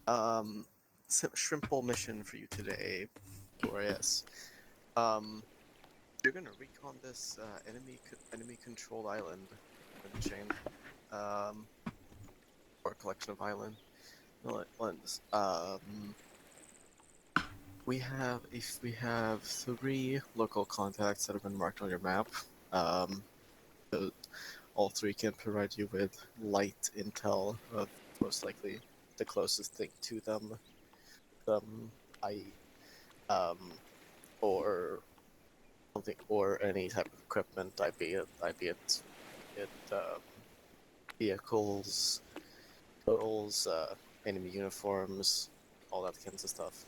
Shrimp bowl mission for you today, Glorious. You're gonna recon this enemy controlled island chain, or collection of islands. We have 3 local contacts that have been marked on your map. All 3 can provide you with light intel of most likely the closest thing to them, i.e., or something, or any type of equipment, i.e. Vehicles, totals, enemy uniforms, all that kinds of stuff.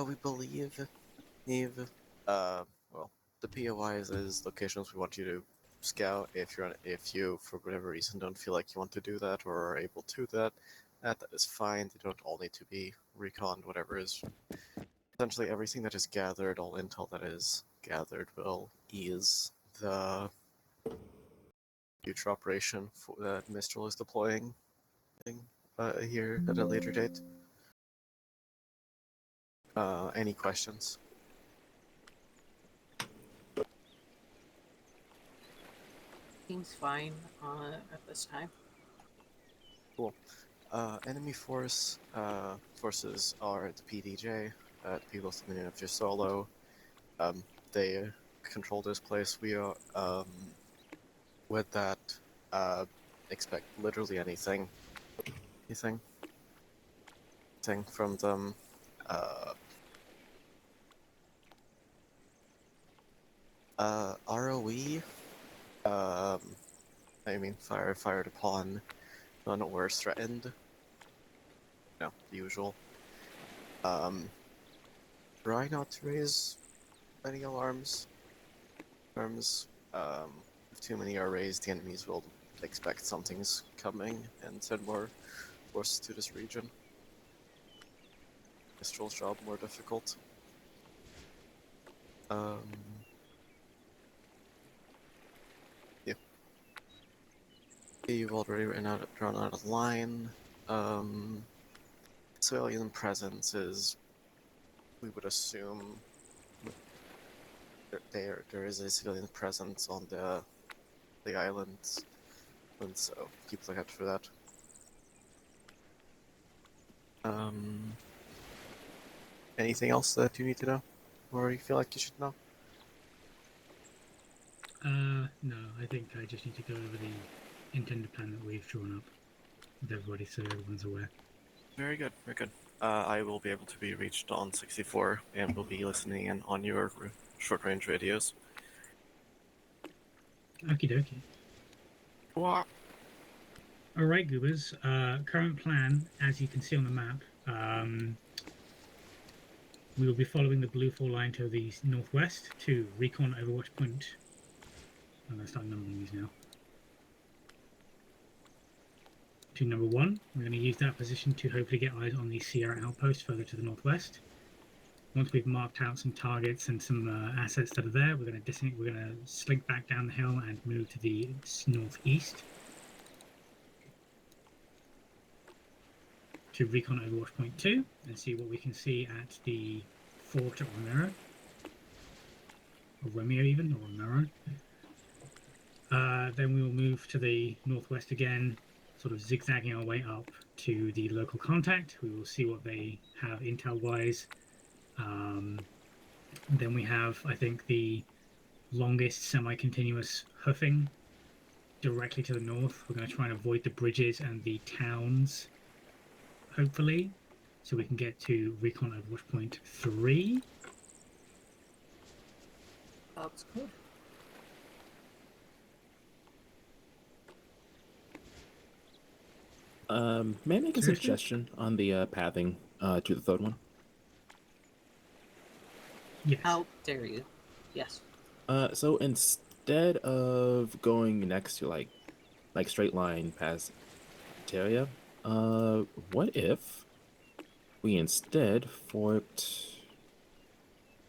We believe, well, the POIs is locations we want you to scout. If you for whatever reason don't feel like you want to do that or are able to that is fine. They don't all need to be reconned. Whatever is essentially everything that is gathered, all intel that is gathered will ease the future operation that Mistral is deploying here at a later date. Any questions? Seems fine at this time. Cool. Enemy forces are the PDJ, the People's Dominion of Jastolo. They control this place. We are, with that, expect literally anything from them. ROE, I mean, fired upon, none or threatened. No, the usual. Try not to raise any alarms. If too many are raised, the enemies will expect something's coming and send more forces to this region. Mistral's job more difficult. Yeah. You've already run out of line. Civilian presence is, we would assume, there is a civilian presence on the islands, and so keep a lookout for that. Anything else that you need to know, or you feel like you should know? No, I think I just need to go over the intended plan that we've drawn up with everybody so everyone's aware. Very good, very good. I will be able to be reached on 64 and will be listening in on your short-range radios. Okie dokie. What? Alright, Goobers. Current plan, as you can see on the map, we will be following the blue fall line to the northwest to recon Overwatch Point. I'm going to start numbering these now. To number 1, we're going to use that position to hopefully get eyes on the Sierra outpost further to the northwest. Once we've marked out some targets and some assets that are there, we're going to slink back down the hill and move to the northeast to recon Overwatch Point 2 and see what we can see at the fort at Romero. Or Romeo even, or Romero. Then we will move to the northwest again, sort of zigzagging our way up to the local contact. We will see what they have intel-wise. Then we have, I think, the longest semi-continuous hoofing directly to the north. We're going to try and avoid the bridges and the towns, hopefully, so we can get to recon Overwatch Point 3. That's good. May I make a suggestion on the pathing to the third one? Yes. How dare you? Yes. So instead of going next to like straight line past Teria, what if we instead forked?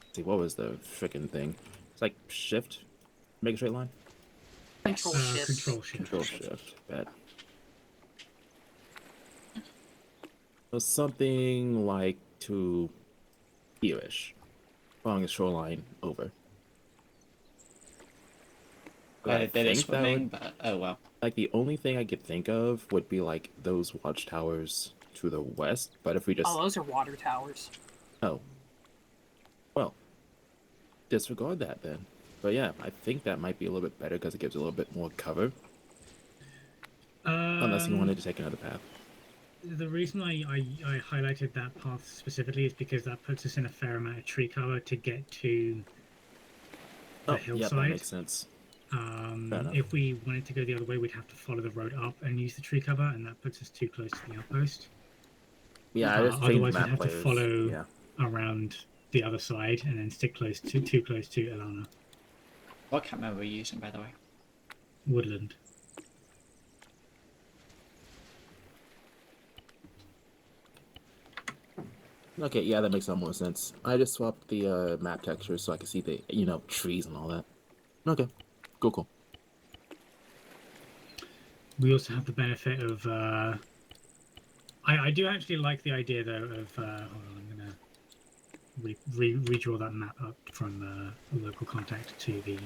Let's see, what was the frickin' thing? It's like shift, make a straight line. Control Uh, shift. control shift. Control shift. Bad. So something like to here-ish. Along the shoreline over. But I Quite a bit of think that swimming, would, but oh well. like, the only thing I could think of would be like those watchtowers to the west. But if we just Oh, those are water towers. oh, well, disregard that then. But yeah, I think that might be a little bit better because it gives a little bit more cover. Unless you wanted to take another path. The reason I highlighted that path specifically is because that puts us in a fair amount of tree cover to get to the Oh, yeah, that hillside. makes sense. Fair enough. If we wanted to go the other way, we'd have to follow the road up and use the tree cover, and that puts us too close to the outpost. Yeah, I just changed Otherwise, we'd map have to players. follow Yeah. around the other side and then stick too close to Elana. What camera were you using, by the way? Woodland. Okay, yeah, that makes a lot more sense. I just swapped the map texture so I can see the, trees and all that. Okay, cool. We also have the benefit of. I do actually like the idea though of. Hold on, I'm gonna redraw that map up from local contact to the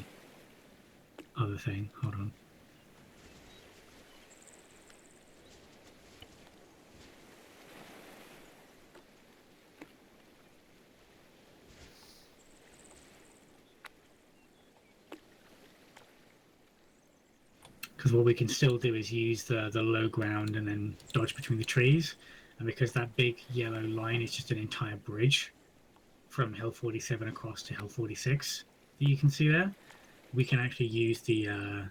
other thing. Hold on. Because what we can still do is use the low ground and then dodge between the trees. And because that big yellow line is just an entire bridge from Hill 47 across to Hill 46 that you can see there, we can actually use the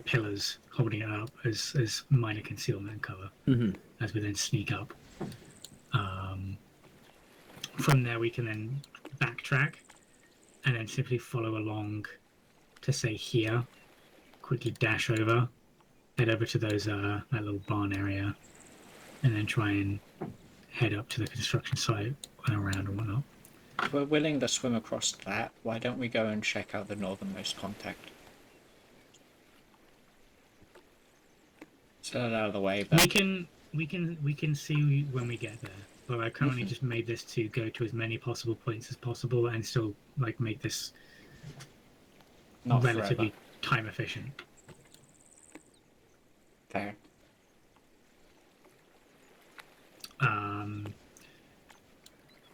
pillars holding it up as minor concealment and cover as we then sneak up. From there, we can then backtrack and then simply follow along to say here. Quickly dash over, head over to those that little barn area, and then try and head up to the construction site and around and whatnot. If we're willing to swim across that, why don't we go and check out the northernmost contact? So that out of the way, but We can see when we get there. But I currently just made this to go to as many possible points as possible and still make this not relatively forever. time efficient. Fair.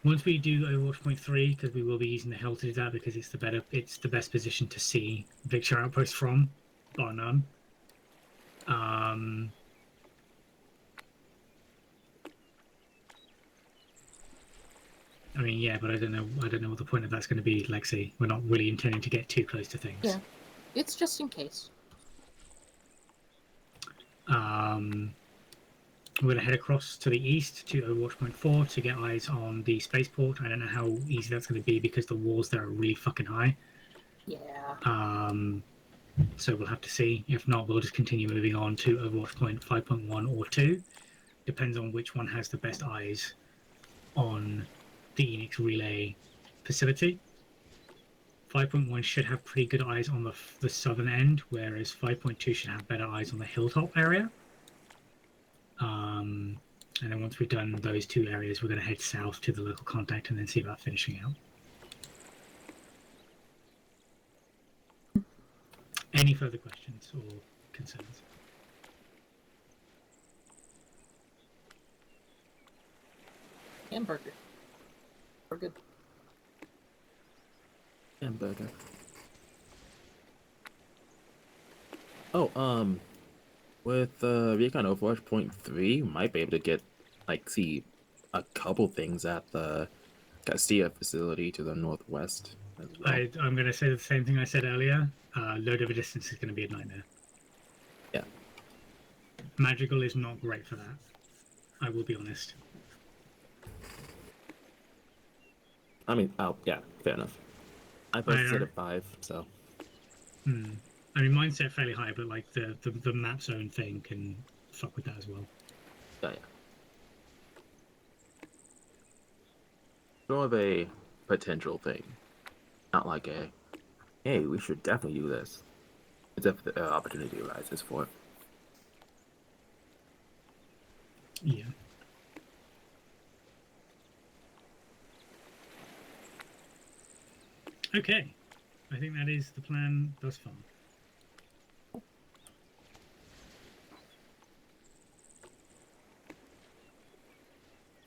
Once we do Overwatch Point 3, because we will be using the hill to do that because it's the best position to see Victor Outpost from, bar none. I mean, yeah, but I don't know what the point of that's going to be, Lexi. We're not really intending to get too close to things. Yeah. It's just in case. We're going to head across to the east to Overwatch Point 4 to get eyes on the spaceport. I don't know how easy that's going to be because the walls there are really fucking high. Yeah. So we'll have to see. If not, we'll just continue moving on to Overwatch Point 5.1 or 2. Depends on which one has the best eyes on the Enix Relay facility. 5.1 should have pretty good eyes on the southern end, whereas 5.2 should have better eyes on the hilltop area. And then once we've done those two areas, we're going to head south to the local contact and then see about finishing out. Any further questions or concerns? Hamburger. We're good. Hamburger. Oh, with Recon Overwatch Point 3, we might be able to get, see a couple things at the Castilla facility to the northwest as well. I'm going to say the same thing I said earlier. Load over distance is going to be a nightmare. Yeah. Magical is not great for that. I will be honest. I mean, yeah, fair enough. I posted it at 5, so. I mean, mine's set fairly high, but the map zone thing can fuck with that as well. Yeah. More of a potential thing, not like a hey, we should definitely do this. It's if the opportunity arises for it. Yeah. Okay. I think that is the plan thus far.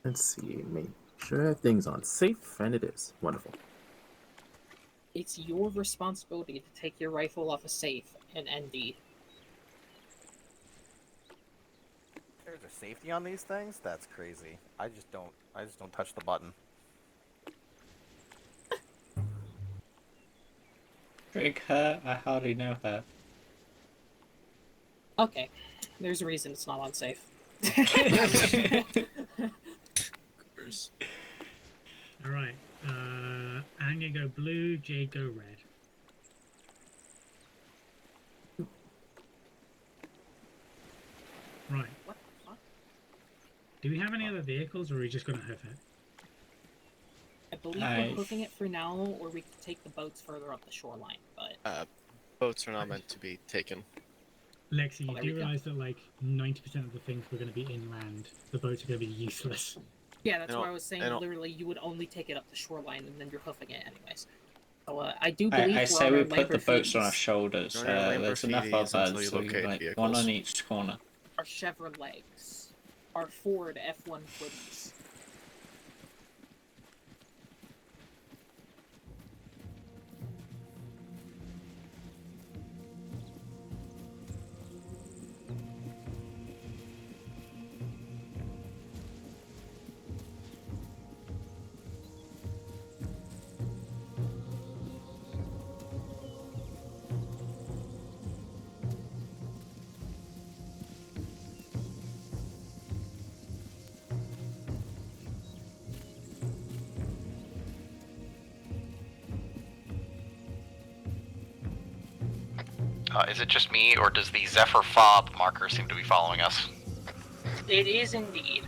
Let's see, make sure everything's on safe, and it is. Wonderful. It's your responsibility to take your rifle off a safe in ND. There's a safety on these things? That's crazy. I just don't touch the button. Trig her? I hardly know her. Okay, there's a reason it's not unsafe. All right. Anya go blue, Jade go red. Right. What the fuck? Do we have any other vehicles, or are we just going to hoof it? I believe we're hoofing it for now, or we could take the boats further up the shoreline, but... Boats are not meant to be taken. Lexi, you there do we go. realize that like 90% of the things we're going to be inland, the boats are going to be useless. Yeah, that's I why don't- I was saying I don't- literally you would only take it up the shoreline and then you're hoofing it anyways. So I do believe I we're say on we our put the boats on our Lamborghinis, shoulders. You're on your There's enough Lamborghinis of until us, you so we locate like one vehicles. on each corner. our Chevrolets, our Ford F-150s. Is it just me, or does the Zephyr fob marker seem to be following us? It is indeed.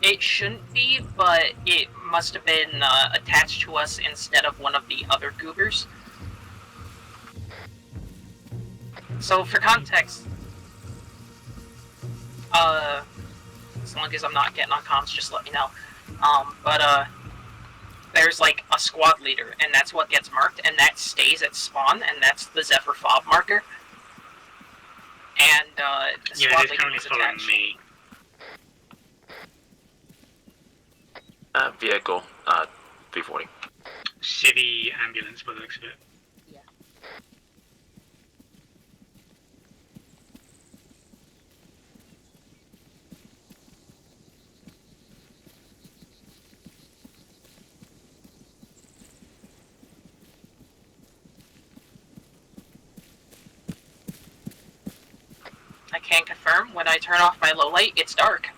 It shouldn't be, but it must have been attached to us instead of one of the other goobers. So for context, as long as I'm not getting on comms, just let me know. There's like a squad leader, and that's what gets marked, and that stays at spawn, and that's the Zephyr fob marker. And the squad leader was attached. me. Vehicle, 340. Civvy ambulance by the looks of it. Yeah. I can confirm, when I turn off my low light, it's dark.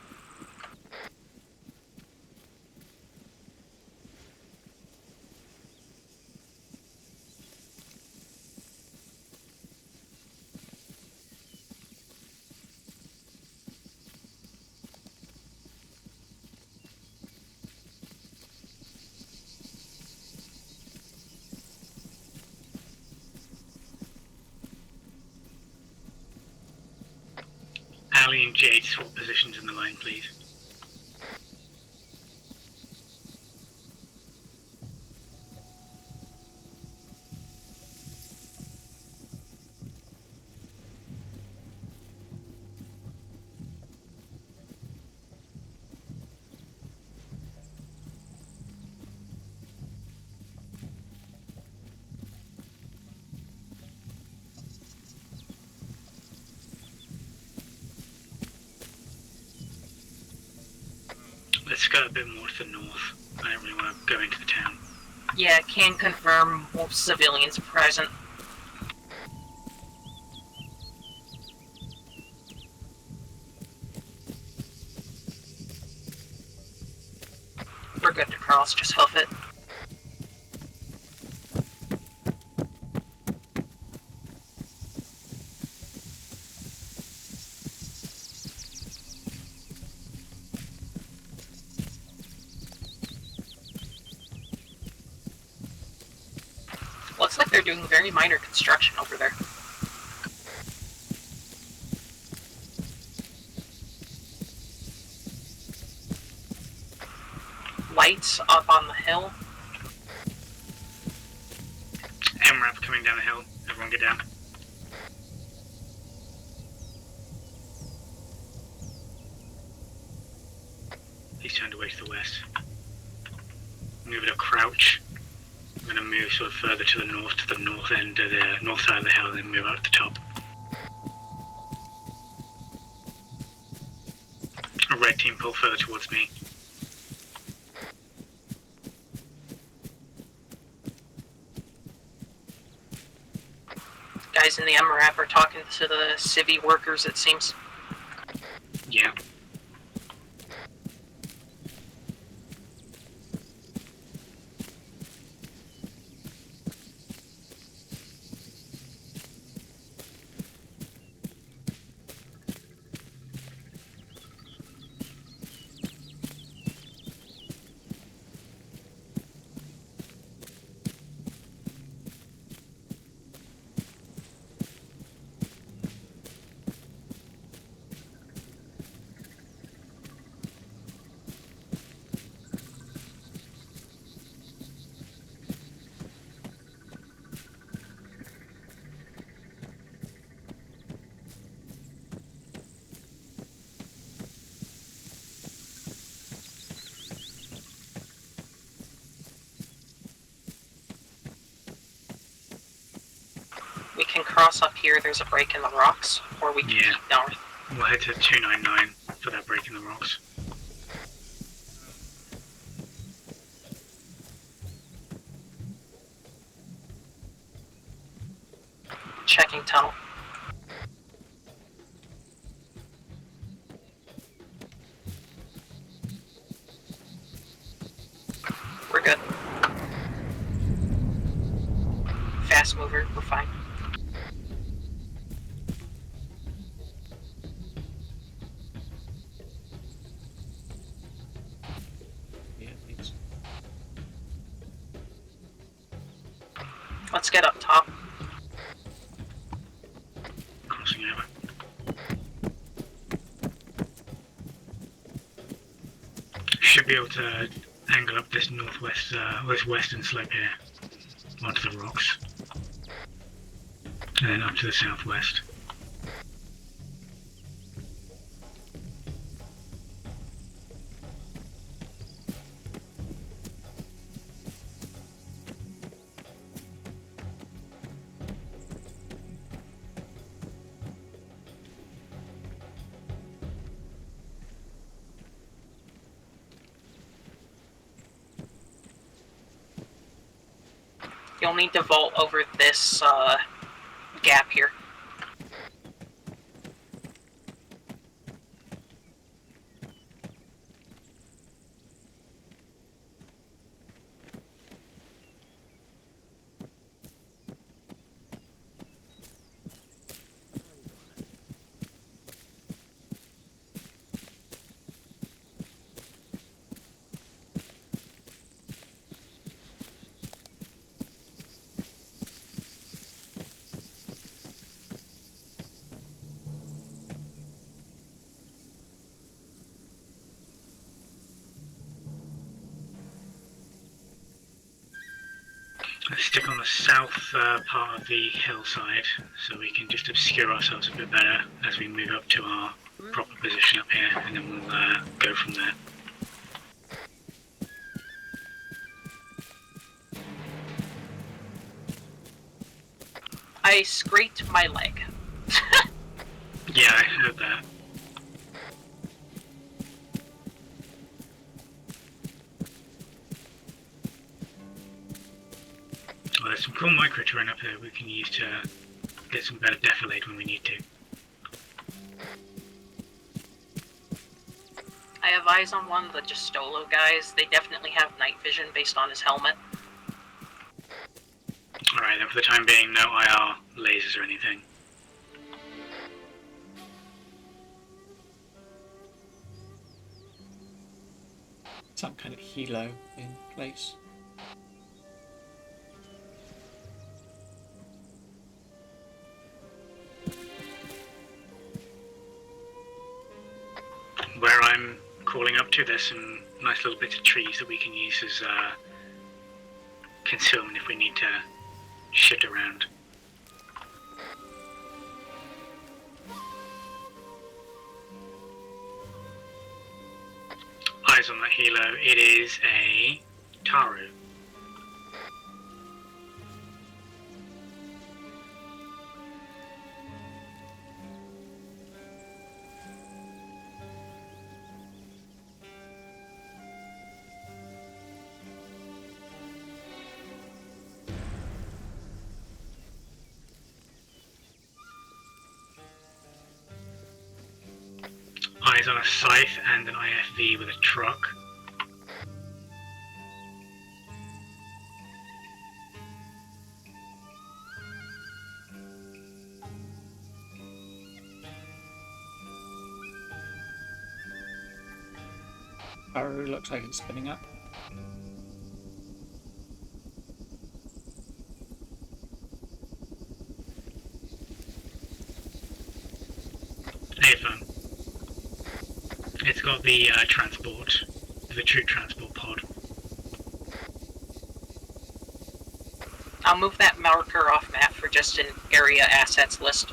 Ali and Jade swap positions in the line, please. Let's go a bit more to the north. I don't really want to go into the town. Yeah, can confirm most civilians present. We're good to cross, just hoof it. They're doing very minor construction over there. Lights up on the hill. MRAP coming down the hill. Everyone get down. He's turned away to the west. Move it a crouch. I'm going to move sort of further to the north end of the north side of the hill, and then move out to the top. A red team pull further towards me. Guys in the MRAP are talking to the civvy workers, it seems. Yeah. We can cross up here, there's a break in the rocks, or we can keep north. We'll head to 299 for that break in the rocks. Checking tunnel. We're good. Fast mover, we're fine. Yeah, thanks. Let's get up top. Crossing over. Should be able to angle up this northwest, this western slope here onto the rocks, and then up to the southwest. You'll need to vault over this gap here. Let's stick on the south part of the hillside so we can just obscure ourselves a bit better as we move up to our proper position up here, and then we'll go from there. I scraped my leg. Yeah, I heard that. Well, there's some cool microterrain up here we can use to get some better defilade when we need to. I have eyes on one of the Jastolo guys. They definitely have night vision based on his helmet. Alright, then for the time being, no IR lasers or anything. Some kind of helo in place. crawling up to, there's some nice little bits of trees that we can use as concealment if we need to shift around. Eyes on that helo, it is a Taru. Eyes on a scythe and an IFV with a truck. Aru looks like it's spinning up. Affirm. It's got the transport, the troop transport pod. I'll move that marker off map for just an area assets list.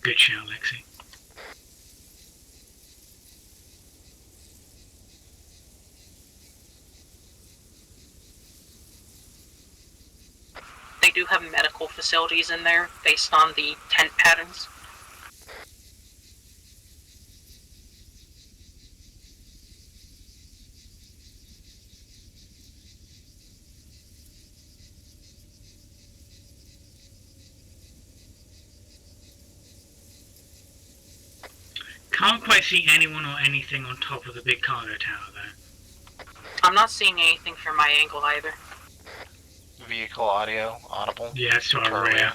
Good shout, Lexi. They do have medical facilities in there based on the tent patterns. Can't quite see anyone or anything on top of the big cargo tower though. I'm not seeing anything from my angle either. Vehicle audio, audible. Yeah, it's to our rear.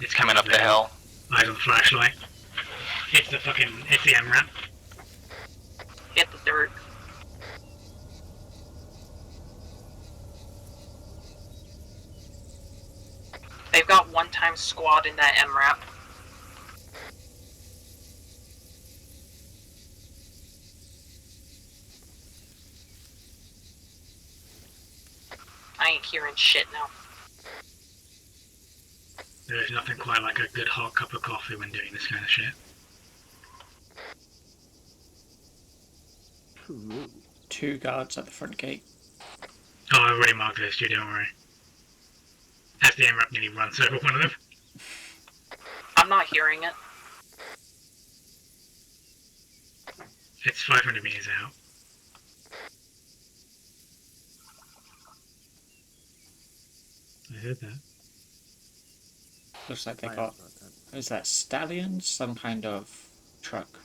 It's Coming up the hill. Eyes on flashlight. It's the MRAP. Hit the dirt. They've got one-time squad in that MRAP. I ain't hearing shit now. There's nothing quite like a good hot cup of coffee when doing this kind of shit. Two guards at the front gate. Oh, I've already marked this, you don't worry. As the MRAP nearly runs over one of them. I'm not hearing it. It's 500 meters out. I heard that. Looks like they got... Is that stallions? Some kind of truck.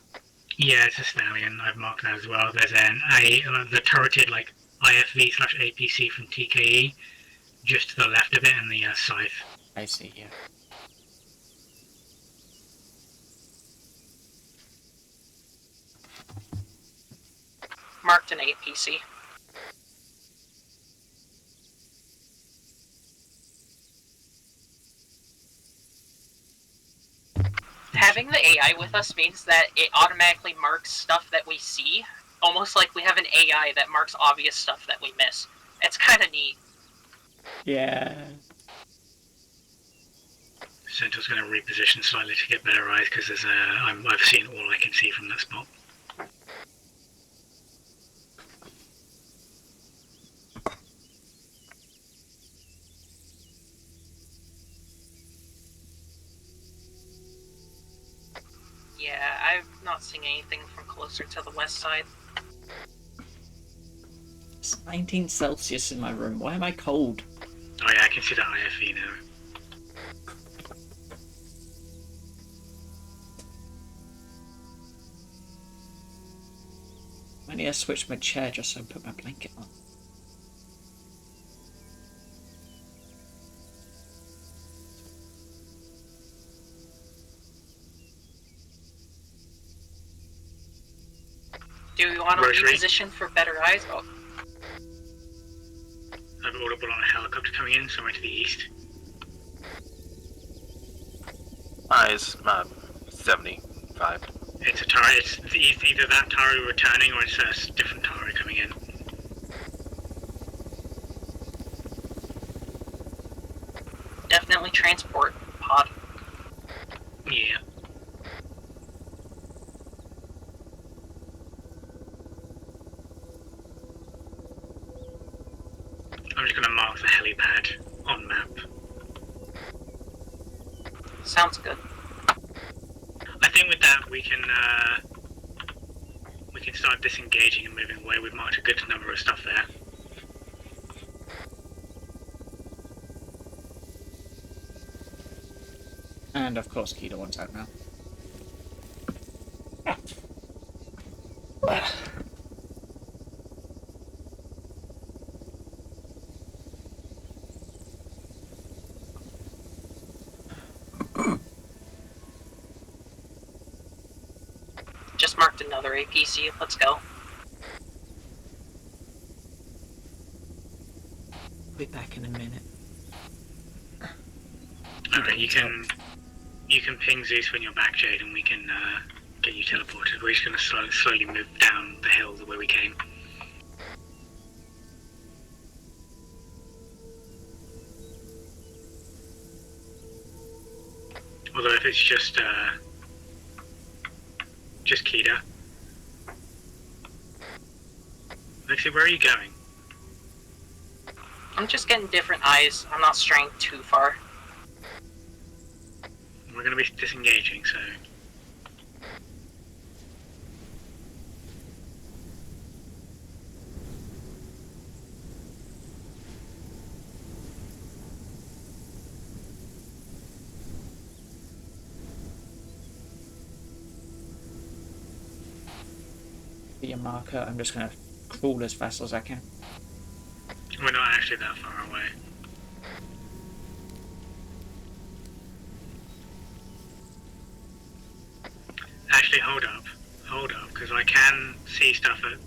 Yeah, it's a stallion. I've marked that as well. There's the turreted like IFV/APC from TKE, just to the left of it, and the scythe. I see, yeah. Marked an APC. Having the AI with us means that it automatically marks stuff that we see, almost like we have an AI that marks obvious stuff that we miss. It's kind of neat. Yeah. Central's going to reposition slightly to get better eyes because I've seen all I can see from that spot. Yeah, I've not seen anything from closer to the west side. It's 19 Celsius in my room. Why am I cold? Oh yeah, I can see that IFE now. I need to switch my chair just so I can put my blanket on. Do you want to Rotary. reposition for better eyes? Oh, I've audible on a helicopter coming in somewhere to the east. Eyes, 75. It's a Tari. It's either that Tari returning or it's a different Tari coming in. definitely transport pod. Yeah. I'm just gonna mark the helipad on map. Sounds good. I think with that we can start disengaging and moving away. We've marked a good number of stuff there. And of course, Keto wants out now. Just marked another APC. Let's go. Be back in a minute. Alright, you can ping Zeus when you're back, Jade, and we can get you teleported. We're just gonna slowly move down the hill the way we came. Although if it's just Keita. Lexi, where are you going? I'm just getting different eyes. I'm not straying too far. We're gonna be disengaging, so... Be a marker. I'm just gonna crawl as fast as I can. We're not actually that far away. Actually, hold up, because I can see stuff at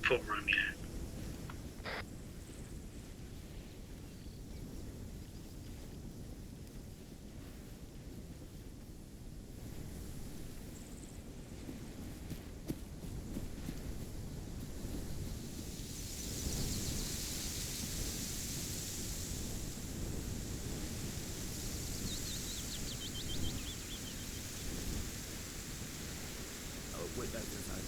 Fort Romeo. Wait, that's inside.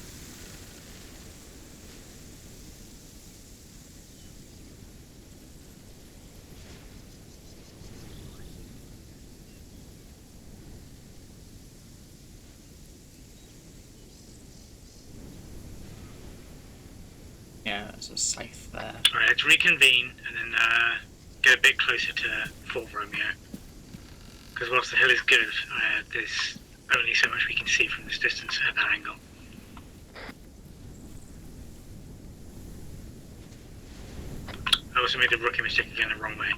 Yeah, there's a scythe there. Alright, let's reconvene and then get a bit closer to Fort Romeo. Because whilst the hill is good, there's only so much we can see from this distance at that angle. I also made the rookie mistake again the wrong way.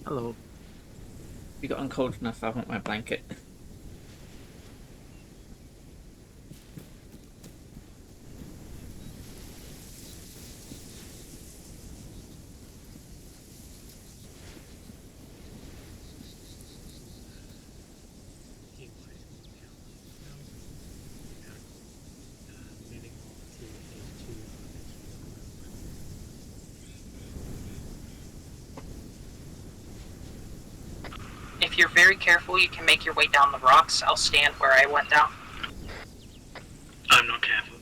Hello. You got cold enough, I want my blanket. If you're very careful, you can make your way down the rocks. I'll stand where I went down. I'm not careful.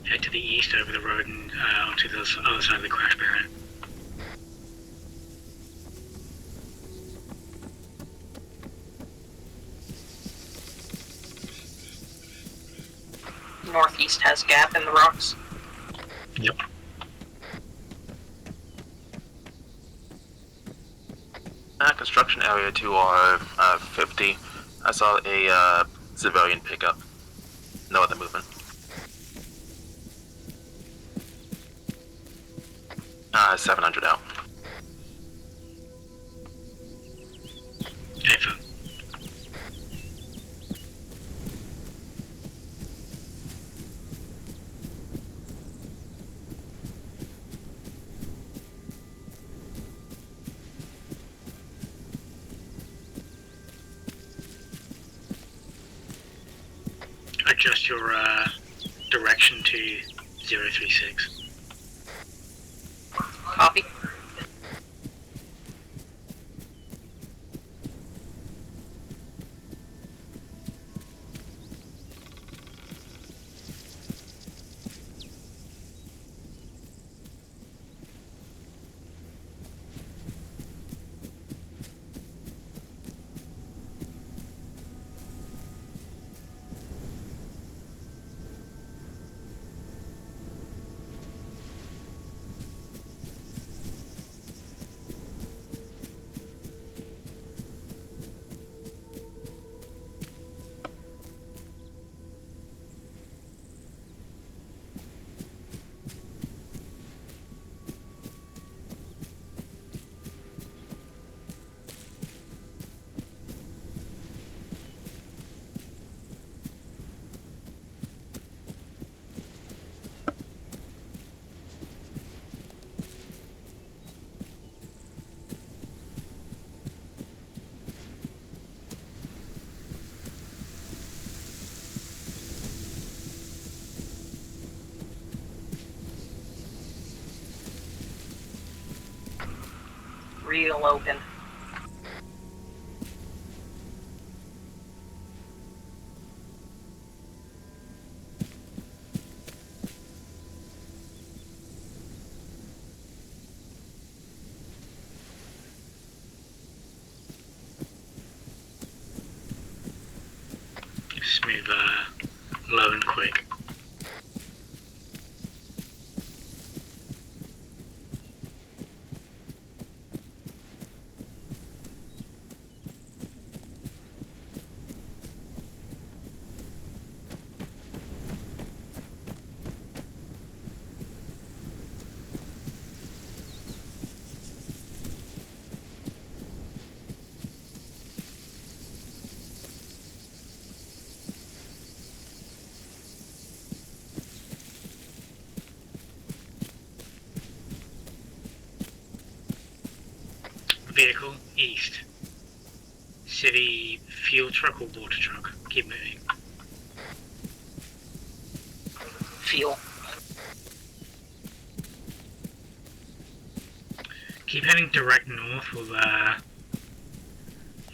head to the east over the road and onto the other side of the crash barrier. Northeast has gap in the rocks. Yep. Construction area to our 50. I saw a civilian pickup. No other movement. 700 out. Info. Adjust your direction to 036. Copy. Real open. Smooth, low and quick. Vehicle east. City fuel truck or water truck? Keep moving. Fuel. Keep heading direct north. We'll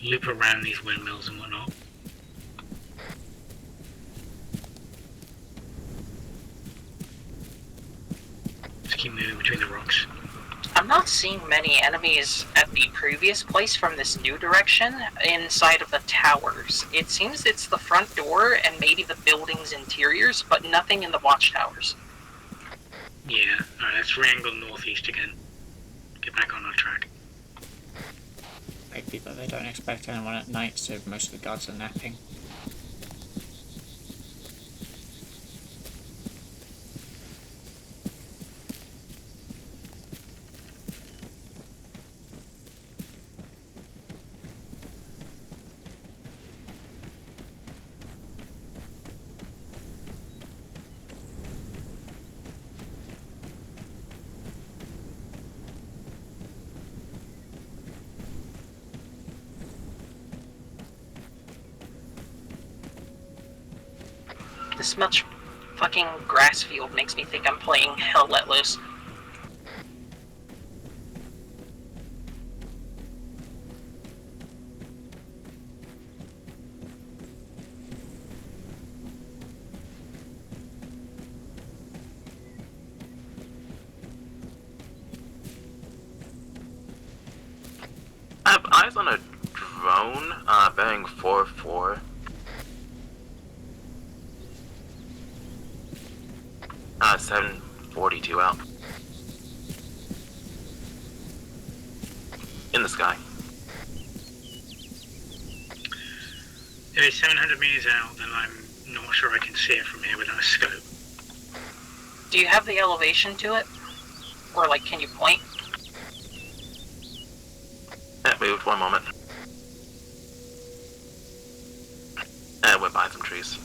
loop around these windmills and whatnot. Just keep moving between the rocks. I'm not seeing many enemies at the previous place from this new direction inside of the towers. It seems it's the front door and maybe the building's interiors, but nothing in the watchtowers. Yeah, alright, let's re-angle northeast again. Get back on our track. Maybe, but they don't expect anyone at night, so most of the guards are napping. This much fucking grass field makes me think I'm playing Hell Let Loose. eyes on a drone bearing 4-4. 742 out. In the sky. If it's 700 meters out, then I'm not sure I can see it from here without a scope. Do you have the elevation to it? Or, like, can you point? That moved, one moment. Went by some trees.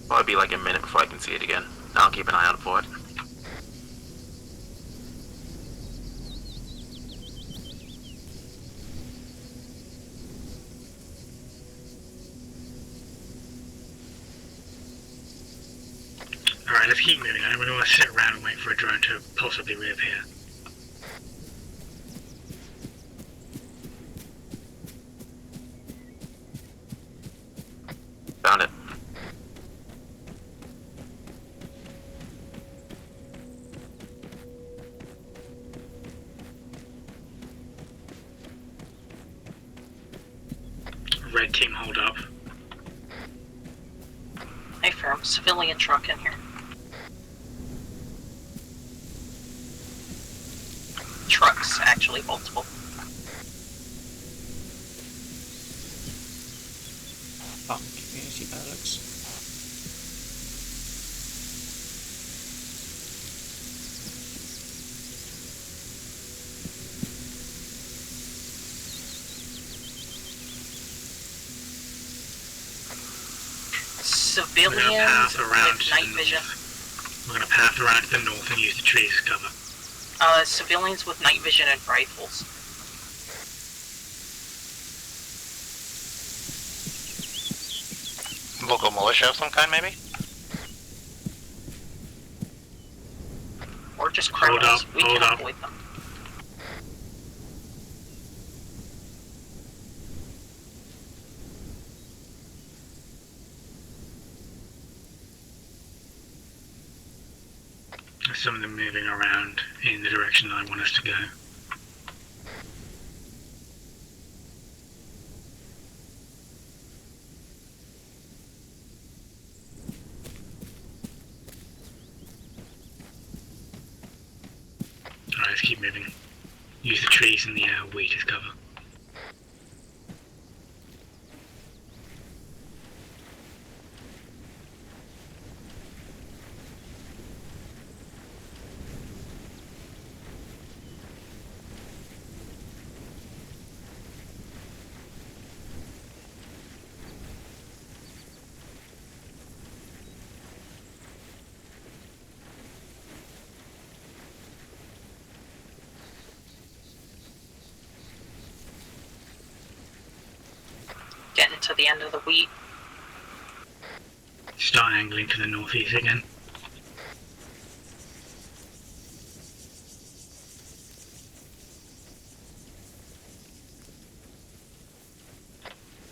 Probably be like a minute before I can see it again. I'll keep an eye out for it. Alright, let's keep moving. I don't really want to sit around and wait for a drone to possibly reappear. Found it. Red team, hold up. Hey, firm, civilian truck in here. Trucks, actually, multiple. Oh, community barracks. Civilians We're gonna path around with to night the vision. north. We're gonna path around to the north and use the trees as cover. Civilians with night vision and rifles. Local militia of some kind, maybe? Or just Hold criminals. up, We can hold up. avoid them. There's some of them moving around in the direction I want us to go. Alright, let's keep moving. Use the trees and the wheat as cover. Getting to the end of the wheat. Start angling to the northeast again.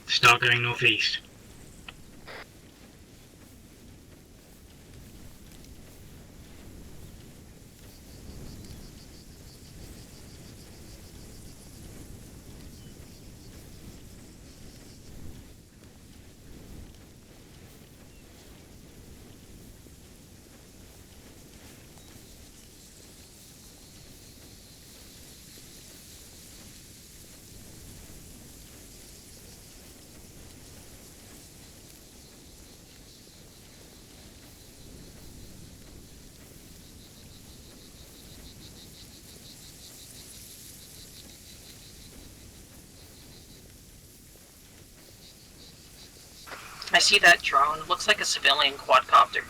Start going northeast. I see that drone. Looks like a civilian quadcopter.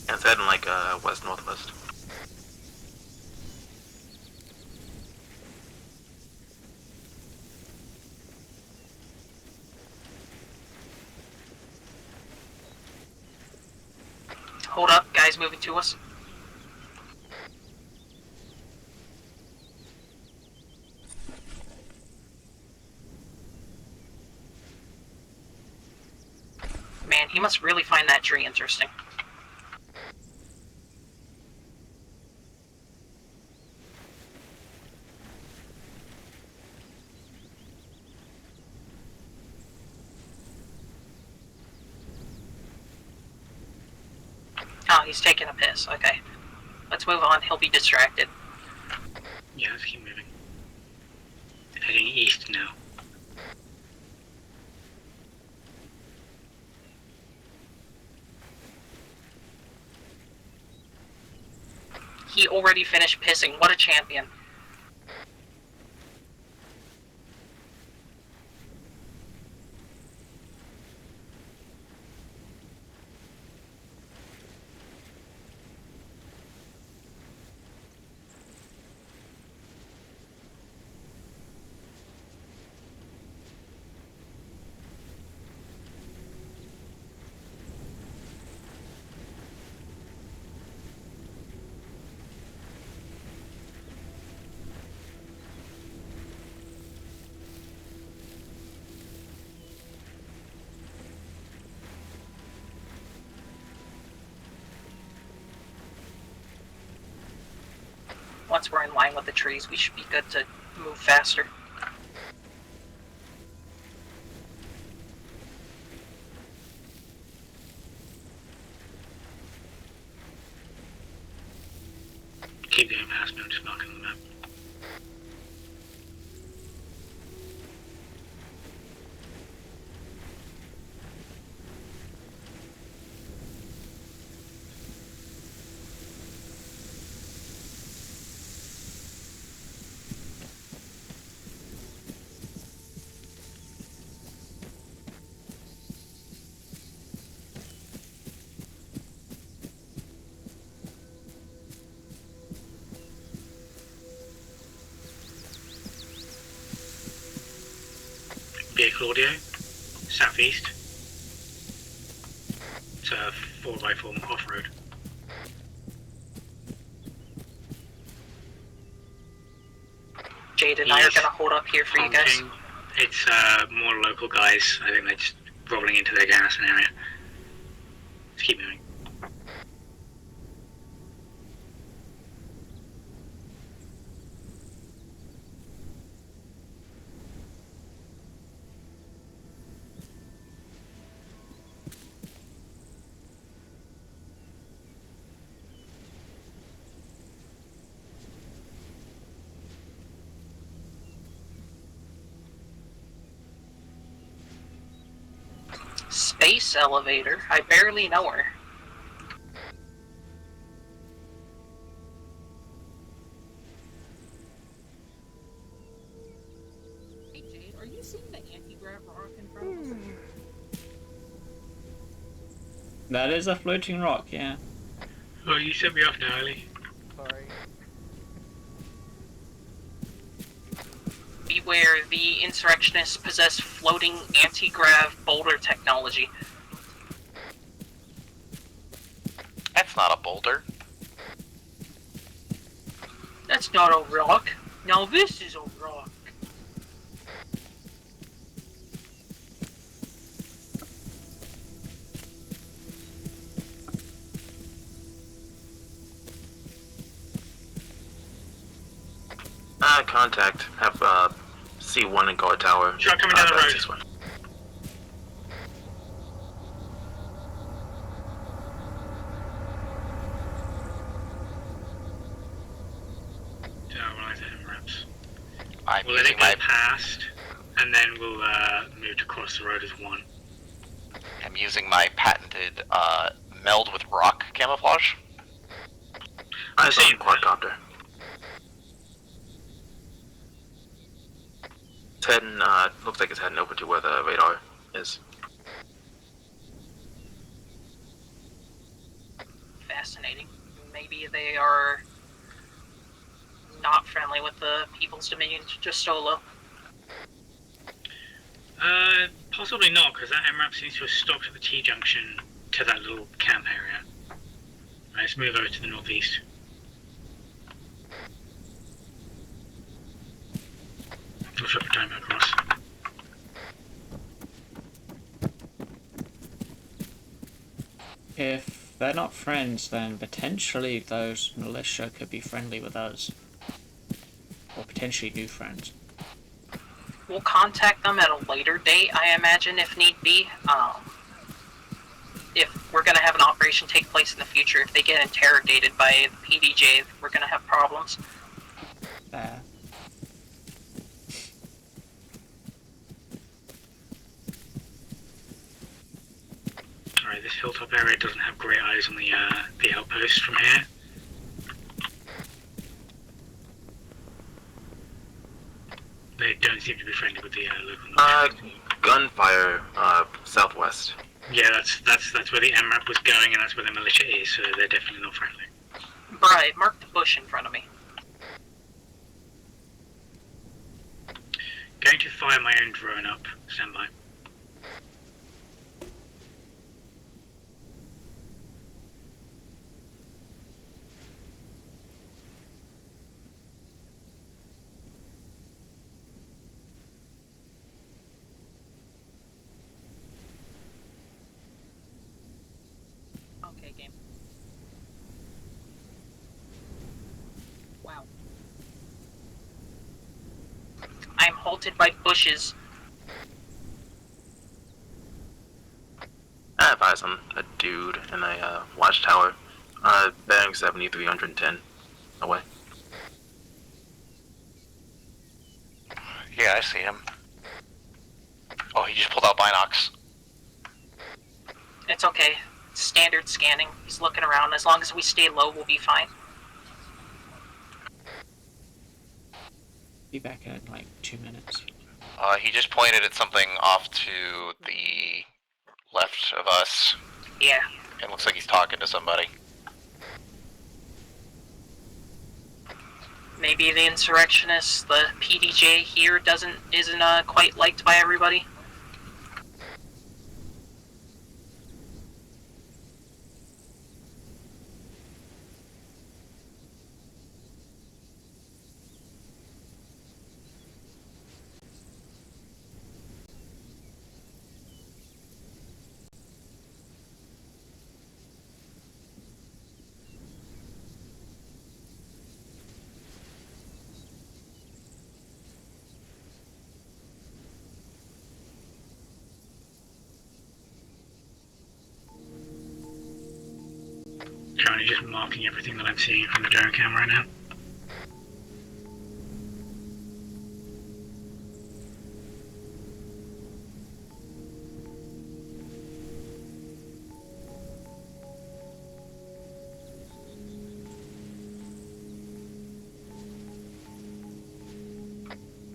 It's heading like west-northwest. Hold up, guys moving to us. Man, he must really find that tree interesting. Oh, he's taking a piss. Okay. Let's move on. He'll be distracted. Yeah, let's keep moving. Heading east now. He already finished pissing. What a champion. Once we're in line with the trees, we should be good to move faster. Keep going past me, I'm just marking the map. Vehicle audio, southeast. It's a 4x4 off-road. Jade and I are going to hold up here for you guys. Honking. It's more local guys. I think they're just rolling into their garrison area. Let's keep moving. Space elevator? I barely know her. Hey Jade, are you seeing the anti-grav rock in front of us? That is a floating rock, yeah. Oh, you set me off now, Ali. Sorry. Beware, the insurrectionists possess floating anti-grav boulder technology. That's not a boulder. That's not a rock. Now this is a rock. Contact. Have C1 and guard tower. Truck coming down the road. This one. I'm We'll let using it go my past, and then we'll move to cross the road as one. I'm using my patented meld with rock camouflage. Eyes on quadcopter. It's heading, looks like it's heading over to where the radar is. Fascinating. Maybe they are not friendly with the People's Dominion Jastolo. Possibly not, because that MRAP seems to have stopped at the T-junction to that little camp area. Let's move over to the northeast. We'll flip the time across. If they're not friends, then potentially those militia could be friendly with us. Or potentially new friends. We'll contact them at a later date, I imagine, if need be. If we're going to have an operation take place in the future, if they get interrogated by the PDJ, we're going to have problems. There. Alright, this hilltop area doesn't have great eyes on the outpost from here. They don't seem to be friendly with the local militia. Gunfire, southwest. Yeah, that's where the MRAP was going, and that's where the militia is, so they're definitely not friendly. Right, mark the bush in front of me. Going to fire my own drone up. Stand by. Okay, game. Wow. I'm halted by bushes. I have eyes on a dude in a watchtower. Bearing 7310 away. Yeah, I see him. Oh, he just pulled out binocs. It's okay. Standard scanning. He's looking around. As long as we stay low, we'll be fine. Be back in like 2 minutes. He just pointed at something off to the left of us. Yeah. It looks like he's talking to somebody. Maybe the insurrectionists, the PDJ here isn't quite liked by everybody. Currently just marking everything that I'm seeing from the drone cam right now.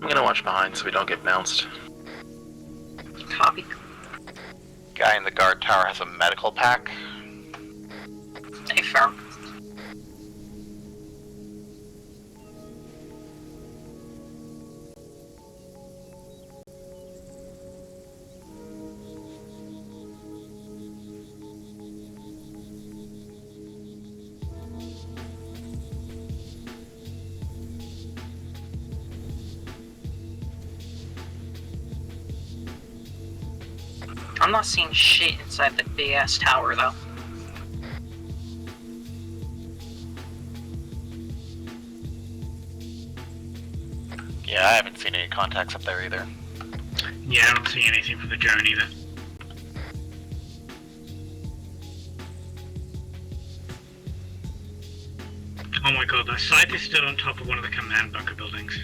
I'm gonna watch behind so we don't get bounced. Copy. Guy in the guard tower has a medical pack. Hey, firm. I'm not seeing shit inside the big ass tower though. Yeah, I haven't seen any contacts up there either. Yeah, I don't see anything from the drone either. Oh my god, that site is still on top of one of the command bunker buildings.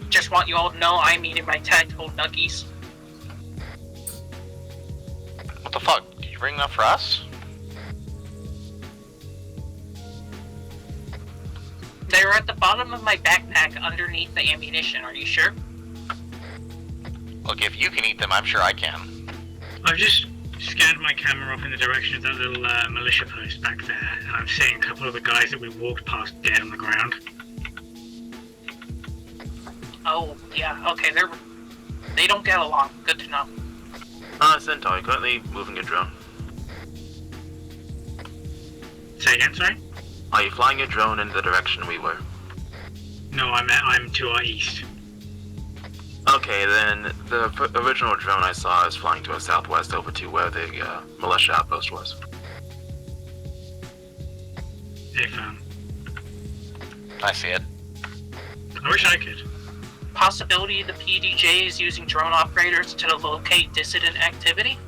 Just want you all to know I'm eating my tactical nuggies. What the fuck? Did you bring that for us? They're at the bottom of my backpack underneath the ammunition, are you sure? Look, if you can eat them, I'm sure I can. I've just scanned my camera off in the direction of that little militia post back there, and I'm seeing a couple of the guys that we walked past dead on the ground. Oh, yeah, okay, they don't get along. Good to know. Centaur, currently moving a drone. Say again, sorry? Are you flying your drone in the direction we were? No, I'm to our east. Okay, then the original drone I saw is flying to our southwest over to where the militia outpost was. If, I see it. I wish I could. Possibility the PDJ is using drone operators to locate dissident activity?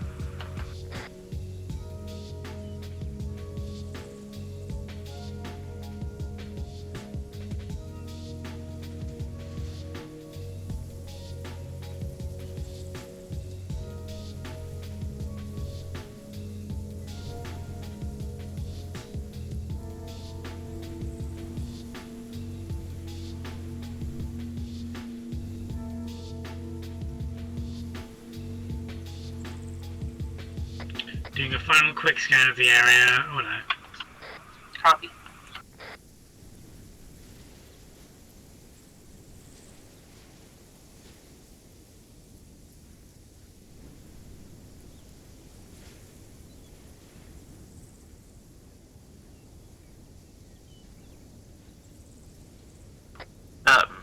Doing a final quick scan of the area. Oh no. Copy.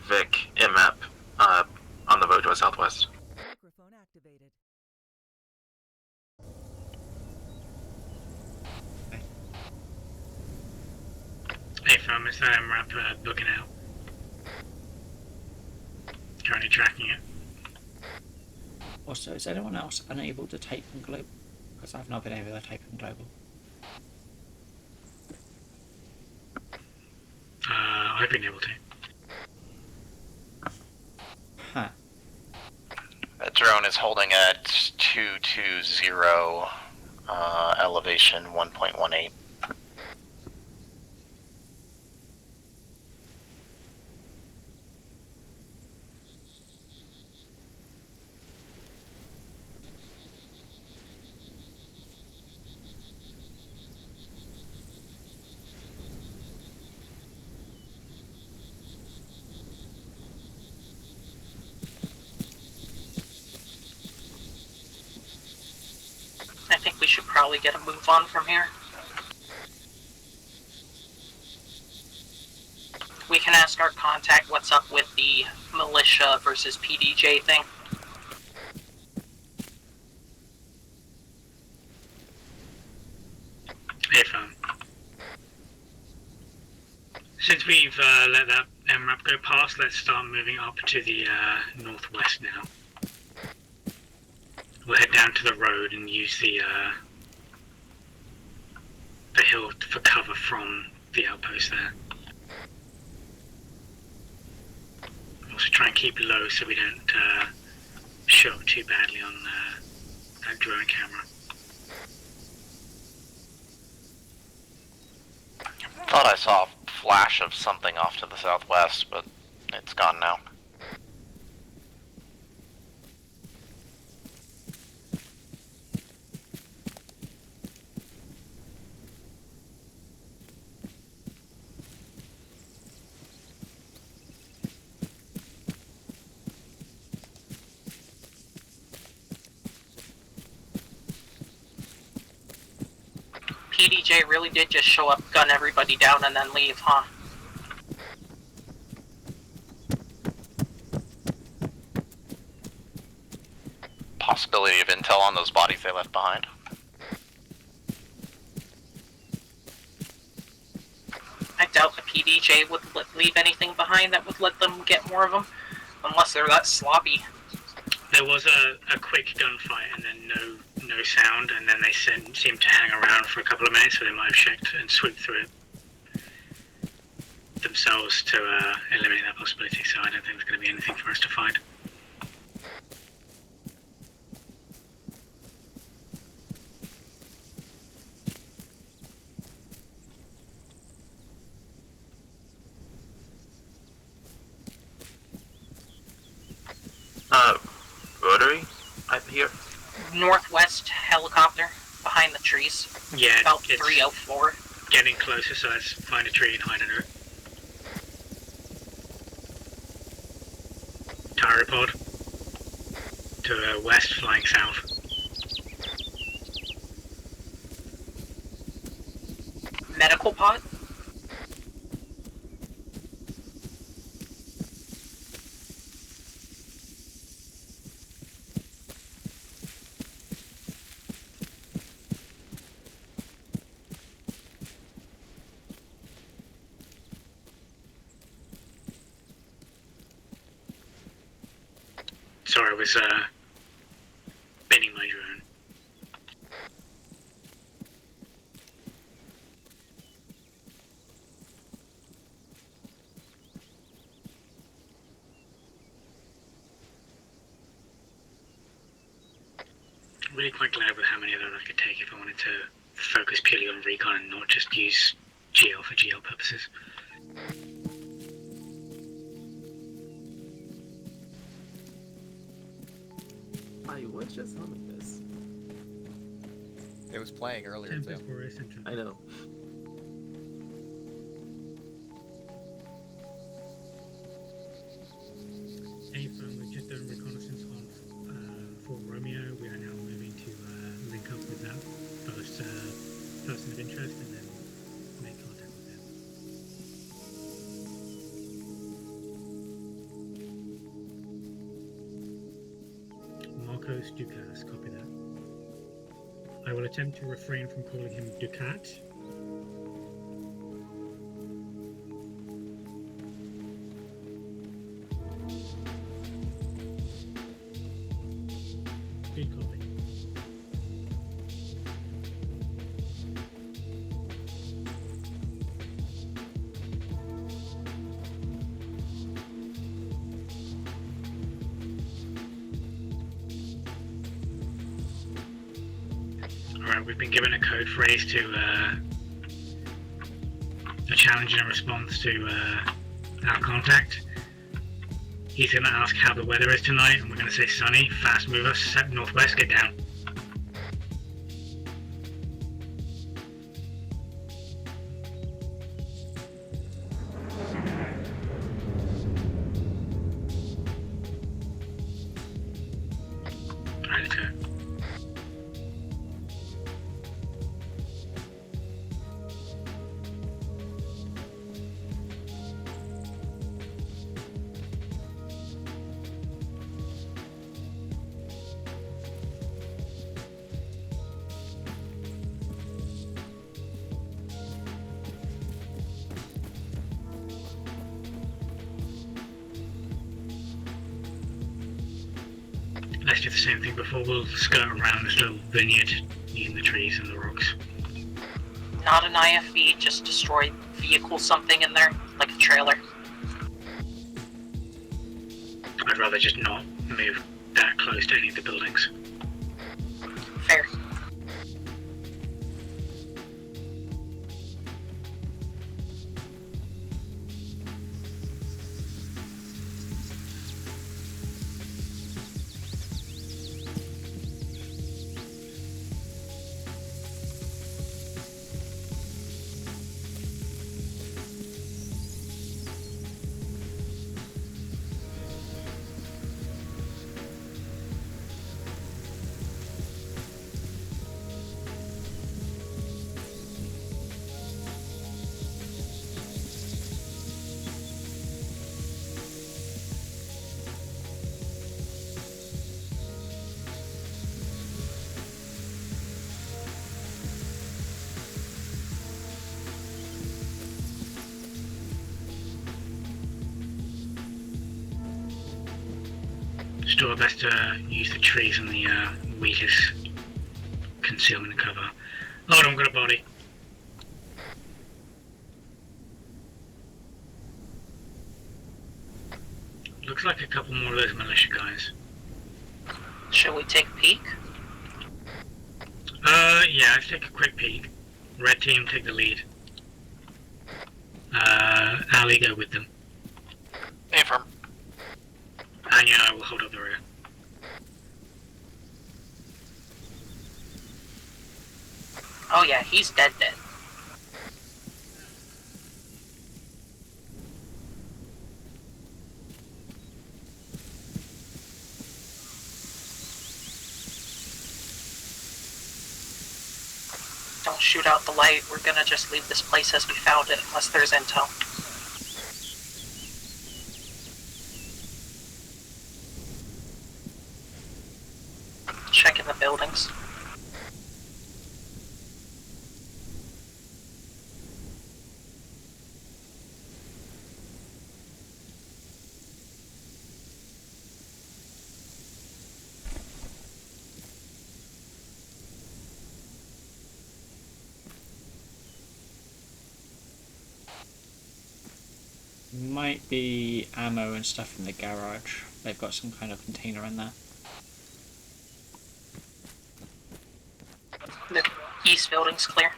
Vic, IMAP, on the road to our southwest. Microphone activated. Hey fam, is that MRAP looking out? Currently tracking it. Also, is anyone else unable to tape from global? Because I've not been able to tape from global. I've been able to. Huh. That drone is holding at 220, elevation 1.18. I think we should probably get a move on from here. We can ask our contact what's up with the militia versus PDJ thing. Hey fam. Since we've let that MRAP go past, let's start moving up to the northwest now. We'll head down to the road and use the hill for cover from the outpost there. Also try and keep low so we don't show up too badly on that drone camera. Thought I saw a flash of something off to the southwest, but it's gone now. PDJ really did just show up, gun everybody down, and then leave, huh? Possibility of intel on those bodies they left behind. I doubt the PDJ would leave anything behind that would let them get more of them, unless they're that sloppy. There was a quick gunfight and then no sound, and then they seemed to hang around for a couple of minutes, so they might have checked and swooped through it themselves to eliminate that possibility, so I don't think there's going to be anything for us to find. Northwest helicopter behind the trees. Yeah, About it's 304. getting closer, so let's find a tree and hide under it. Tyrapod. To the west, flying south. Medical pod. Sorry, I was spinning my drone. Really quite glad with how many of them I could take if I wanted to focus purely on recon and not just use GL for GL purposes. I was just humming this. It was playing earlier too. Tempest Warrior Central. I know. A-Firm, we've just done reconnaissance on Fort Romeo. We are now moving to link up with that first person of interest and then make contact with them. Marcos Ducas, copy that. I will attempt to refrain from calling him Ducat. Good copy. Alright, we've been given a code phrase to a challenge and a response to our contact. He's going to ask how the weather is tonight, and we're going to say sunny, fast mover, set northwest, get down. Alright, let's go. Let's do the same thing before. We'll skirt around this little vineyard in the trees and the rocks. Not an IFV, just destroyed vehicle something in there, like a trailer. I'd rather just not move that close to any of the buildings. Fair. Just do our best to use the trees and the wheat as concealment and cover. Hold on, got a body. Looks like a couple more of those militia guys. Shall we take a peek? Yeah, let's take a quick peek. Red team, take the lead. Ali, go with them. Affirm. Anya and I will hold up the rear. Oh yeah, he's dead. Don't shoot out the light. We're gonna just leave this place as we found it, unless there's intel. Checking the buildings. Might be ammo and stuff in the garage. They've got some kind of container in there. The east building's clear.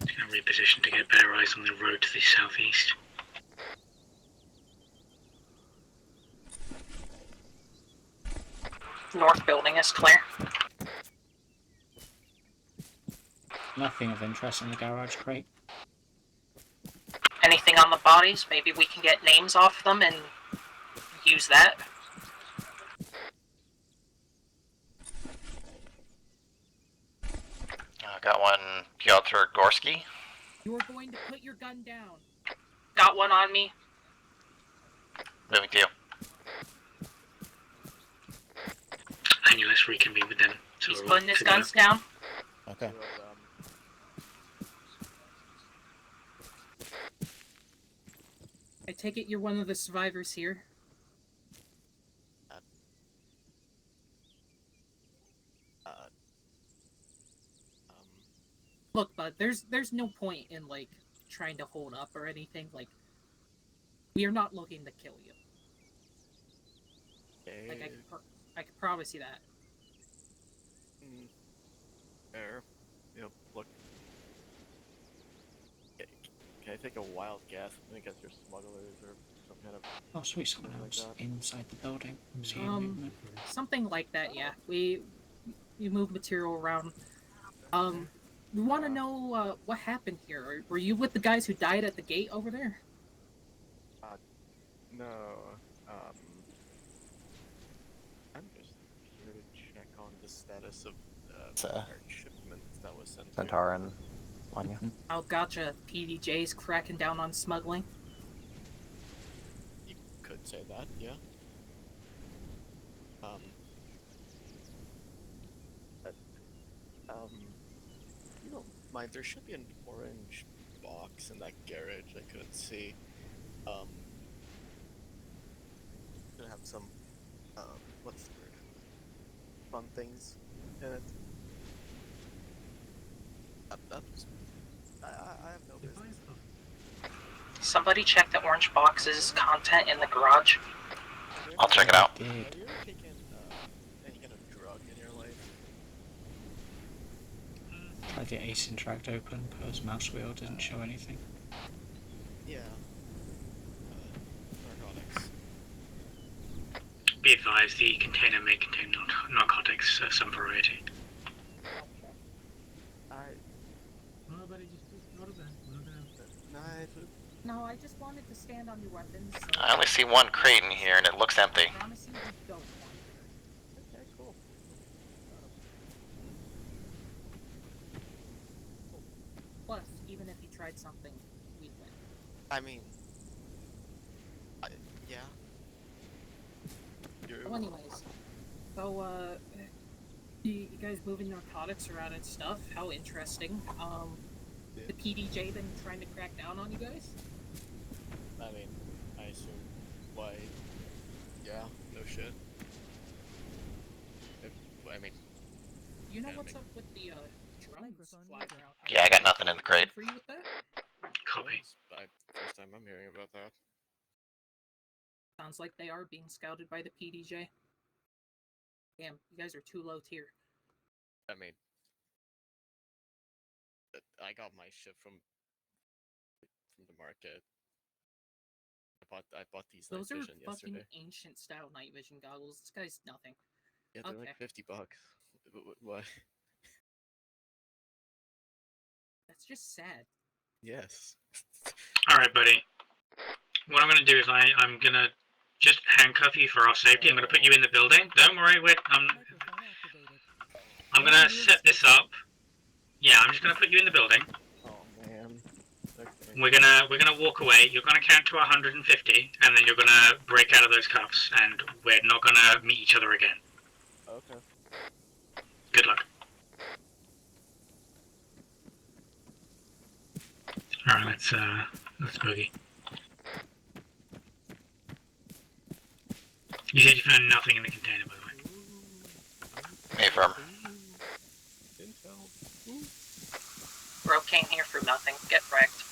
Gonna reposition to get better eyes on the road to the southeast. North building is clear. Nothing of interest in the garage crate. Anything on the bodies? Maybe we can get names off them and use that. Got one Piotr Gorski. You're going to put your gun down. Got one on me. Moving to you. Anyway, let's reconvene with them. So He's we're putting his to go. guns down. Okay. I take it you're one of the survivors here. Look, bud, there's no point in, like, trying to hold up or anything. Like, we are not looking to kill you. Like, I can promise you that. Fair. Yep, look. Can I take a wild guess? I think you're smugglers or some kind of... Oh, sweet, someone like else that. inside the building. Seeing movement. Something like that, yeah. We move material around. We want to know what happened here. Were you with the guys who died at the gate over there? No, I'm just here to check on the status of our shipment that was sent. Centaur and Anya. Oh, gotcha. PDJ's cracking down on smuggling. You could say that, yeah. You don't mind, there should be an orange box in that garage I couldn't see. Gonna have some, what's the word? Fun things in it. That's, I have no business. Somebody check the orange box's content in the garage. I'll check it out. Have you ever taken any kind of drug in your life? Tried the ace interact open, but his mouse wheel didn't show anything. Yeah. Narcotics. Be advised, the container may contain narcotics of some variety. No, I just wanted to stand on your weapons. So I only see one crate in here and it looks empty. I promise you don't want it. Okay, cool. Plus, even if you tried something, we'd win. I mean, yeah. Well, anyways, so, you guys moving narcotics around and stuff, how interesting. The PDJ been trying to crack down on you guys? I mean, I assume, why, yeah, no shit. I mean, You know Yeah, what's up with the, drones Microphone flying muted. around? Yeah, I got nothing in the crate. For you with that? Copy. first time I'm hearing about that. Sounds like they are being scouted by the PDJ. Damn, you guys are too low tier. I mean, I got my shit from the market. I bought these night Those are vision fucking yesterday. ancient style night vision goggles. This guy's nothing. Yeah, they're Okay. like $50. What? That's just sad. Yes. Alright, buddy. What I'm gonna do is I'm gonna just handcuff you for our safety. I'm gonna put you in the building. Don't worry, Microphone activated. I'm gonna set this up. Yeah, I'm just gonna put you in the building. Oh man. Okay. We're gonna walk away. You're gonna count to 150, and then you're gonna break out of those cuffs, and we're not gonna meet each other again. Okay. Good luck. All right, let's boogie. You said you found nothing in the container, by the way. Affirm. Bro came here for nothing. Get wrecked.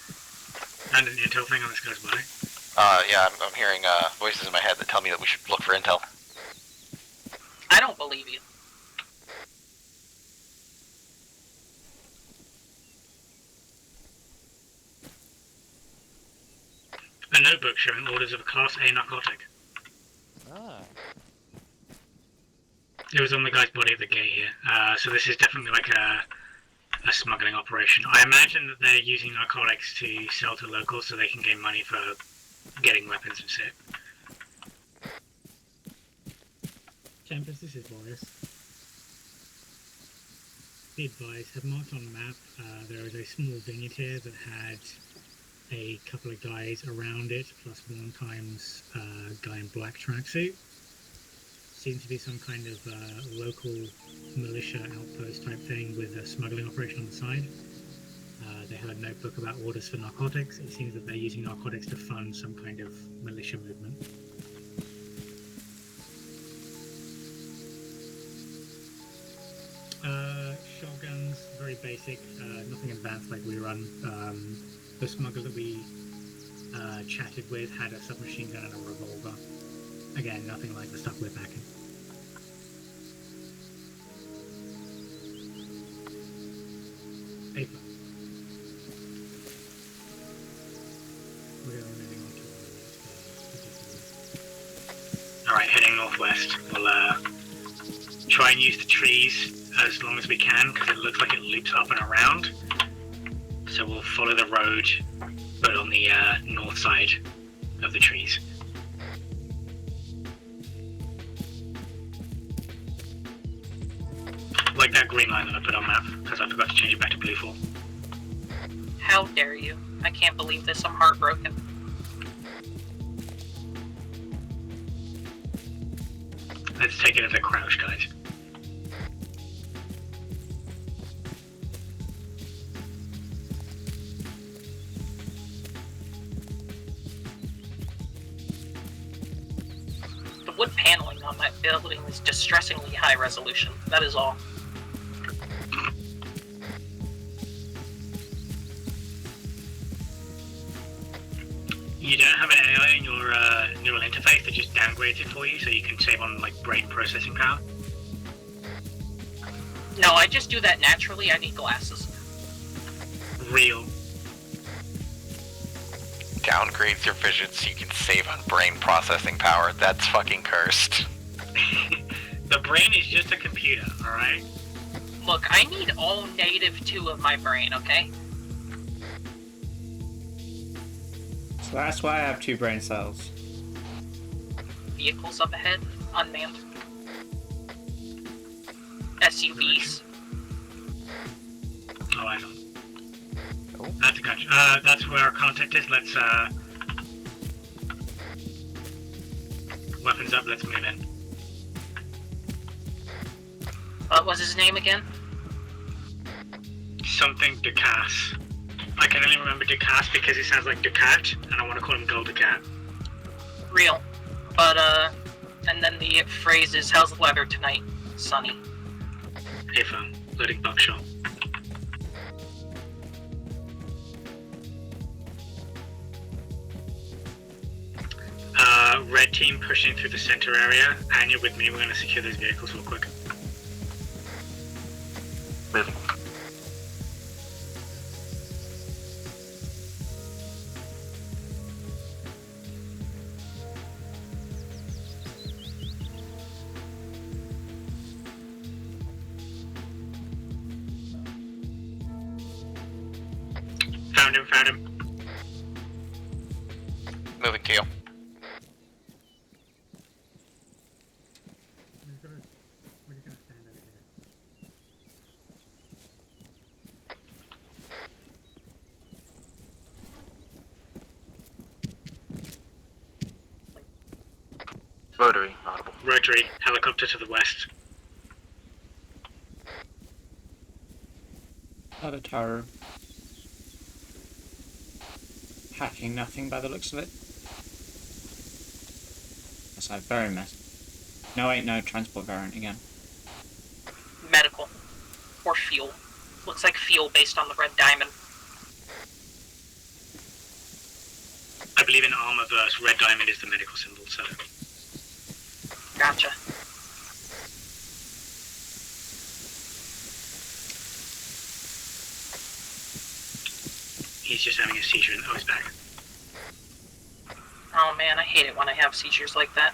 And an intel thing on this guy's body. Yeah, I'm hearing voices in my head that tell me that we should look for intel. I don't believe you. A notebook showing orders of a Class A narcotic. Ah. It was on the guy's body at the gate here. So this is definitely like a smuggling operation. I imagine that they're using narcotics to sell to locals so they can gain money for getting weapons and shit. Tempest, this is Boris. Be advised, have marked on the map, there is a small vineyard here that had a couple of guys around it, plus one times guy in black tracksuit. Seems to be some kind of local militia outpost type thing with a smuggling operation on the side. They have a notebook about orders for narcotics. It seems that they're using narcotics to fund some kind of militia movement. Shotguns, very basic, nothing advanced like we run. The smuggler that we chatted with had a submachine gun and a revolver. Again, nothing like the stuff we're packing. Paper. We're going to be moving on to the Alright, heading northwest. We'll try and use the trees as long as we can, because it looks like it loops up and around. So we'll follow the road, but on the north side of the trees. Like that green line that I put on map, because I forgot to change it back to blue 4. How dare you? I can't believe this. I'm heartbroken. Let's take it as a crouch, guys. The wood paneling on that building is distressingly high resolution. That is all. You don't have an AI in your neural interface that just downgrades it for you so you can save on like brain processing power? No, I just do that naturally. I need glasses. Real. Downgrades your vision so you can save on brain processing power. That's fucking cursed. The brain is just a computer, alright? Look, I need all -2 of my brain, okay? So that's why I have 2 brain cells. Vehicles up ahead, unmanned. SUVs. Oh, I know. That's a gotcha. That's where our contact is. Let's, weapons up, let's move in. What was his name again? Something Ducasse. I can only remember Ducasse because it sounds like Ducat, and I want to call him Gold Ducat. Real. But, and then the phrase is, how's the weather tonight, Sunny? Hey, phone. Loading buckshot. red team pushing through the center area, and you're with me. We're going to secure those vehicles real quick. Moving. Found him. Moving to you. We're just going to stand over here. Rotary, audible. Rotary, helicopter to the west. Another tower. Hacking nothing by the looks of it. That's a very mess. No, wait, no, transport variant again. Medical. Or fuel. Looks like fuel based on the red diamond. I believe in Arma verse, red diamond is the medical symbol, so... Gotcha. He's just having a seizure and he's back. Oh man, I hate it when I have seizures like that.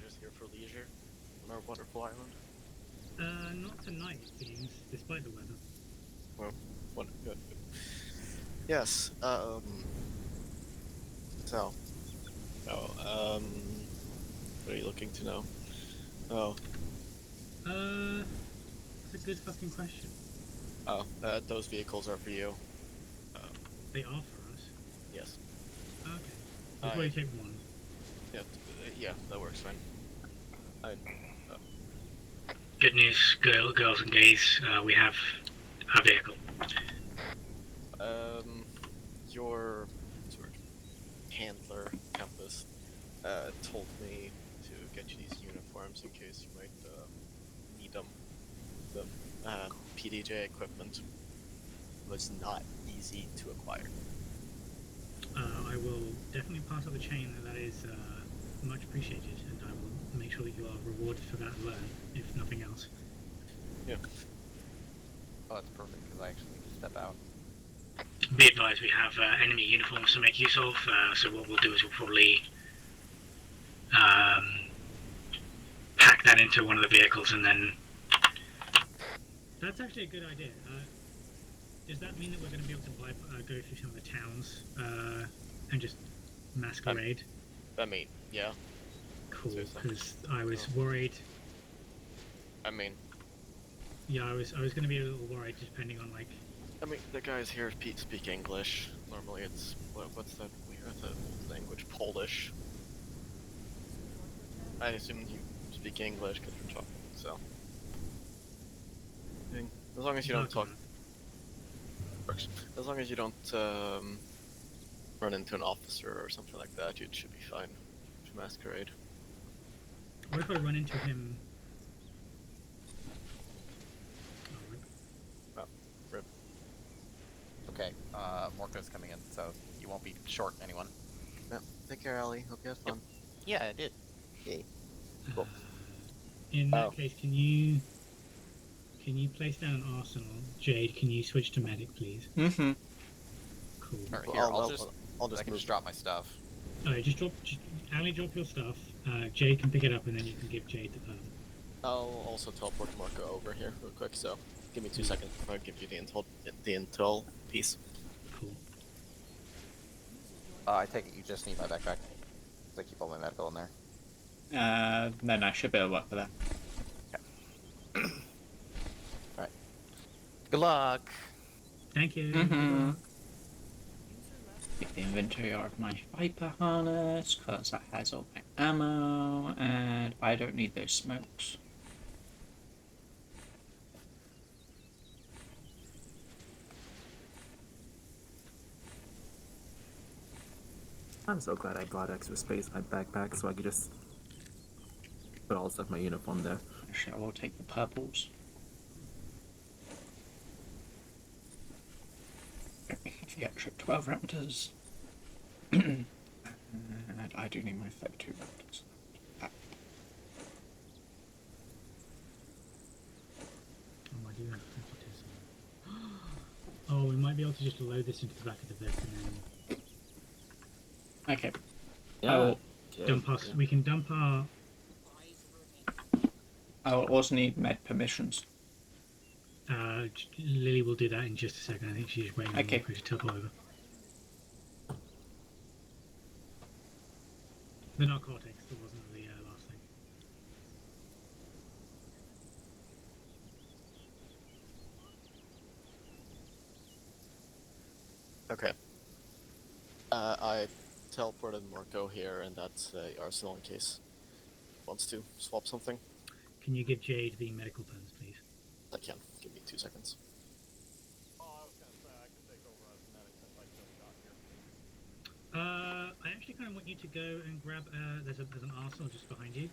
Just here for leisure on our wonderful island. Not tonight, it seems, despite the weather. Well, good. Yes. So. Oh. What are you looking to know? Oh. That's a good fucking question. Oh. Those vehicles are for you. They are for us. Yes. Okay. We'll probably take one. Yeah. That works fine. Good news, girls and gays. We have a vehicle. Your sort of handler, Campus, told me to get you these uniforms in case you might need them. The PDJ equipment was not easy to acquire. I will definitely pass up the chain. That is much appreciated, and I will make sure that you are rewarded for that alone, if nothing else. Yeah. Oh, that's perfect, because I actually need to step out. Be advised, we have enemy uniforms to make use of, so what we'll do is we'll probably pack that into one of the vehicles and then... That's actually a good idea. Does that mean that we're going to be able to go through some of the towns and just masquerade? I mean, yeah. Cool, because I was worried. I mean... Yeah, I was going to be a little worried, depending on, like... I mean, the guys here speak English. Normally it's... What's that weird language? Polish. I assume you speak English because we're talking, so... I mean, as long as you don't talk... Works. As long as you don't run into an officer or something like that, you should be fine to masquerade. What if I run into him? Oh, rip. Okay, Morko's coming in, so you won't be short anyone. Yeah. Take care, Allie. Hope you had fun. Yeah, I did. Yay. Cool. In that case, can you place down an arsenal? Jade, can you switch to medic, please? Mm-hmm. Cool. Alright, here, I'll just I can just drop my stuff. Alright, just Ali, drop your stuff. Jade can pick it up, and then you can give Jade the perm. I'll also teleport Marco over here real quick, so give me 2 seconds before I give you the intel piece. Cool. I take it you just need my backpack. I keep all my medical in there. Then I should be able to work with that. Okay. Alright. Good luck! Thank you. Mm-hmm. Take the inventory out of my Viper harness, because that has all my ammo, and I don't need those smokes. I'm so glad I got extra space in my backpack so I could just put all the stuff in my uniform there. Actually, I will take the purples. The extra 12 raptors. And I do need my 32 rounds. Oh, I do have magnetism. Oh, we might be able to just load this into the back of the vest and then Okay. Yeah. will dump our. We can dump our. I will also need med permissions. Lily will do that in just a second. I think she's just waiting Okay. for you to topple over. The narcotics, that wasn't the last thing. Okay. I teleported Marco here, and that's Arsenal in case he wants to swap something. Can you give Jade the medical pens, please? I can. Give me 2 seconds. Oh, I was gonna say I could take over as medic since I just got here. I actually kind of want you to go and grab. There's an arsenal just behind you.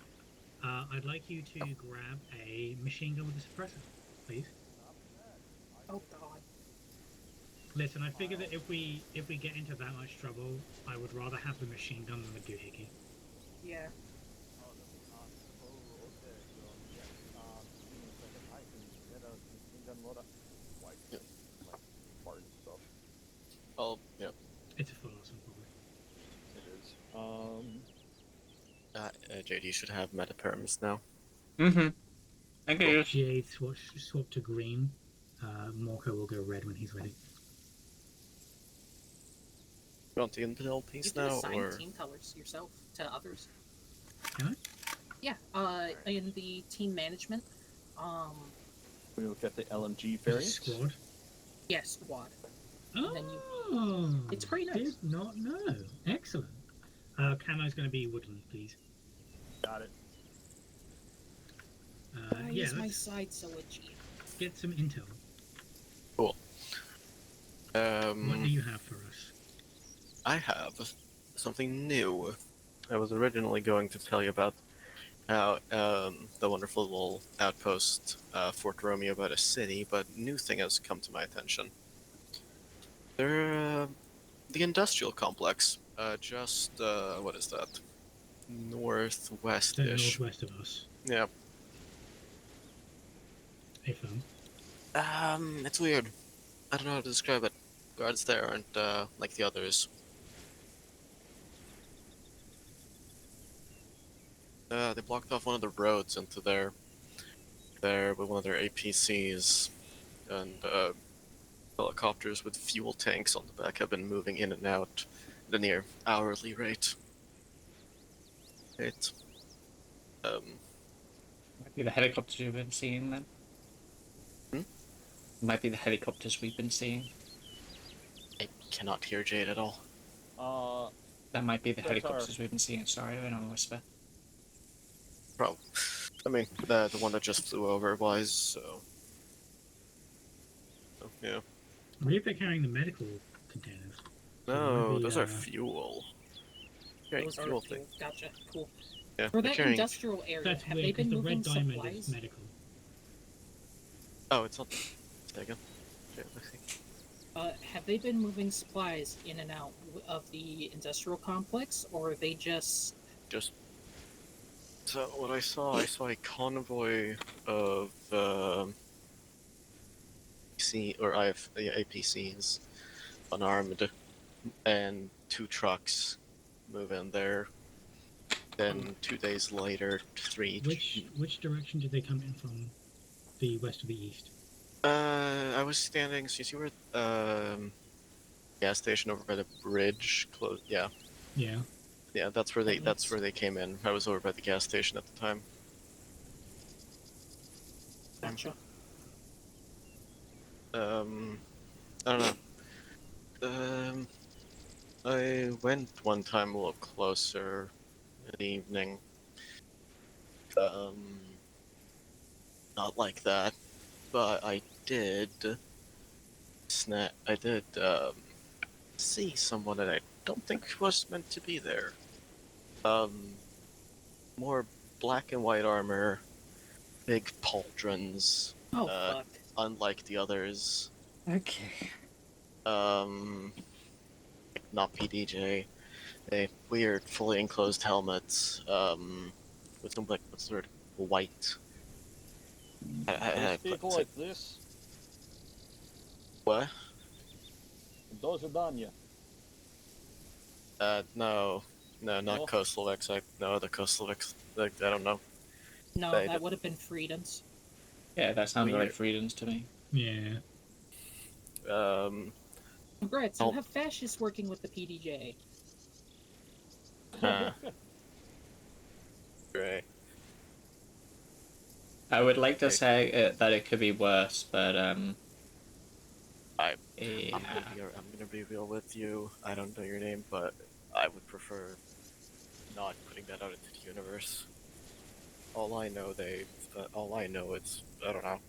I'd like you to grab a machine gun with a suppressor, please. Oh god. Listen, I figure that if we get into that much trouble, I would rather have the machine gun than the doohickey. Yeah. Oh, this is not. Oh, okay. So yes. Give me a second. I can get a machine gun loader. Like part stuff. Oh, yeah, It's a full arsenal, probably. It is. JD should have metaperms now. Mm-hmm. Okay. Jade swap to green. Morco will go red when he's ready. You want the intel You piece can now, assign or team colors yourself to others. Can I? Yeah, in the team management, We look at the LMG There's a variant. squad. yeah, squad. Oh, then you- It's pretty nice. Did not know. Excellent. Camo's going to be woodland, please. Got it. Why Yeah, is my let's side so itchy? get some intel. cool. What do you have for us? I have something new. I was originally going to tell you about how the wonderful little outpost, Fort Romeo, by the city, but new thing has come to my attention. They're the industrial complex, just what is that? The Northwest-ish. northwest of us. Yeah. A phone. It's weird. I don't know how to describe it. Guards there aren't like the others. They blocked off one of the roads into there with one of their APCs, and helicopters with fuel tanks on the back have been moving in and out at a near hourly rate. Might be the helicopters we've been seeing then. Might be the helicopters we've been seeing. I cannot hear Jade at all. That might be the Those helicopters we've been seeing. Sorry, I don't whisper. Probably. I mean, the one that just flew over was, so yeah. Maybe they're carrying the medical containers. No, maybe, those are fuel. Carrying Those are fuel fuel. thing. Gotcha. Cool. Yeah, For they're that carrying. industrial area, That's have weird they because been the red moving diamond supplies? is medical. Oh, it's not taken. Yeah, I think. Have they been moving supplies in and out of the industrial complex, or are they just? So what I saw a convoy of APCs, unarmed, and 2 trucks move in there. Then 2 days later, 3. Which direction did they come in from? The west or the east? I was standing. So you see where gas station over by the bridge close? Yeah. Yeah. Yeah, that's where they came in. I was over by the gas station at the time. Gotcha. I don't know. I went one time a little closer in the evening. Not like that, but I did see someone that I don't think was meant to be there. More black and white armor, big pauldrons, Oh fuck. unlike the others. Okay. Not PDJ. a weird, fully enclosed helmet, with some like what's the word, white. They speak It's like this. what? Those are Danya. No, not No? Koslovex. No, the Koslovex. Like, I don't know. No, They that would have been Freedom's. Yeah, that sounded Weird. like Freedom's to me. Yeah. Congrats, Oh. you have fascists working with the PDJ. Great. I would like to Okay. say that it could be worse, but I'm yeah. gonna be real with you. I don't know your name, but I would prefer not putting that out into the universe. All I know it's, I don't know,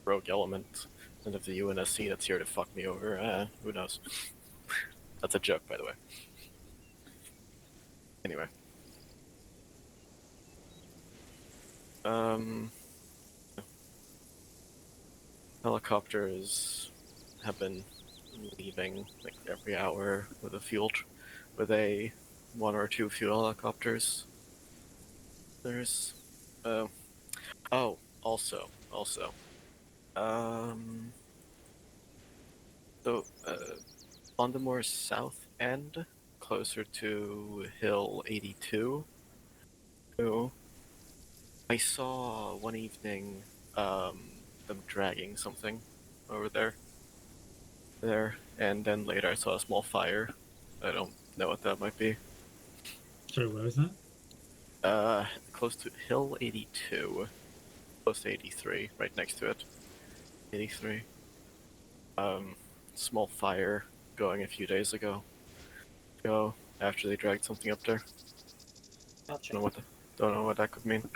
rogue element, and of the UNSC that's here to fuck me over. Who knows? That's a joke, by the way. Anyway. Helicopters have been leaving like every hour with a one or two fuel helicopters. There's also so on the more south end, closer to Hill 82. Oh, I saw one evening them dragging something over there, and then later I saw a small fire. I don't know what that might be. Sorry, where was that? Close to Hill 82, close to 83, right next to it. 83. Small fire going a few days ago. After they dragged something up there. Gotcha. Don't know what that could mean.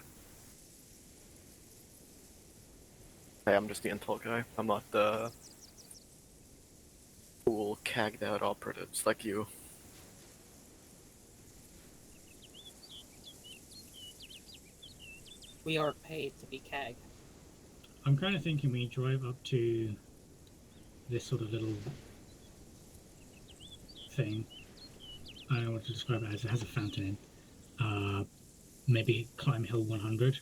Hey, I'm just the intel guy. I'm not the cool, cagged out operatives like you. We are paid to be CAG. I'm kind of thinking we drive up to this sort of little thing. I don't know what to describe it as. It has a fountain in. Maybe climb Hill 100.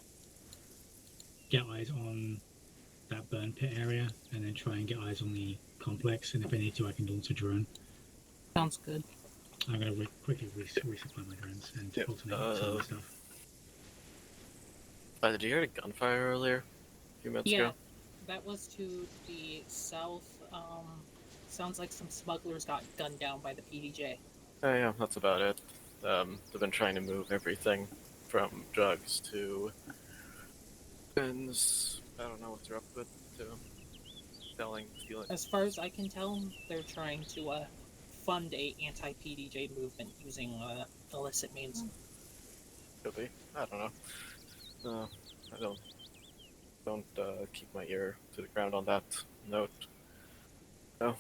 Get eyes on that burn pit area, and then try and get eyes on the complex. And if I need to, I can launch a drone. Sounds good. I'm going to quickly resupply my drones and alternate some of the stuff. Did you hear a gunfire earlier? A few minutes ago? That was to the south. Sounds like some smugglers got gunned down by the PDJ. Oh yeah, that's about it. They've been trying to move everything from drugs to guns. I don't know what they're up with, to stealing. As far as I can tell, they're trying to fund a anti-PDJ movement using illicit means. Could be. I don't know. I don't keep my ear to the ground on that note. No,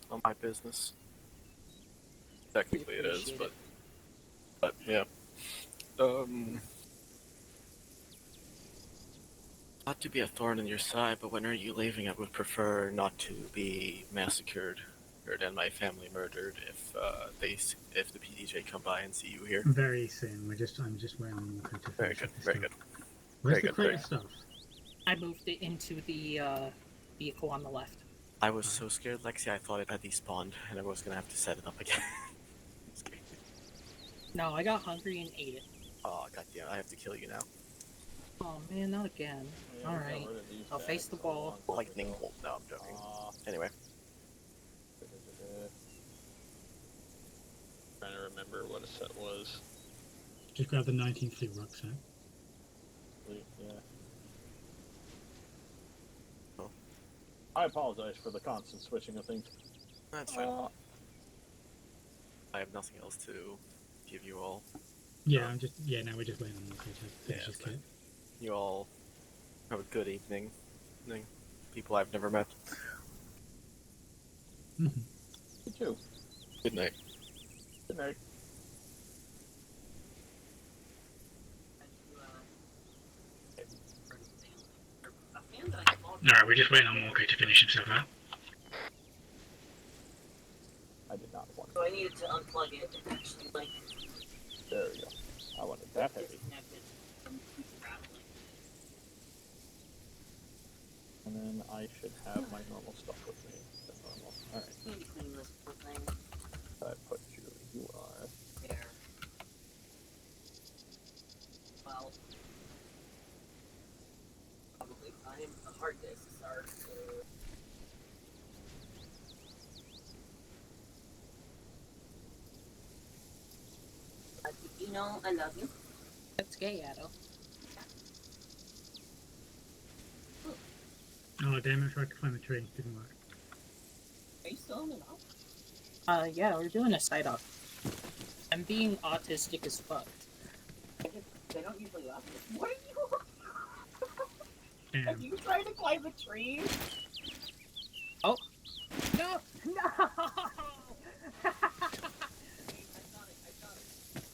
not my business. Technically it is, but yeah. Not to be a thorn in your side, but when are you leaving? I would prefer not to be massacred and my family murdered if the PDJ come by and see you here. Very soon. I'm just waiting on Walker to Very finish good. up the Very stuff. good. Where's Very the good, crate very of stuff? I moved it into the vehicle on the left. I was so scared, Lexi. I thought it had despawned, and I was gonna have to set it up again. No, I got hungry and ate it. Oh goddamn! I have to kill you now. Oh man, not again. Yeah, we got Alright, rid of these I'll face bags the a wall. long time Lightning ago. bolt. No, I'm joking. Anyway, Trying to remember what a set was. Just grab the 19th Fleet rucksack. Yeah. Oh. I apologize for the constant switching of things. that's fine. I have nothing else to give you all. Yeah, now we're just waiting on Walker to finish his kit. You all have a good evening. People I've never met. You too. Good night. Good night. Alright, we're just waiting on Walker to finish himself out. I did not want So I need needed to unplug it and actually like. There we go. I wanted that heavy. Disconnect it and keep rattling. And then I should have my normal stuff with me. The normal. Alright. Need to clean this poor thing. I put you. You are. There. Well, probably find the hard disks are. But you know, I love you. That's gay, Addo. Oh damn! I tried to climb a tree. Didn't work. Are you still in the mouth? Yeah, we're doing a side up. I'm being autistic as fuck. They don't usually laugh. What are you? Are Damn. you trying to climb a tree? Oh. No! No! I got it.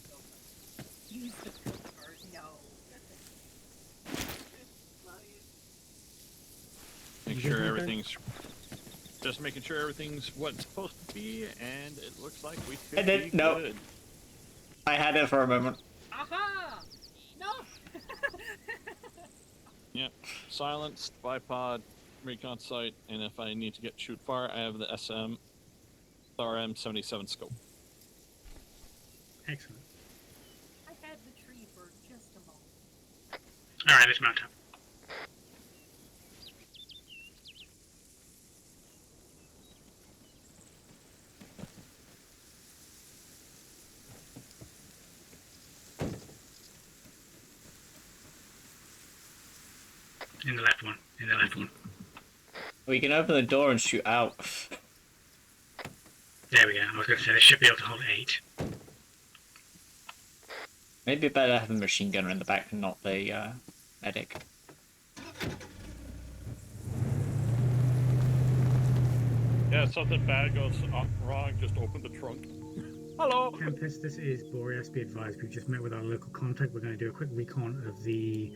Use the filters, no. Make sure everything's just making sure everything's what it's supposed to be, and it looks like we could be no. good. I had it for a moment. Aha! No! Yep, silenced, bipod, recon sight, and if I need to get shoot fire, I have the RM77 scope. Excellent. I had the tree for just a moment. All right, let's mount up. In the left one. In the left one. We can open the door and shoot out. There we go. I was going to say they should be able to hold 8. Maybe better to have a machine gunner in the back and not the medic. Yeah, if something bad goes wrong, just open the trunk. Hello! Tempest, this is Boreas. Be advised, we've just met with our local contact. We're going to do a quick recon of the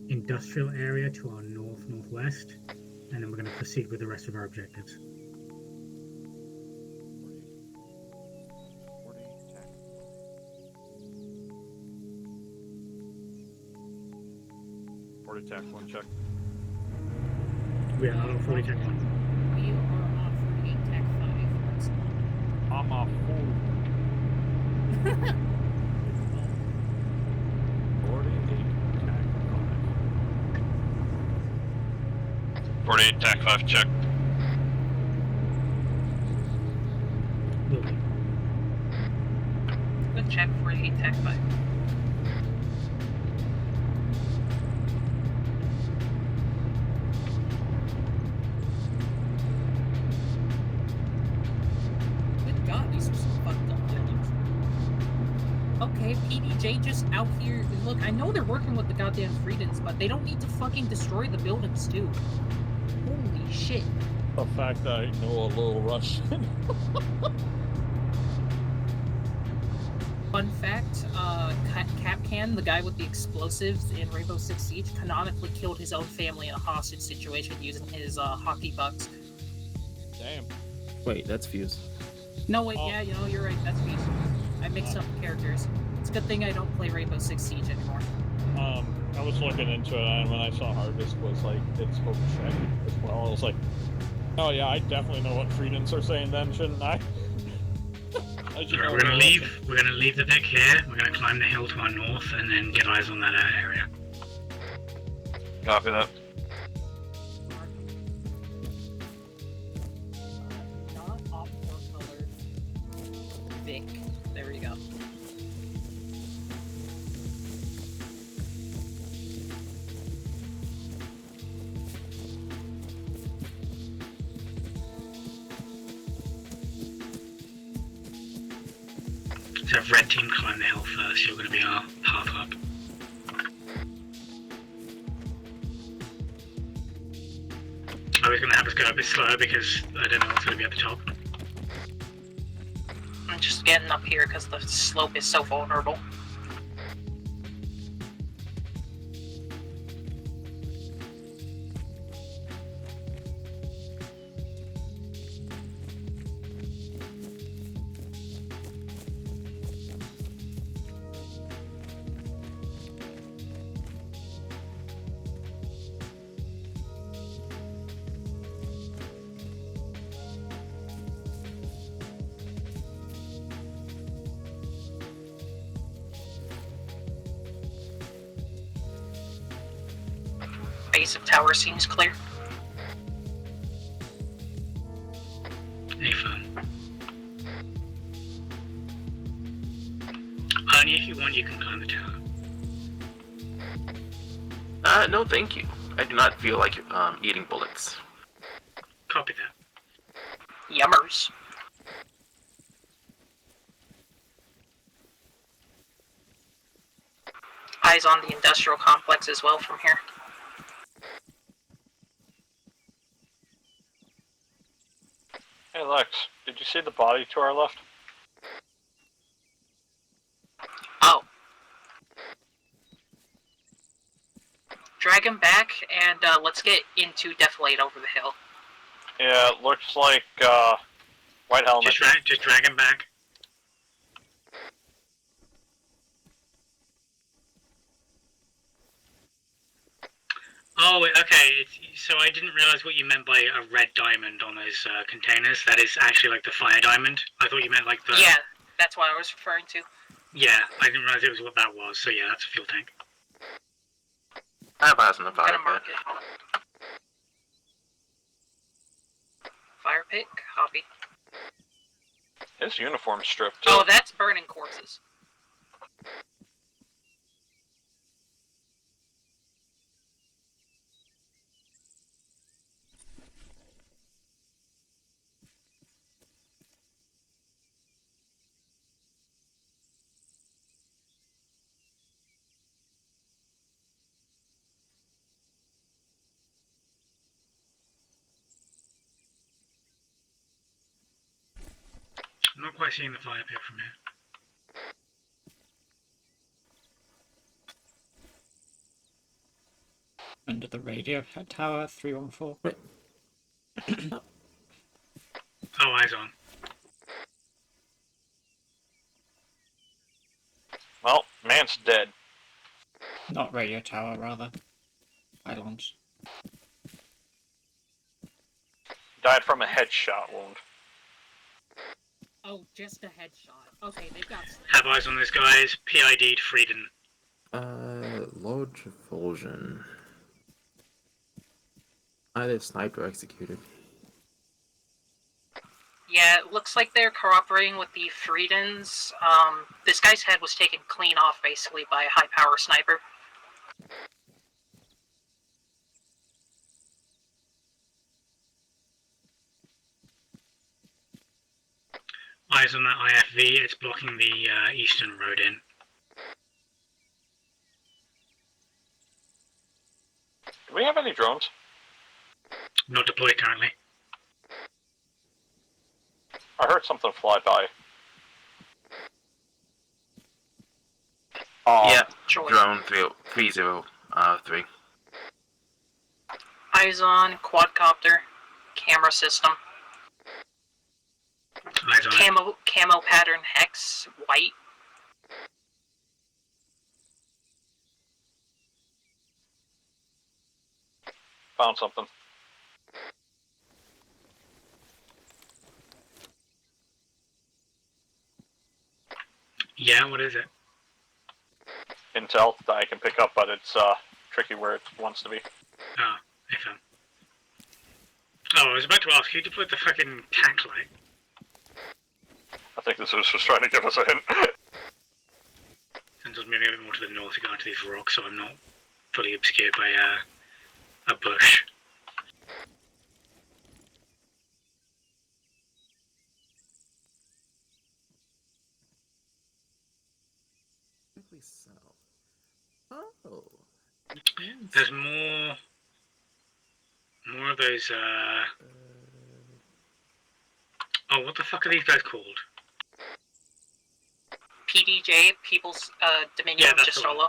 industrial area to our northwest, and then we're going to proceed with the rest of our objectives. Port attack 1 check. We are on 40 tech 1. We are on 48 Tech 5. I'm off 48 attack 5. 48 attack 5 check. Will do. Good check, 48 Tech 5. Good God, these are some fucked up buildings. Okay, PDJ just out here. Look, I know they're working with the goddamn Freedens, but they don't need to fucking destroy the buildings too. Holy shit. The fact that I know a little Russian. Fun fact, Capcan, the guy with the explosives in Rainbow Six Siege, canonically killed his own family in a hostage situation using his hockey pucks. Damn. Wait, that's Fuse. No, wait, Oh. yeah, you know, you're right, that's me. I mixed up characters. It's a good thing I don't play Rainbow Six Siege anymore. I was looking into it, and when I saw hard disk was like, it's spoke Czech as well, I was like, oh yeah, I definitely know what Freedens are saying then, shouldn't I? Alright, we're going to leave. We're going to leave the deck here. We're going to climb the hill to our north, and then get eyes on that area. Copy that. Not off for color. Vic. There we go. So if red team climb the hill first, you're going to be our path up. I was going to have us go a bit slower because I don't know what's going to be at the top. I'm just getting up here because the slope is so vulnerable. base of tower seems clear. Affirm. Only if you want, you can climb the tower. No, thank you. I do not feel like eating bullets. Copy that. Yummers. Eyes on the industrial complex as well from here. Hey Lex, did you see the body to our left? Oh. Drag him back, and let's get into Deflate over the hill. Yeah, it looks like white helmet. Just drag him back. Oh, okay. So I didn't realize what you meant by a red diamond on those containers. That is actually like the fire diamond. I thought you meant like the... Yeah, that's what I was referring to. Yeah, I didn't realize it was what that was. So yeah, that's a fuel tank. I have eyes on the fire Gonna mark pit. it. Fire pit, copy. His uniform stripped too. Oh, that's burning corpses. I'm not quite seeing the fire pit from here. Under the radio tower, 314. Wait. Oh, eyes on. Well, man's dead. Not radio tower, rather. Pylons. Died from a headshot wound. Oh, just a headshot. Okay, they've got... Have eyes on this, guys. PID'd Frieden. Large Fulsion. Either sniped or executed. Yeah, it looks like they're cooperating with the Friedens. This guy's head was taken clean off, basically, by a high-power sniper. Eyes on that IFV. It's blocking the eastern road in. Do we have any drones? Not deployed currently. I heard something fly by. Yeah, Joy. drone 303. Eyes on, quadcopter, camera system. Eyes on it. Camo pattern hex, white. Found something. Yeah, what is it? Intel that I can pick up, but it's tricky where it wants to be. Oh, FM. Oh, I was about to ask, who deployed the fucking tank light? I think this was just trying to give us a hint. Since I was moving a bit more to the north to go into these rocks, so I'm not fully obscured by a bush. Oh. There's more of those, Oh, what the fuck are these guys called? PDJ, People's Dominion of that's the one. Jastolo.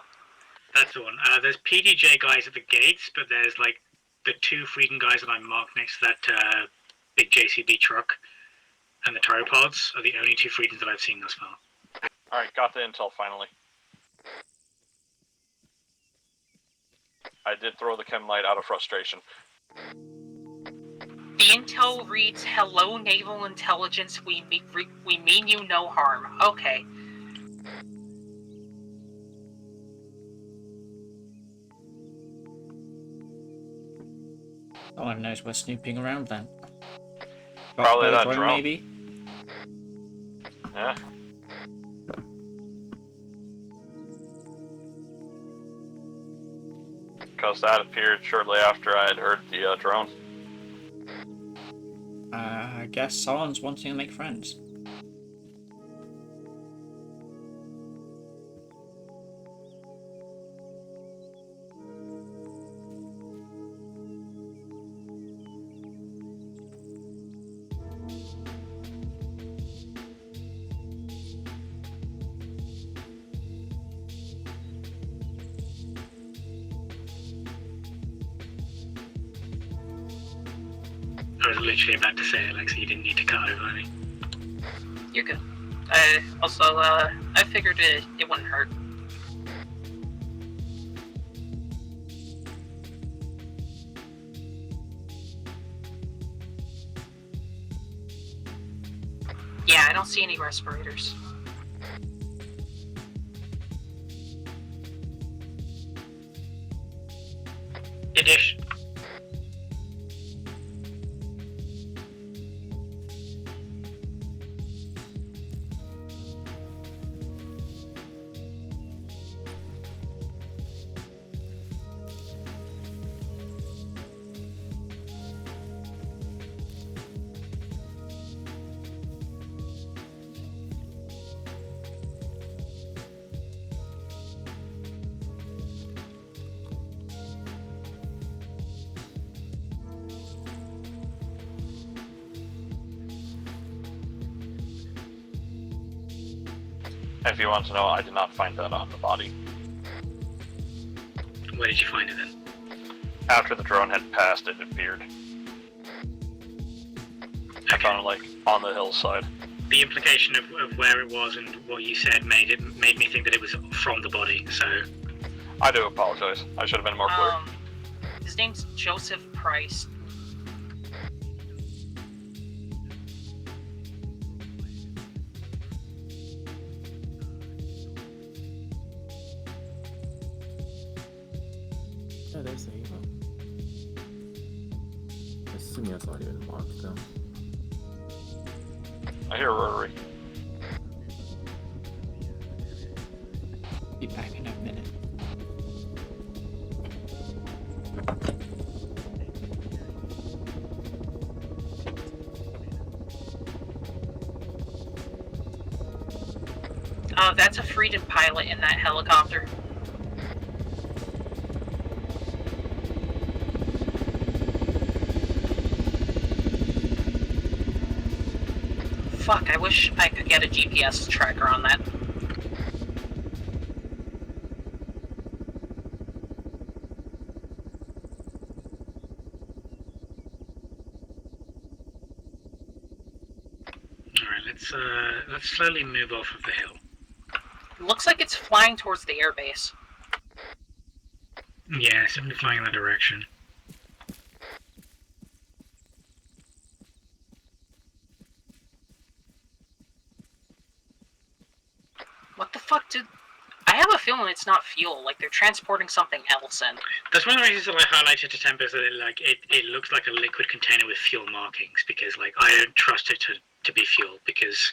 That's the one. There's PDJ guys at the gates, but there's like the two Frieden guys that I marked next to that big JCB truck, and the Tyropods are the only two Friedens that I've seen thus far. Alright, got the intel finally. I did throw the chem light out of frustration. The intel reads, "Hello, Naval Intelligence. We mean you no harm." Okay. No one knows we're snooping around then. Probably Crossbow that drone. maybe? Yeah. Because that appeared shortly after I had heard the drone. I guess someone's wanting to make friends. I was literally about to say, Alexa, you didn't need to cut over me. You're good. I figured it wouldn't hurt. Yeah, I don't see any respirators. Idish. If you want to know, I did not find that on the body. Where did you find it then? After the drone had passed, it appeared. I found it like on the hillside. The implication of where it was and what you said made me think that it was from the body, so... I do apologize. I should have been more clear. His name's Joseph Price. Yeah, there's the Halo. Assuming that's already been marked though. I hear Rotary. Be back in a minute. That's a Freedom pilot in that helicopter. Fuck, I wish I could get a GPS tracker on that. Alright, let's slowly move off of the hill. Looks like it's flying towards the airbase. Yeah, it's definitely flying in that direction. What the fuck did... I have a feeling it's not fuel, like they're transporting something else in. That's one of the reasons that I highlighted to Tempest that it looks like a liquid container with fuel markings, because like I don't trust it to be fuel, because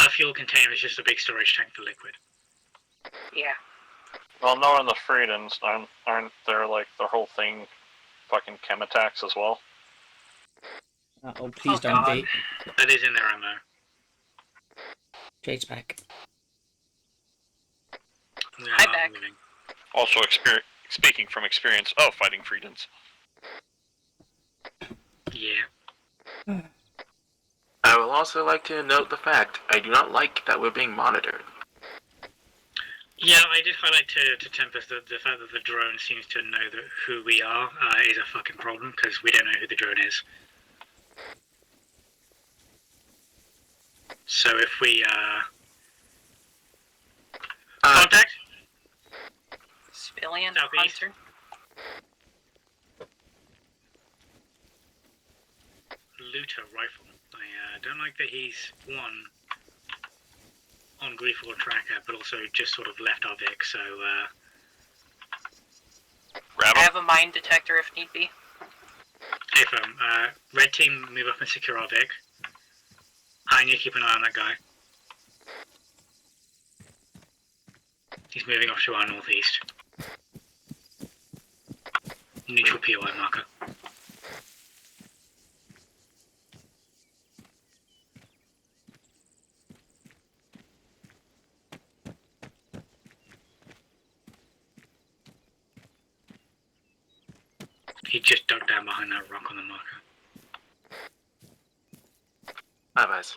a fuel container is just a big storage tank for liquid. Yeah. Well, knowing the Freedens, aren't there like the whole thing fucking chem attacks as well? Oh, please don't God. be. That is in their ammo. Jade's back. Yeah, Hi, I'm Beck. moving. Also, speaking from experience of fighting Freedens. Yeah. I will also like to note the fact I do not like that we're being monitored. Yeah, I did highlight to Tempest that the fact that the drone seems to know who we are is a fucking problem, because we don't know who the drone is. So if we, contact? Civilian Southeast. hunter. Looter rifle. I don't like that he's, one, on Gleeful Tracker, but also just sort of left our Vic, so, I have a mine detector if need be. Hey, firm. Red team, move up and secure our deck. I need to keep an eye on that guy. He's moving off to our northeast. Neutral POI marker. He just dug down behind that rock on the marker. Bye, guys.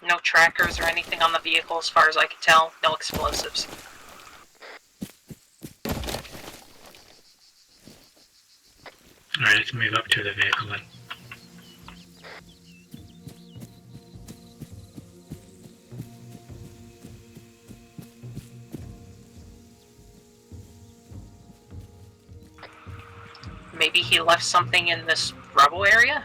No trackers or anything on the vehicle as far as I can tell. No explosives. Alright, let's move up to the vehicle then. Maybe he left something in this rubble area?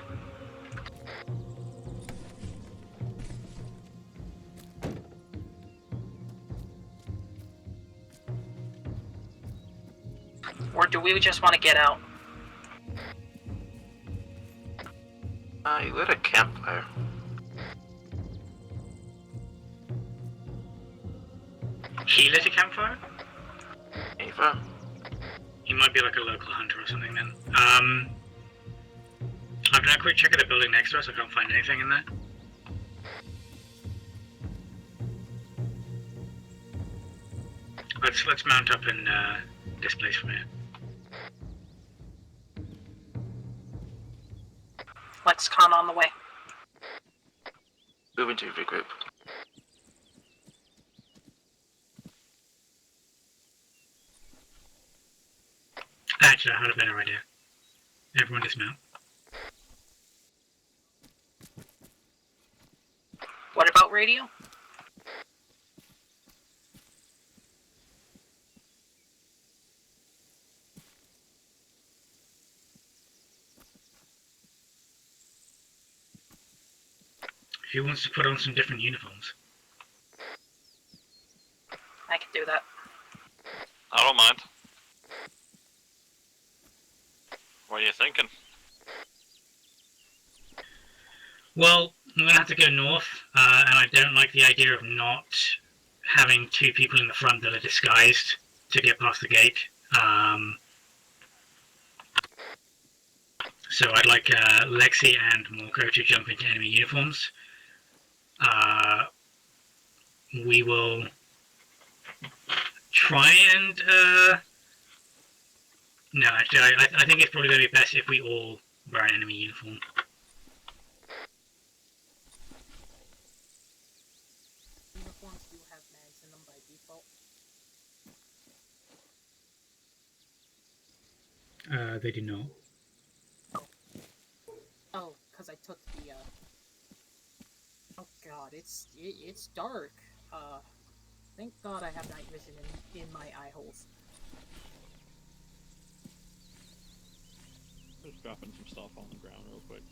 Or do we just want to get out? You lit a campfire. He lit a campfire? Ava? He might be like a local hunter or something then. I've done a quick check of the building next to us, I can't find anything in there. Let's mount up and displace from here. Lexicon on the way. Moving to regroup. Actually, I had a better idea. Everyone dismount. What about radio? Who wants to put on some different uniforms? I can do that. I don't mind. What are you thinking? Well, I'm gonna have to go north, and I don't like the idea of not having two people in the front that are disguised to get past the gate. So I'd like Lexi and Morco to jump into enemy uniforms. We will try and... No, actually, I think it's probably going to be best if we all wear an enemy uniform. Uniforms do have mags in them by default. They do not. Oh, because I took the, Oh god, it's dark. Thank god I have night vision in my eye holes. Just dropping some stuff on the ground real quick.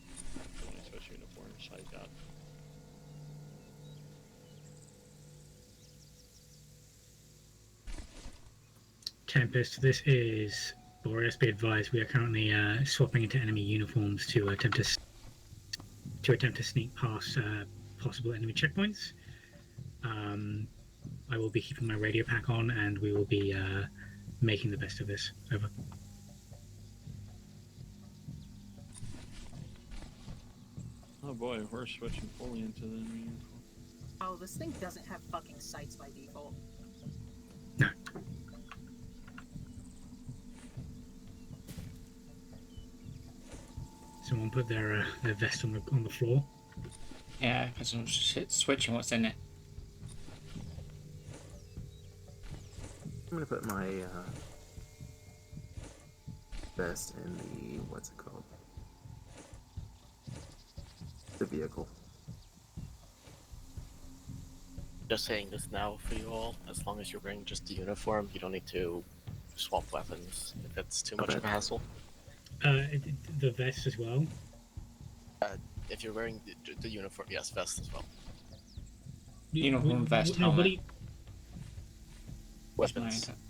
When I switch uniforms, I got. Tempest, this is Boreas. Be advised, we are currently swapping into enemy uniforms to attempt to sneak past possible enemy checkpoints. I will be keeping my radio pack on, and we will be making the best of this. Over. Oh boy, we're switching fully into the enemy uniform. Oh, this thing doesn't have fucking sights by default. No. Someone put their vest on the floor. Yeah, because I'm switching what's in it. I'm gonna put my vest in the what's it called? The vehicle. Just saying this now for you all, as long as you're wearing just the uniform, you don't need to swap weapons if it's too much of a hassle. The vest as well. If you're wearing the uniform, yes, vest as well. Uniform, vest, No, helmet. Weapons.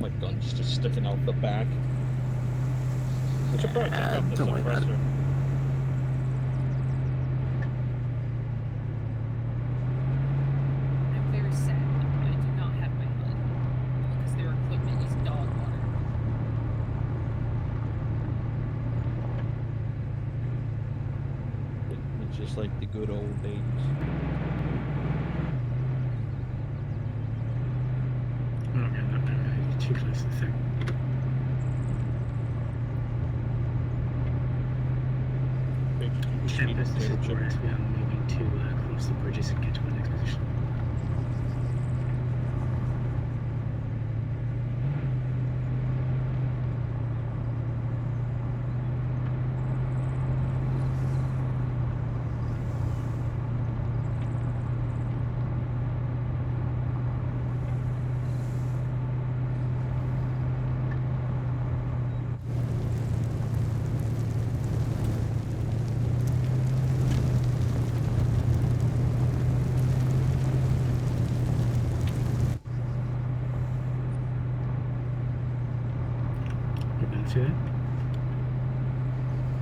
My gun's just sticking out the back. I should probably take out the don't worry about it. suppressor. I'm very sad that I do not have my HUD because their equipment is dog water. It's just like the good old days. I'm not going that bad. It's too close to the thing. Tempest, this is where we are moving to cross the bridges and get to our next position. To it.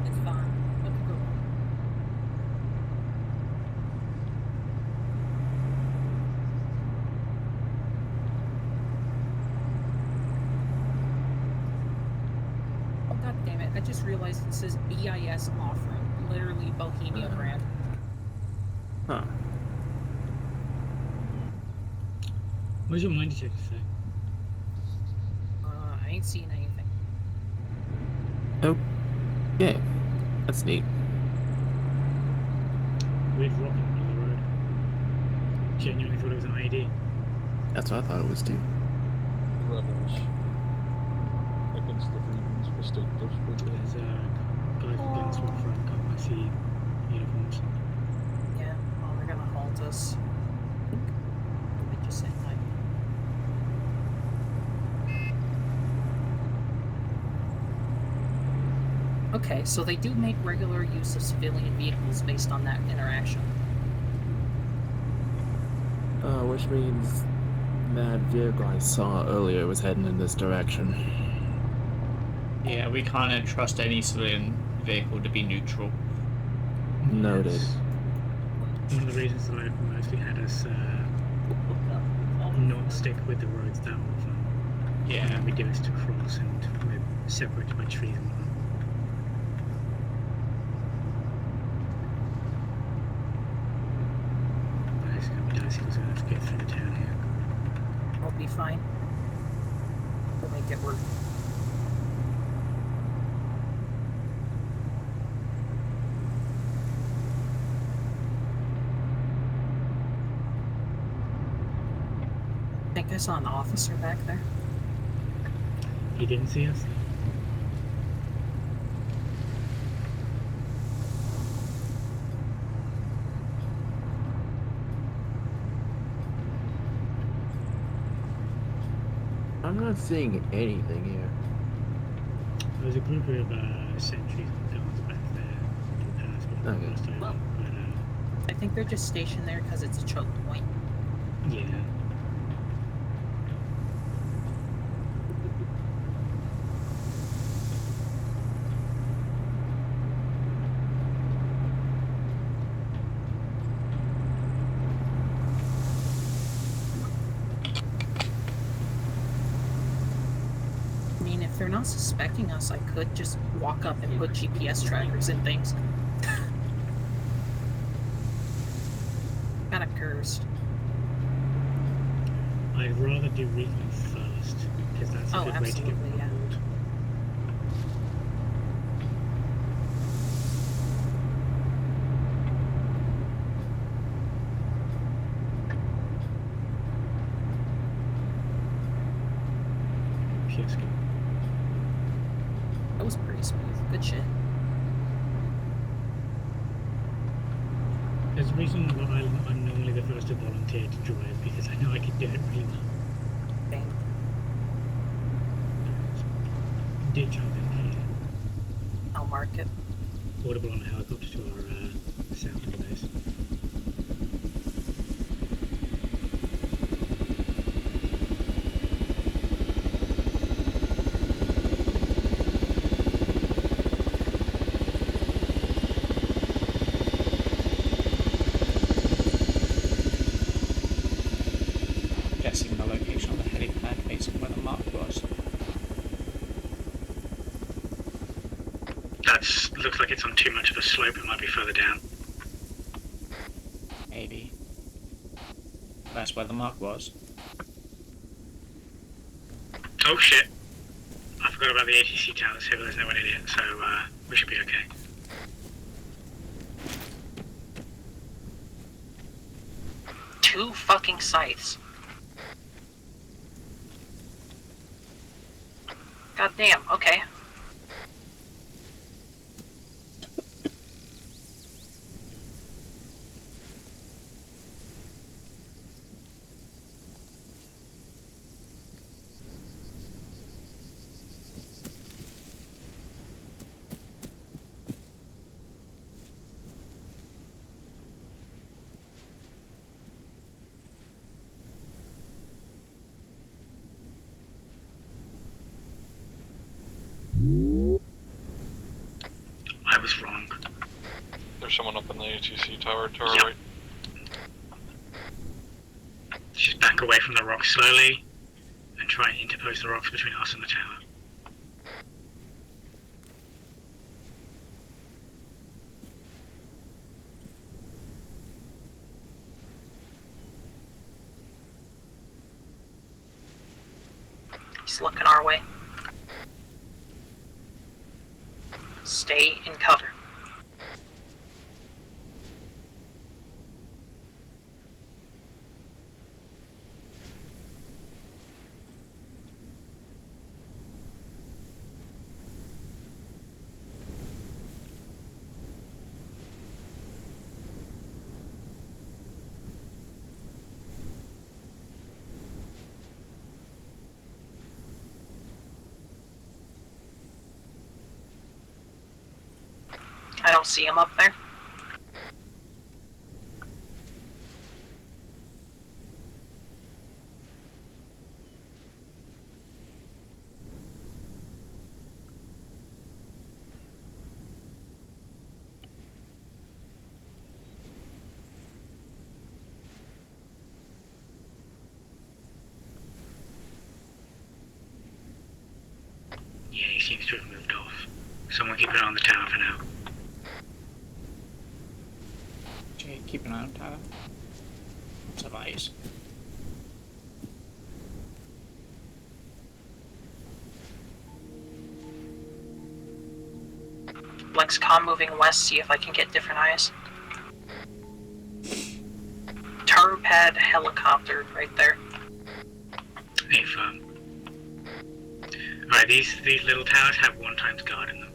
It's fine. What could go wrong? Oh god damn it! I just realized it says BIS off-road, literally Bohemia brand. Huh. What does your mind detector say? I ain't seeing anything. Oh, yeah, that's neat. Weird rocket on the road. Genuinely thought it was an ID. That's what I thought it was too. Rebels against the Freedmen's Distinctives. There's guys with guns from front. I see uniforms. Yeah, well, they're gonna halt us. Let me just say hi. Okay, so they do make regular use of civilian vehicles based on that interaction. Which means that vehicle I saw earlier was heading in this direction. Yeah, we can't trust any civilian vehicle to be neutral. Noted. One of the reasons that I've mostly had us not stick with the roads that often. Yeah. And we do is to cross and we're separated by trees and whatnot. It's going to be dicey because I have to get through the town here. I'll be fine. We'll make it work. I think I saw an officer back there. He didn't see us? I'm not seeing anything here. There's a group of sentries and guards back there. Okay. Well, I think they're just stationed there because it's a choke point. Yeah. I mean, if they're not suspecting us, I could just walk up and put GPS trackers in things. Kinda cursed. I'd rather do Recon first, because that's a good way to get absolutely, on yeah. board. Pure skill. That was pretty smooth. Good shit. There's a reason why I'm normally the first to volunteer to drive, because I know I can do it really well. Dang. Did jump in here. I'll mark it. Audible on a helicopter to our south of the base. That looks like it's on too much of a slope. It might be further down. Maybe. That's where the mark was. Oh shit! I forgot about the ATC tower. So there's no one in it, so we should be okay. Two fucking scythes. God damn, okay. I was wrong. There's someone up in the ATC tower to our Yep. right. Just back away from the rock slowly and try and interpose the rocks between us and the tower. He's looking our way. Stay in cover. I don't see him up there. Yeah, he seems to have moved off. Someone keep an eye on the tower for now. Jay, keep an eye on tower. Survives. Lexicon moving west, see if I can get different eyes. Turpad helicopter right there. Affirm. Alright, these little towers have 1 times guard in them.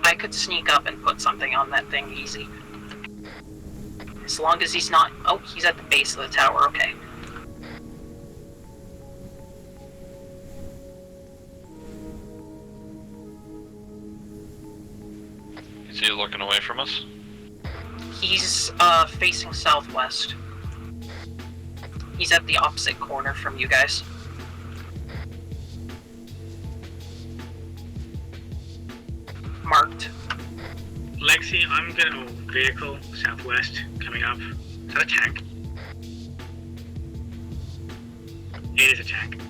I could sneak up and put something on that thing easy. As long as he's not... Oh, he's at the base of the tower, okay. Is he looking away from us? He's facing southwest. He's at the opposite corner from you guys. Marked. Lexi, I'm gonna... Oh, vehicle, southwest, coming up. Is that a tank? It is a tank.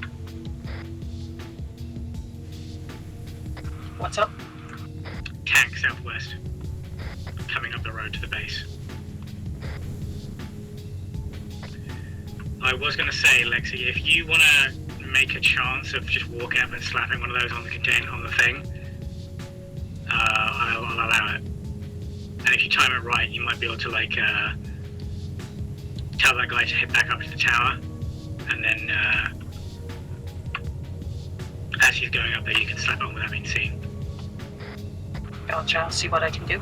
What's up? Tank, southwest. Coming up the road to the base. I was gonna say, Lexi, if you wanna make a chance of just walking up and slapping one of those on the thing, I'll allow it. And if you time it right, you might be able to like tell that guy to head back up to the tower, and then as he's going up there, you can slap on without being seen. Gotcha, I'll see what I can do.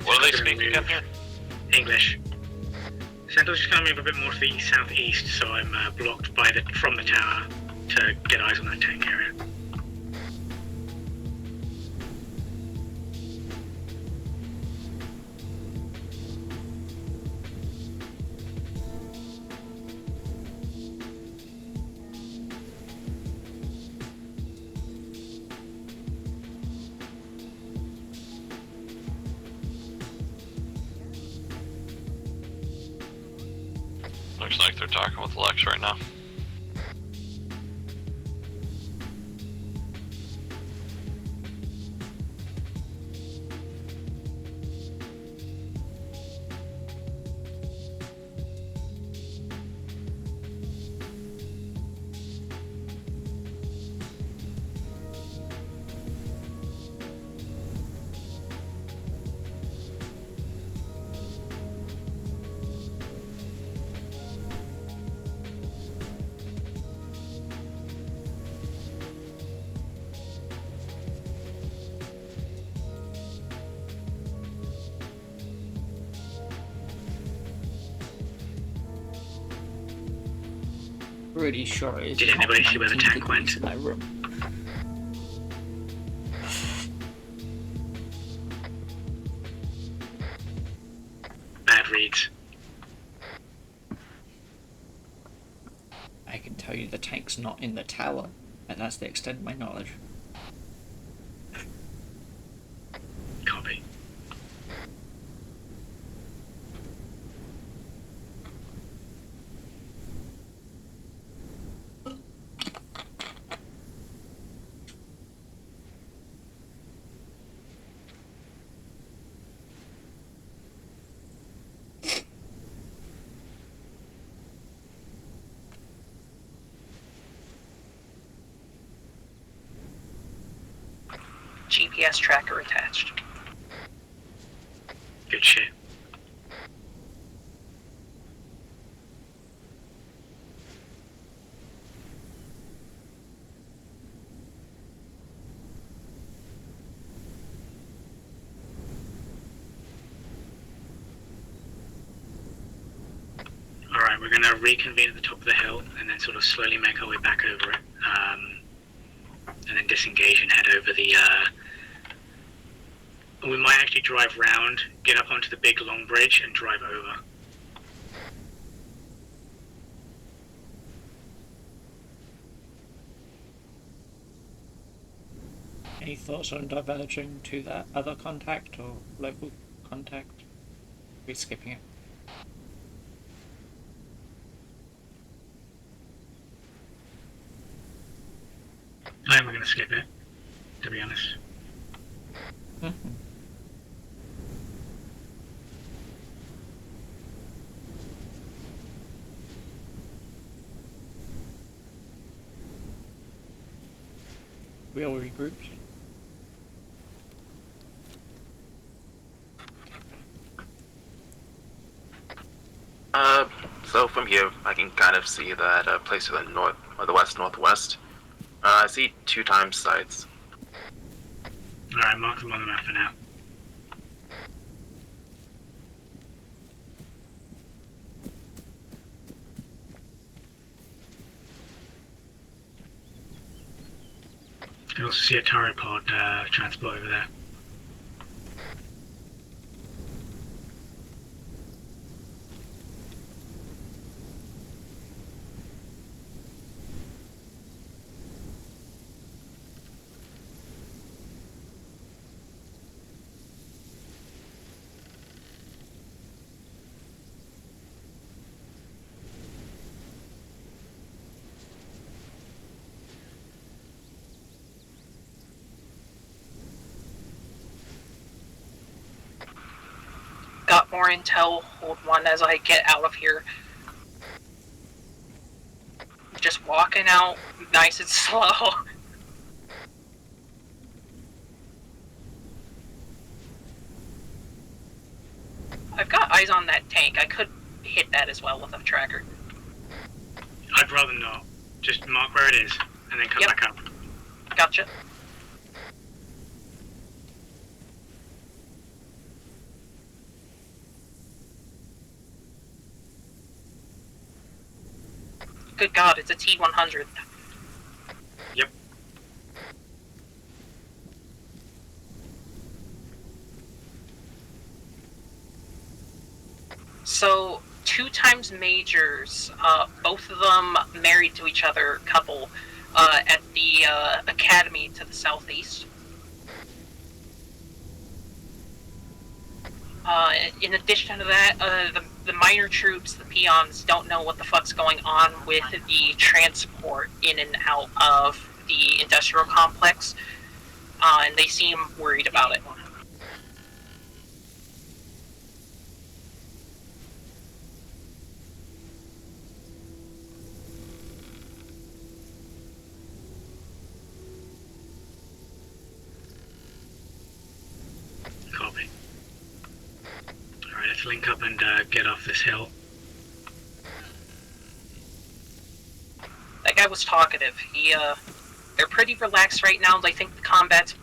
What do they speak again here? English. Central's just going to move a bit more to the southeast, so I'm blocked by from the tower to get eyes on that tank area. Looks like they're talking with Lex right now. Pretty sure it's Did anybody see where the tank went? in that room. Bad reads. I can tell you the tank's not in the tower, and that's the extent of my knowledge. Copy. GPS tracker attached. Good shit. Alright, we're going to reconvene at the top of the hill and then sort of slowly make our way back over it. And then disengage and head over the... We might actually drive round, get up onto the big long bridge and drive over. Any thoughts on diverging to that other contact or local contact? We're skipping it. I think we're going to skip it, to be honest. We all regrouped. So from here, I can kind of see that place to the north, or the west-northwest. I see 2 times sites. Alright, mark them on the map for now. You can also see a turret pod transport over there. Got more intel. Hold one as I get out of here. Just walking out nice and slow. I've got eyes on that tank. I could hit that as well with a tracker. I'd rather not. Just mark where it is, and then come back up. Gotcha. Good God, it's a T-100. Yep. So, 2 times majors, both of them married to each other, couple, at the academy to the southeast. In addition to that, the the minor troops, the peons, don't know what the fuck's going on with the transport in and out of the industrial complex, and they seem worried about it. Copy. Alright, let's link up and get off this hill. That guy was talkative. They're pretty relaxed right now. They think the combat's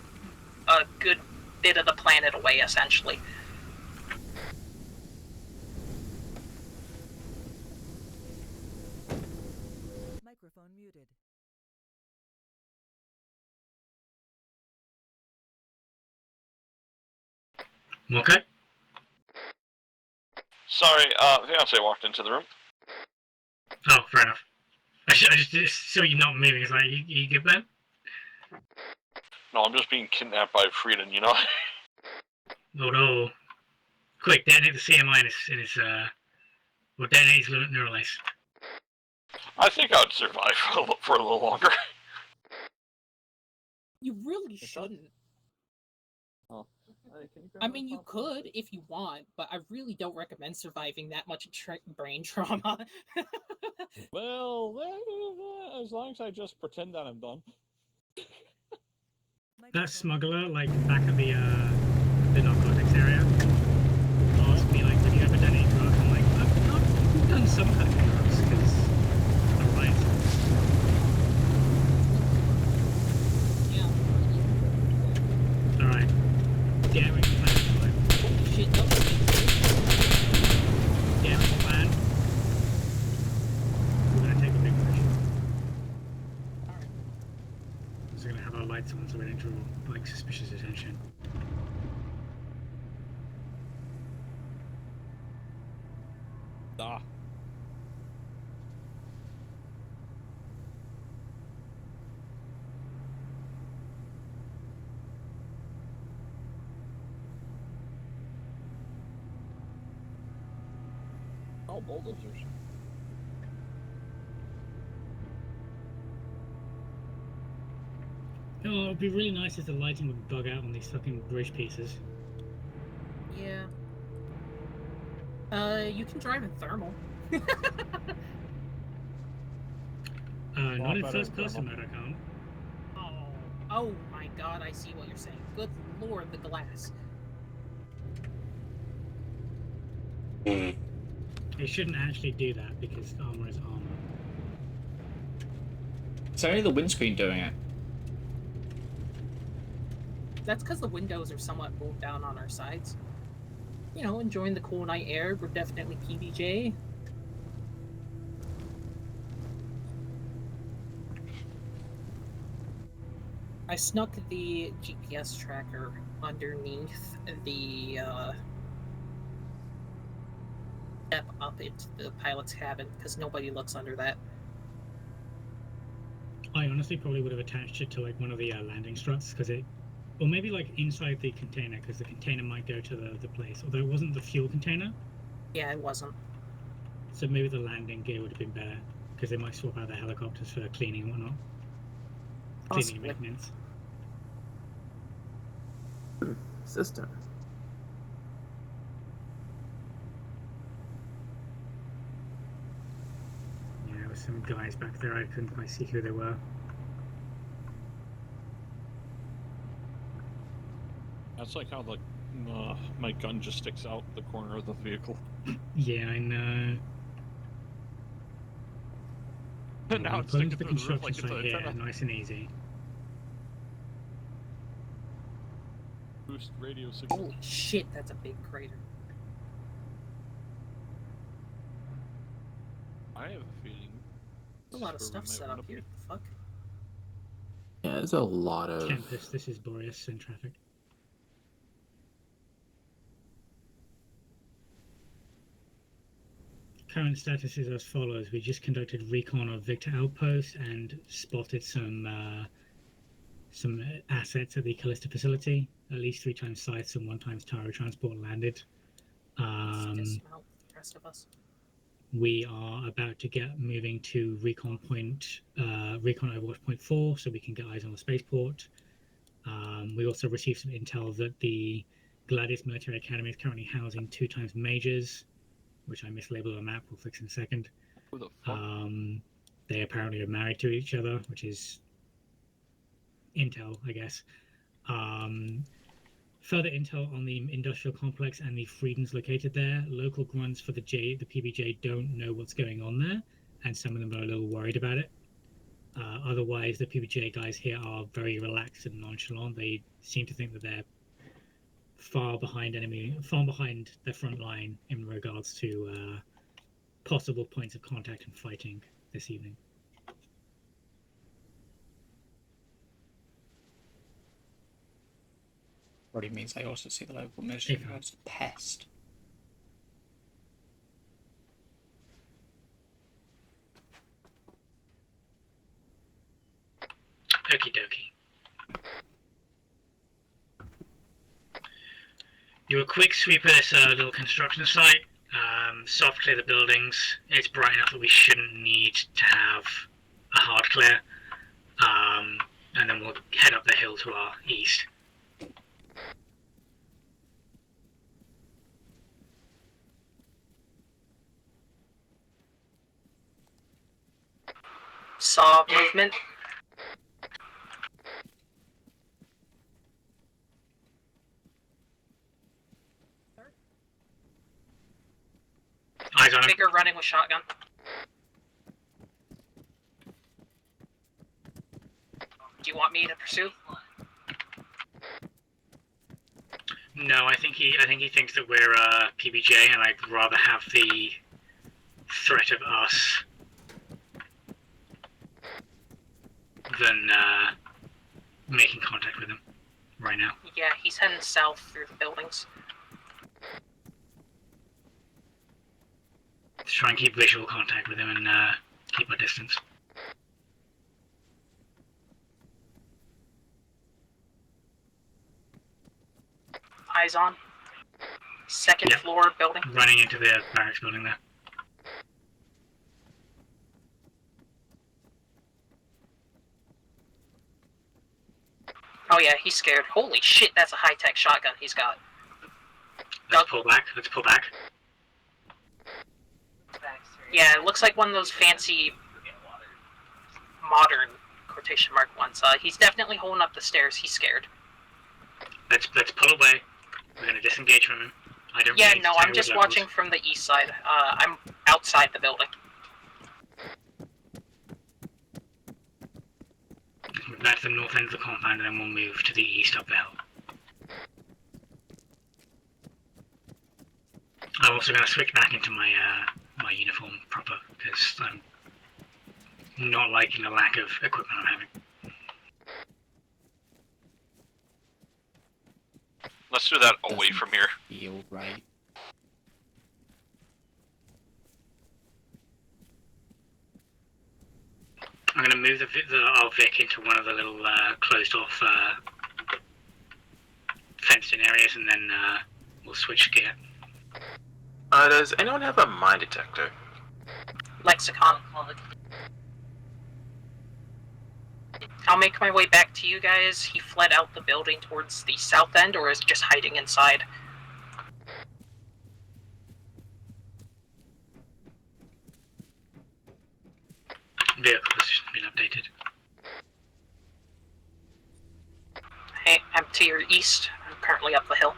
a good bit of the planet away, essentially. Microphone muted. Okay. Sorry, fiance walked into the room. Oh, fair enough. I just so you're not moving. It's like you good then? No, I'm just being kidnapped by Frieden, you know? Oh no. Quick, detonate the CMI in his well, detonate his neural lace. I think I would survive for a little longer. You really shouldn't. Oh. I mean, you could if you want, but I really don't recommend surviving that much brain trauma. Well, as long as I just pretend that I'm done. That smuggler, like back at the narcotics area, asked me like, "Have you ever done any drugs?" I'm like, "I've done some kind of drugs, because alright." Yeah. Alright. Get with the plan. Shit, no. Get with the plan. We're gonna take a big push. Alright. So we're gonna have our lights on so we don't draw like suspicious attention. Ah. Oh, bulldozers. Oh, it'd be really nice if the lighting would bug out on these fucking bridge pieces. Yeah. You can drive in thermal. Not in better first person thermal. mode, I can't. Oh my god, I see what you're saying. Good lord, the glass. It shouldn't actually do that because armor is armor. It's only the windscreen doing it. That's because the windows are somewhat moved down on our sides. You know, enjoying the cool night air. We're definitely PBJ. I snuck the GPS tracker underneath the step up into the pilot's cabin because nobody looks under that. I honestly probably would have attached it to like one of the landing struts because it, or maybe like inside the container because the container might go to the place. Although it wasn't the fuel container. Yeah, it wasn't. So maybe the landing gear would have been better because they might swap out the helicopters for cleaning and whatnot. Cleaning and maintenance. Sister. Yeah, there were some guys back there. I couldn't quite see who they were. That's like how my gun just sticks out the corner of the vehicle. Yeah, I know. And now I'm it's pulling sticking to the through the roof construction like site it's here, a nice and easy. boost radio signal. Holy shit, that's a big crater. I have a feeling. There's a lot of stuff set up here. The fuck? Yeah, there's a lot of. Tempest, this is Boreas in traffic. Current status is as follows. We just conducted recon of Victor Outpost and spotted some assets at the Callista facility. At least 3 times sites and 1 times Taro transport landed. rest of us? We are about to get moving to Recon Overwatch Point 4, so we can get eyes on the spaceport. We also received some intel that the Gladius Military Academy is currently housing 2x majors, which I mislabeled on the map. We'll fix in a second. Who the fuck? They apparently are married to each other, which is intel, I guess. Further intel on the industrial complex and the freedoms located there. Local grunts for the PBJ don't know what's going on there, and some of them are a little worried about it. Otherwise, the PBJ guys here are very relaxed and nonchalant. They seem to think that they're far behind the front line in regards to possible points of contact and fighting this evening. Probably means they also see the local military as a pest. Okie dokie. Do a quick sweep of this little construction site, soft clear the buildings. It's bright enough that we shouldn't need to have a hard clear, and then we'll head up the hill to our east. Saw movement. Eyes on him. Bigger running with shotgun. Do you want me to pursue? No, I think he thinks that we're PBJ, and I'd rather have the threat of us than making contact with him right now. Yeah, he's heading south through the buildings. Let's try and keep visual contact with him and keep our distance. Eyes on. Second floor building. Running into the barracks building there. Oh yeah, he's scared. Holy shit, that's a high-tech shotgun he's got. Let's pull back. Let's pull back. Yeah, it looks like one of those fancy, modern quotation mark ones. He's definitely holding up the stairs. He's scared. Let's pull away. We're gonna disengage from him. I don't. Yeah, really no, tell I'm what just levels. watching from the east side. I'm outside the building. Move back to the north end of the compound, and then we'll move to the east up the hill. I'm also gonna switch back into my my uniform proper because I'm not liking the lack of equipment I'm having. Let's do that away from here. Feel right. I'm going to move our Vic into one of the little closed off fenced in areas, and then we'll switch gear. Does anyone have a mine detector? Lexicon. I'll make my way back to you guys. He fled out the building towards the south end, or is just hiding inside? Vehicle position been updated. Hey, I'm to your east. I'm currently up the hill.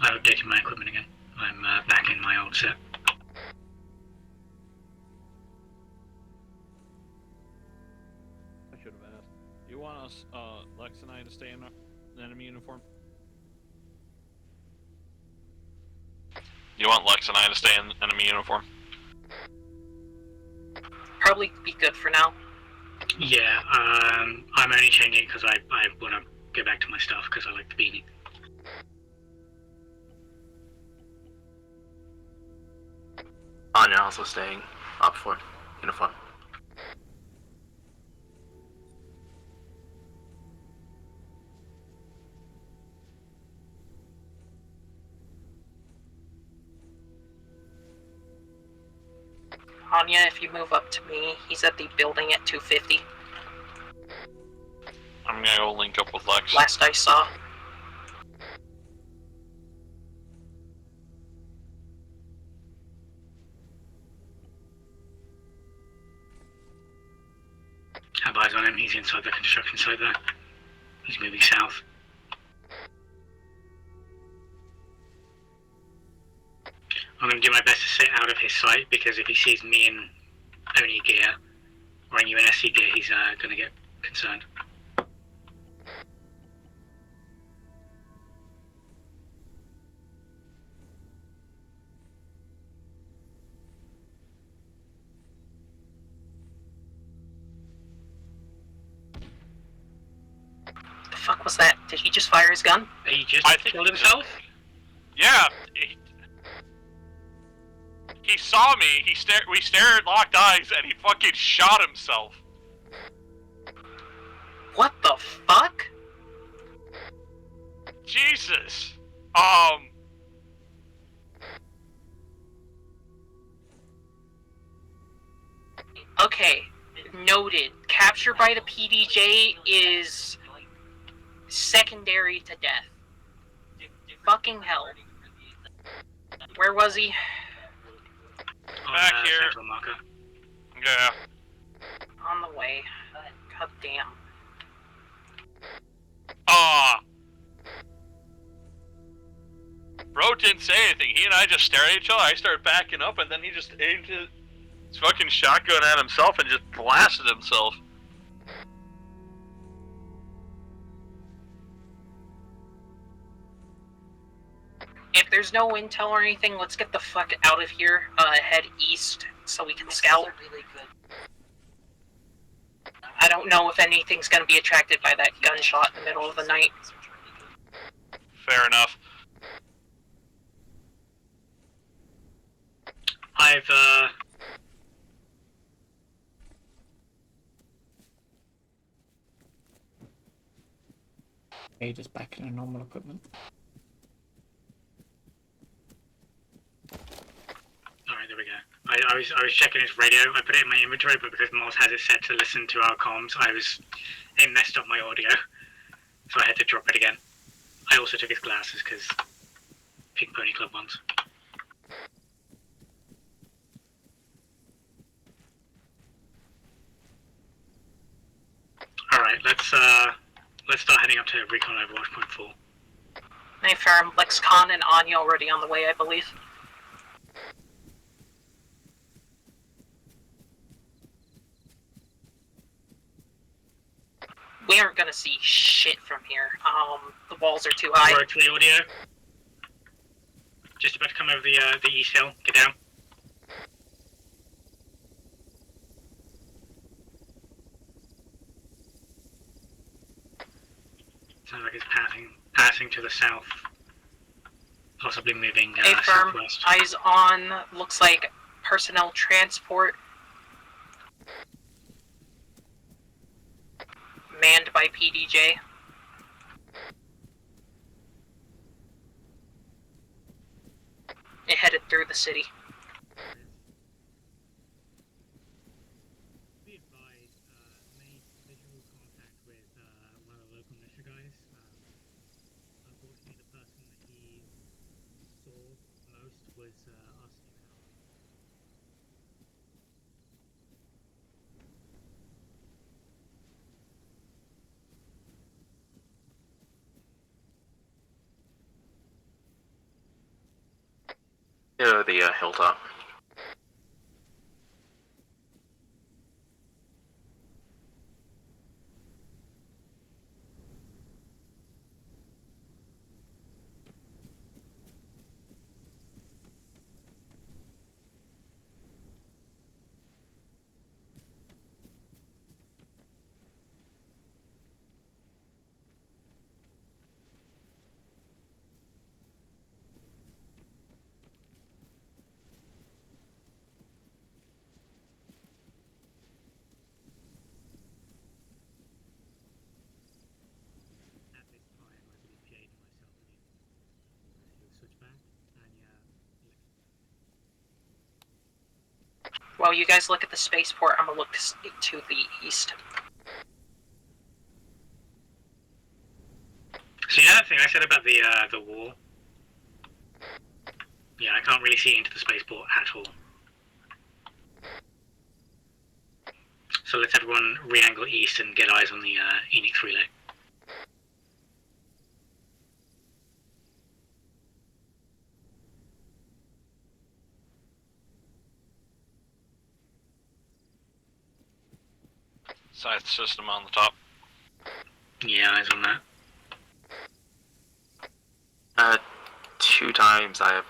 I've updated my equipment again. I'm back in my old set. I should have asked. You want us, Lex and I, to stay in an enemy uniform? You want Lex and I to stay in enemy uniform? Probably be good for now. Yeah, I'm only changing because I want to go back to my stuff because I like the beanie. also staying up for uniform. Anya, if you move up to me, he's at the building at 250. I'm gonna go link up with Lex. Last I saw. Have eyes on him, he's inside the construction site there. He's moving south. I'm going to do my best to stay out of his sight, because if he sees me in Oni gear, or in UNSC gear, he's going to get concerned. The fuck was that? Did he just fire his gun? He just killed himself? Yeah. He saw me. We stared, locked eyes, and he fucking shot himself. What the fuck? Jesus. Okay, noted. Capture by the PDJ is secondary to death. Fucking hell. Where was he? Back here. Central marker. Yeah. On the way. God damn. Bro didn't say anything. He and I just stared at each other. I started backing up, and then he just aimed his fucking shotgun at himself and just blasted himself. If there's no intel or anything, let's get the fuck out of here. Head east so we can scout. I don't know if anything's gonna be attracted by that gunshot in the middle of the night. Fair enough. I've, Okay, just back in a normal equipment. Alright, there we go. I was checking his radio. I put it in my inventory, but because Moz has it set to listen to our comms, it messed up my audio. So I had to drop it again. I also took his glasses, because Pink Pony Club ones. Alright, let's start heading up to Recon Overwatch Point 4. Hey, firm. Lexicon and Anya already on the way, I believe. We aren't gonna see shit from here. The walls are too high. Road to the audio. Just about to come over the east hill. Get down. Sounds like it's passing to the south. Possibly moving Hey, firm. southwest. Eyes on. Looks like personnel transport. Manned by PDJ. It headed through the city. Be advised, made visual contact with one of the local militia guys. Unfortunately, the person that he saw most was us in our. The hilltop. While you guys look at the spaceport, I'm gonna look to the east. So yeah, that thing I said about the wall. Yeah, I can't really see into the spaceport at all. So let's everyone re-angle east and get eyes on the Enix relay. Scythe system on the top. Yeah, eyes on that. 2 times I have.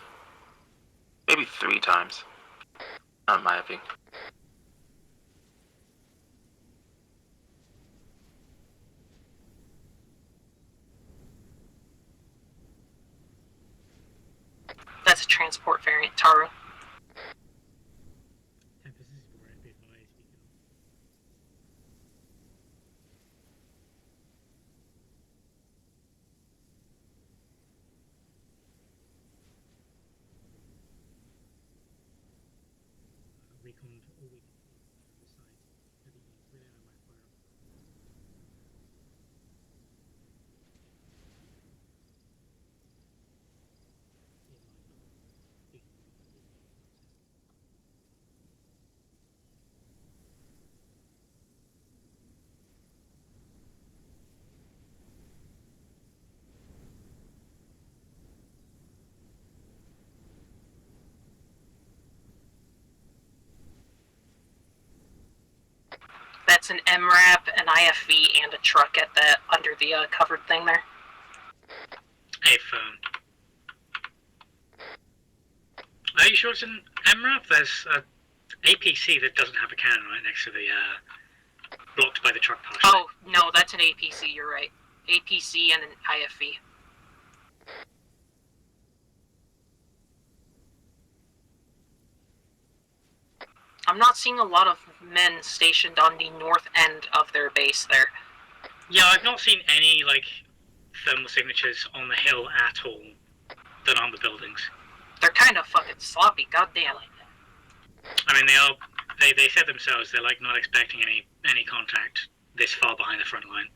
Maybe 3 times. Not my opinion. That's a transport variant, Taro. Recon all week on the side of the Enix relay, and I might fire up. That's an MRAP, an IFV, and a truck at the under the covered thing there. If are you sure it's an MRAP? There's a APC that doesn't have a cannon right next to the blocked by the truck partially. Oh no, that's an APC. You're right. APC and an IFV. I'm not seeing a lot of men stationed on the north end of their base there. Yeah, I've not seen any like thermal signatures on the hill at all that aren't the buildings. They're kind of fucking sloppy. Goddamn. I mean, they said themselves they're like not expecting any contact this far behind the front line.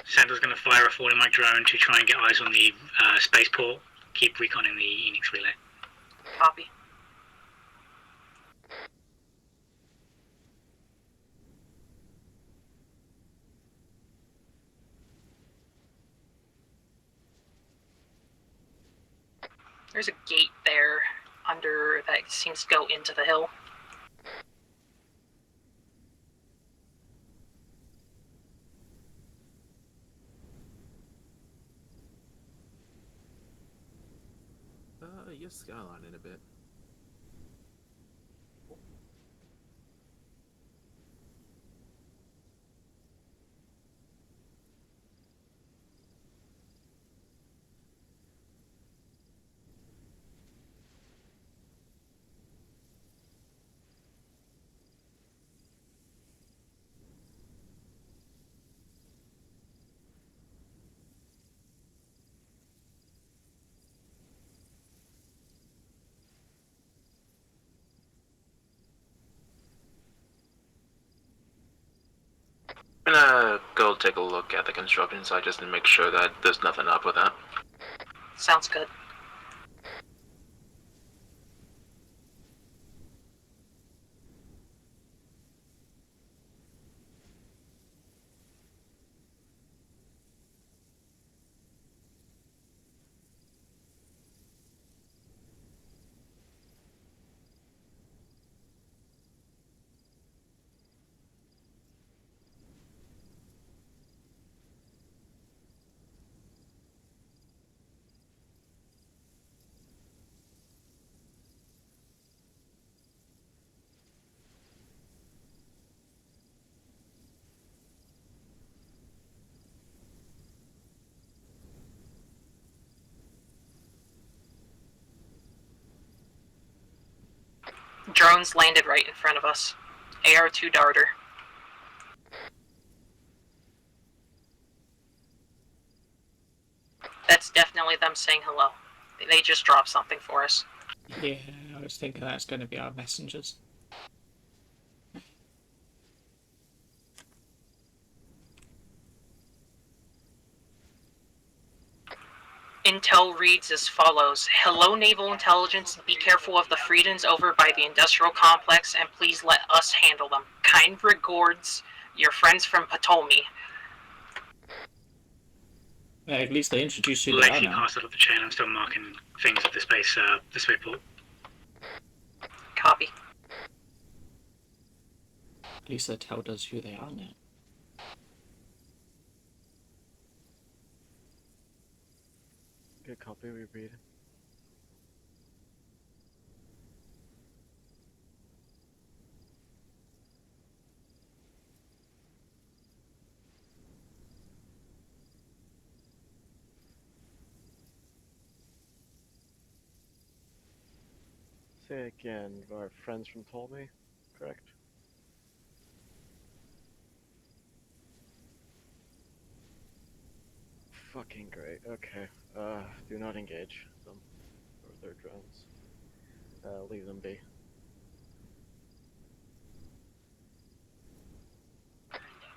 Santa's going to fire a falling mic drone to try and get eyes on the spaceport. Keep reconning the Enix relay. Copy. There's a gate there under that seems to go into the hill. You're skylining a bit. I'm gonna go take a look at the construction site just to make sure that there's nothing up with that. Sounds good. Drones landed right in front of us. AR-2 Darter. That's definitely them saying hello. They just dropped something for us. Yeah, I was thinking that's going to be our messengers. Intel reads as follows. Hello, Naval Intelligence. Be careful of the Freedens over by the industrial complex, and please let us handle them. Kind regards, your friends from Ptolemy. Yeah, at least they introduced who they are Literally now. passed it up the chain. I'm still marking things at the spaceport. Copy. At least that told us who they are now. Good copy, we read. Say again, our friends from Ptolemy, correct? Fucking great, okay. Do not engage them, or their drones. Leave them be.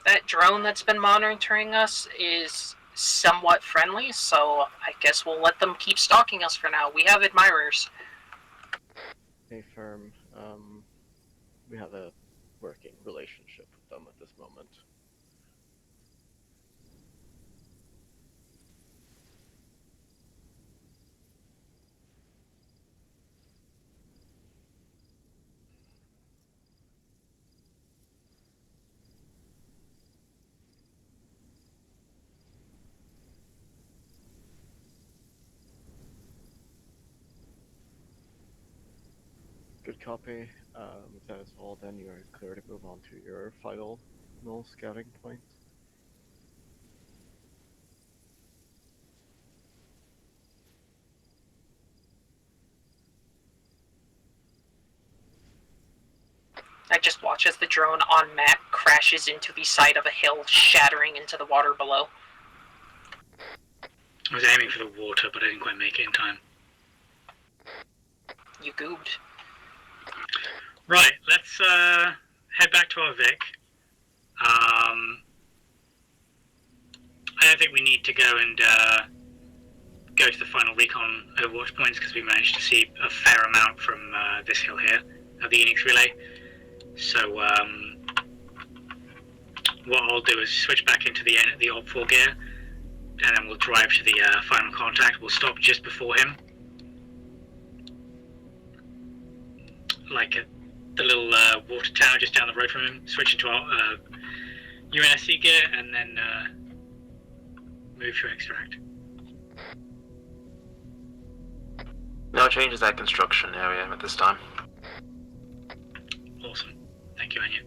That drone that's been monitoring us is somewhat friendly, so I guess we'll let them keep stalking us for now. We have admirers. Hey, firm, we have a working relationship with them at this moment. Good copy. If that is all, then you are clear to move on to your final null scouting point. I just watch as the drone on map crashes into the side of a hill, shattering into the water below. I was aiming for the water, but I didn't quite make it in time. You goobed. Right, let's head back to our Vic. I don't think we need to go and go to the final recon overwatch points because we managed to see a fair amount from this hill here at the Enix relay. So what I'll do is switch back into the Alt 4 gear, and then we'll drive to the final contact. We'll stop just before him, like at the little water tower just down the road from him. Switch into our UNSC gear, and then move to extract. No changes at construction area at this time. Awesome. Thank you, Anya.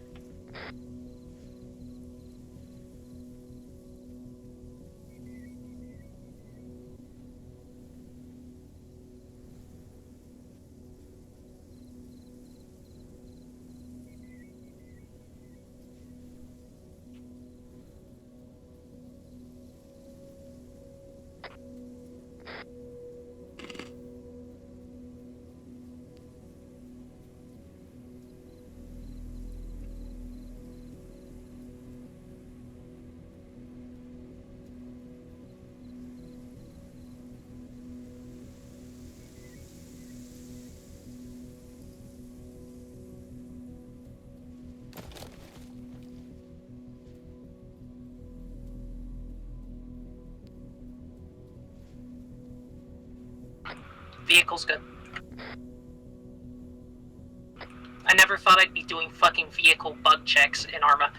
Vehicle's good. I never thought I'd be doing fucking vehicle bug checks in Arma.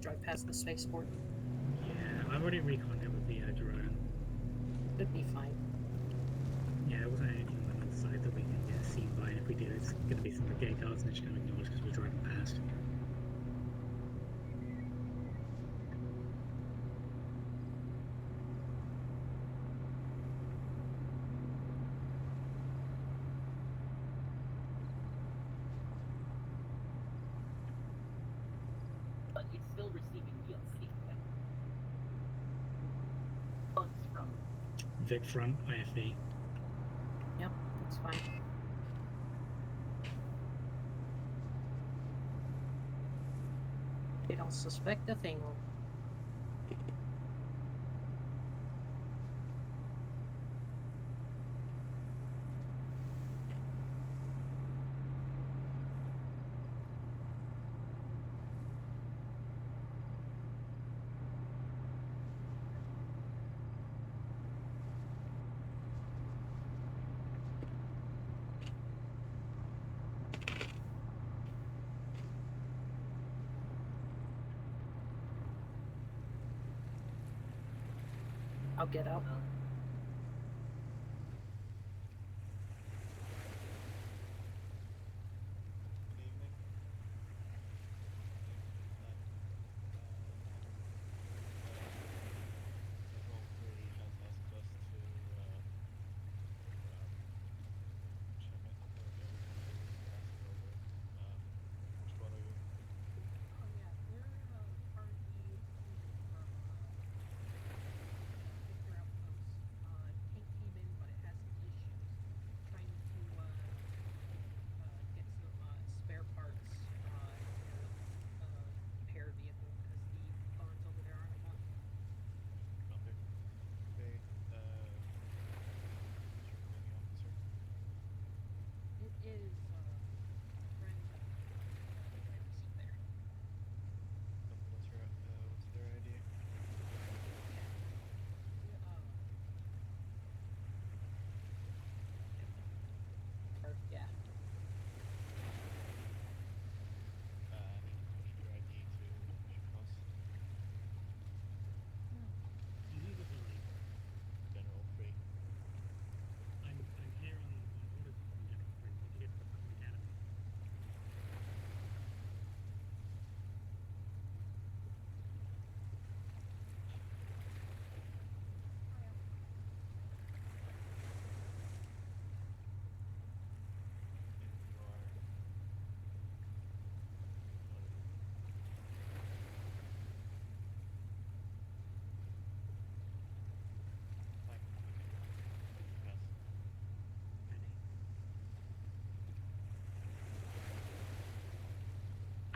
drive past the spaceport. Yeah, I've already reconned it with the drone. Should be fine. Yeah, there wasn't anything on the north side that we can get seen by, and if we do, it's going to be some gate guards, and they're just going to ignore us because we're driving past. But it's still receiving DLC. Oh, it's from. Vic front, IFV. Yep, that's fine. They don't suspect a thing. I'll get out. Yeah. I'm here on orders from General Free. What did you get from the academy?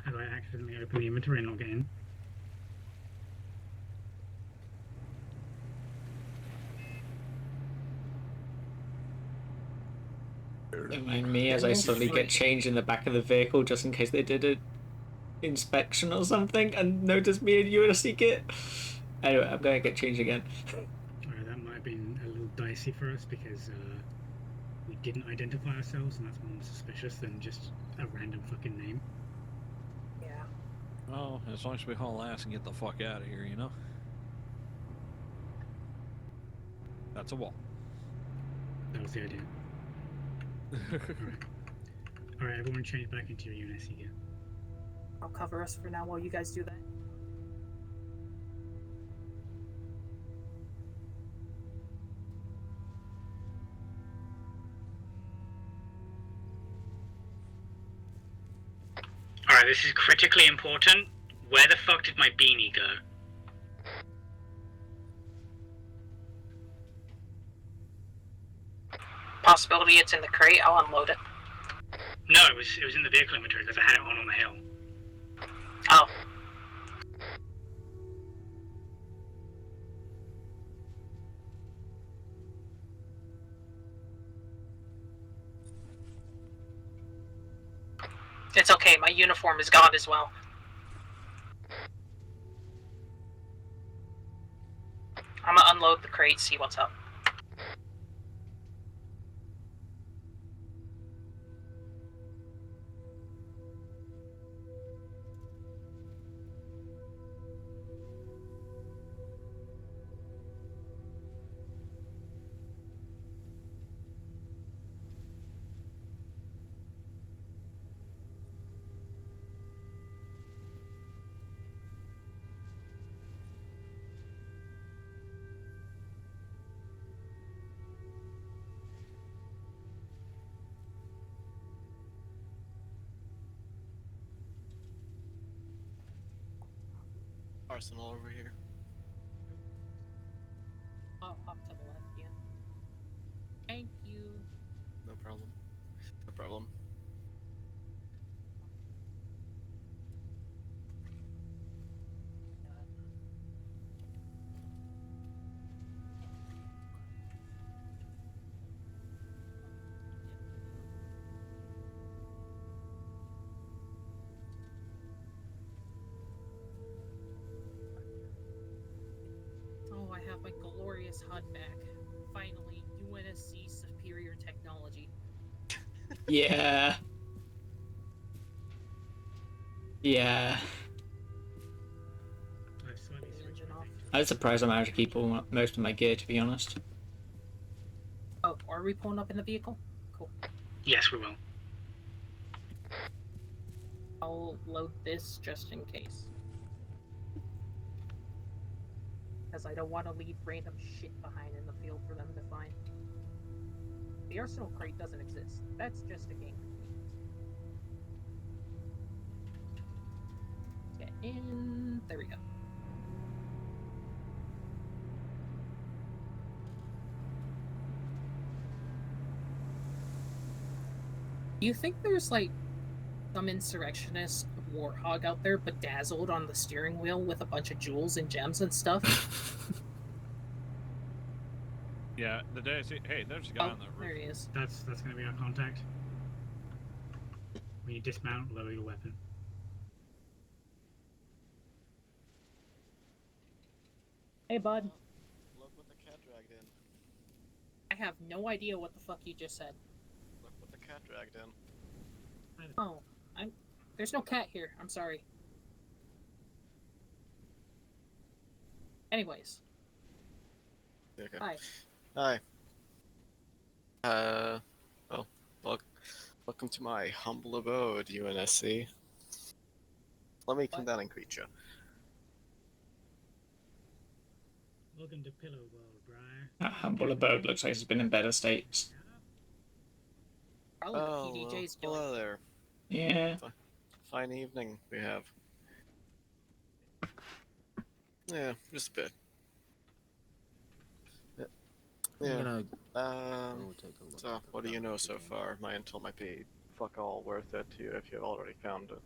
Have I accidentally opened the inventory and not get in? You mean me as I suddenly get changed in the back of the vehicle just in case they did an inspection or something and notice me in USC kit? Anyway, I'm going to get changed again. That might have been a little dicey for us because we didn't identify ourselves, and that's more suspicious than just a random fucking name. Yeah. Oh, as long as we haul ass and get the fuck out of here, you know? That's a wall. That was the idea. Alright, everyone change back into your units again. I'll cover us for now while you guys do that. Alright, this is critically important. Where the fuck did my beanie go? Possibility it's in the crate. I'll unload it. No, it was in the vehicle inventory because I had it on the hill. Oh. It's okay, my uniform is gone as well. I'm gonna unload the crate, see what's up. arsenal over here. Off to the left, yeah. Thank you. No problem. No problem. Oh, I have my glorious HUD back. Finally, UNSC superior technology. Yeah. Yeah. I've slightly switched my thing. I was surprised I managed to keep most of my gear, to be honest. Oh, are we pulling up in the vehicle? Cool. Yes, we will. I'll load this just in case. Because I don't want to leave random shit behind in the field for them to find. The arsenal crate doesn't exist. That's just a game convenience. Get in. There we go. Do you think there's like some insurrectionist warthog out there bedazzled on the steering wheel with a bunch of jewels and gems and stuff? Yeah, the day I see, hey, there's a guy on the roof. There he is. That's going to be our contact. When you dismount, lower your weapon. Hey, bud. Look what the cat dragged in. I have no idea what the fuck you just said. Look what the cat dragged in. Oh, there's no cat here. I'm sorry. Anyways. Okay. Hi. Hi. Well, welcome to my humble abode, UNSC. Let me come down and greet you. Welcome to Pillow World, Briar. That humble abode looks like it's been in better states. Probably the Oh, PDJ's well, hello there. Yeah. Fine evening we have. Yeah, just a bit. Yeah. So, what do you know so far? My intel might be fuck all worth it to you if you've already found it.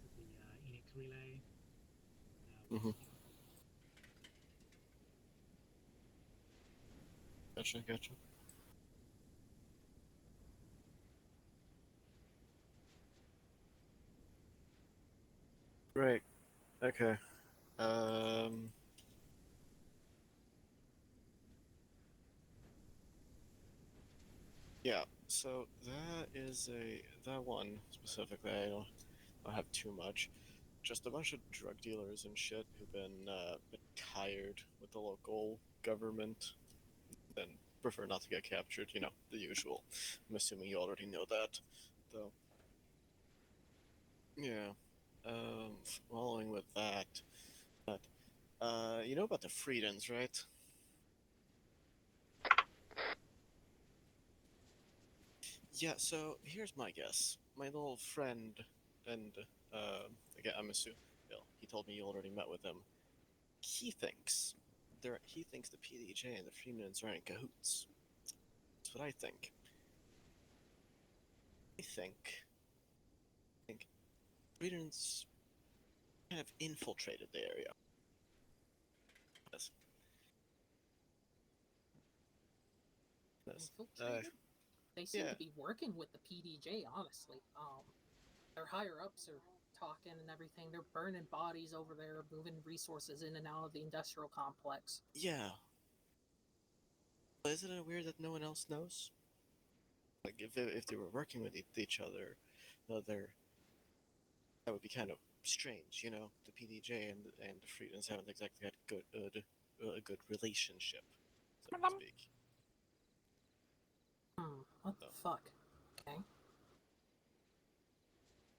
This is the Enix relay. Gotcha. Great. Okay. Yeah, so that one specifically, I don't have too much. Just a bunch of drug dealers and shit who've been tired with the local government and prefer not to get captured, you know, the usual. I'm assuming you already know that, though. Yeah. Following with that, you know about the Freedens, right? Yeah, so here's my guess. My little friend, and again, I'm assuming, Bill, he told me you already met with him. He thinks the PDJ and the Freemans are in cahoots. That's what I think. I think Freedens kind of infiltrated the area. Yes. Infiltrated? They seem to be working with the PDJ, honestly. Their higher ups are talking and everything. They're burning bodies over there, moving resources in and out of the industrial complex. Yeah. But isn't it weird that no one else knows? Like, if they were working with each other, that would be kind of strange, you know. The PDJ and the Freedens haven't exactly had a good relationship, so to speak. What the fuck? Okay.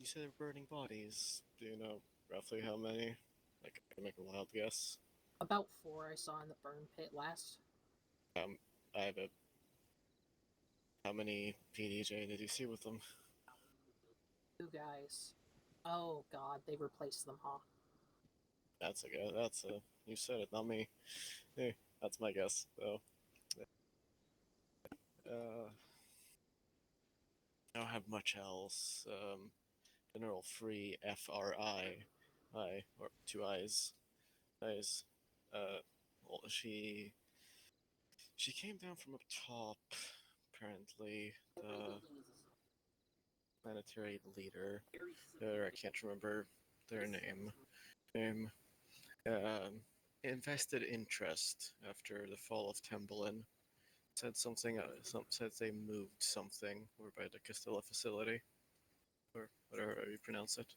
You said they're burning bodies. Do you know roughly how many? Like, I can make a wild guess. About 4 I saw in the burn pit last. I have a. How many PDJ did you see with them? 2 guys. Oh god, they replaced them, huh? That's a guess. That's a. You said it, not me. Hey, that's my guess. So. I don't have much else. General Free FRI, or 2 eyes. Eyes. Well, she came down from up top. Apparently, the planetary leader. I can't remember their name. Invested interest after the fall of Temblin. Said something. Said they moved something over by the Castilla facility, or whatever you pronounce it.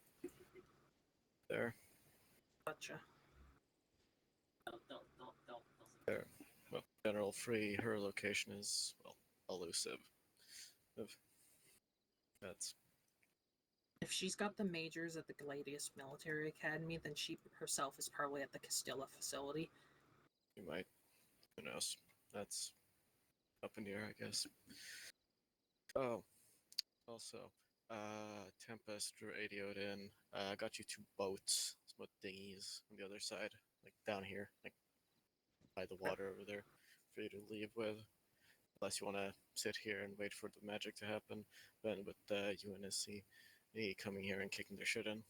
There. Gotcha. There. Well, General Free. Her location is elusive. That's. If she's got the majors at the Gladius Military Academy, then she herself is probably at the Castilla facility. You might. Who knows? That's up in the air, I guess. Oh, also, Tempest radioed in. I got you 2 boats, some dinghies on the other side, like down here, like by the water over there, for you to leave with. Unless you want to sit here and wait for the magic to happen, then with UNSC coming here and kicking their shit in.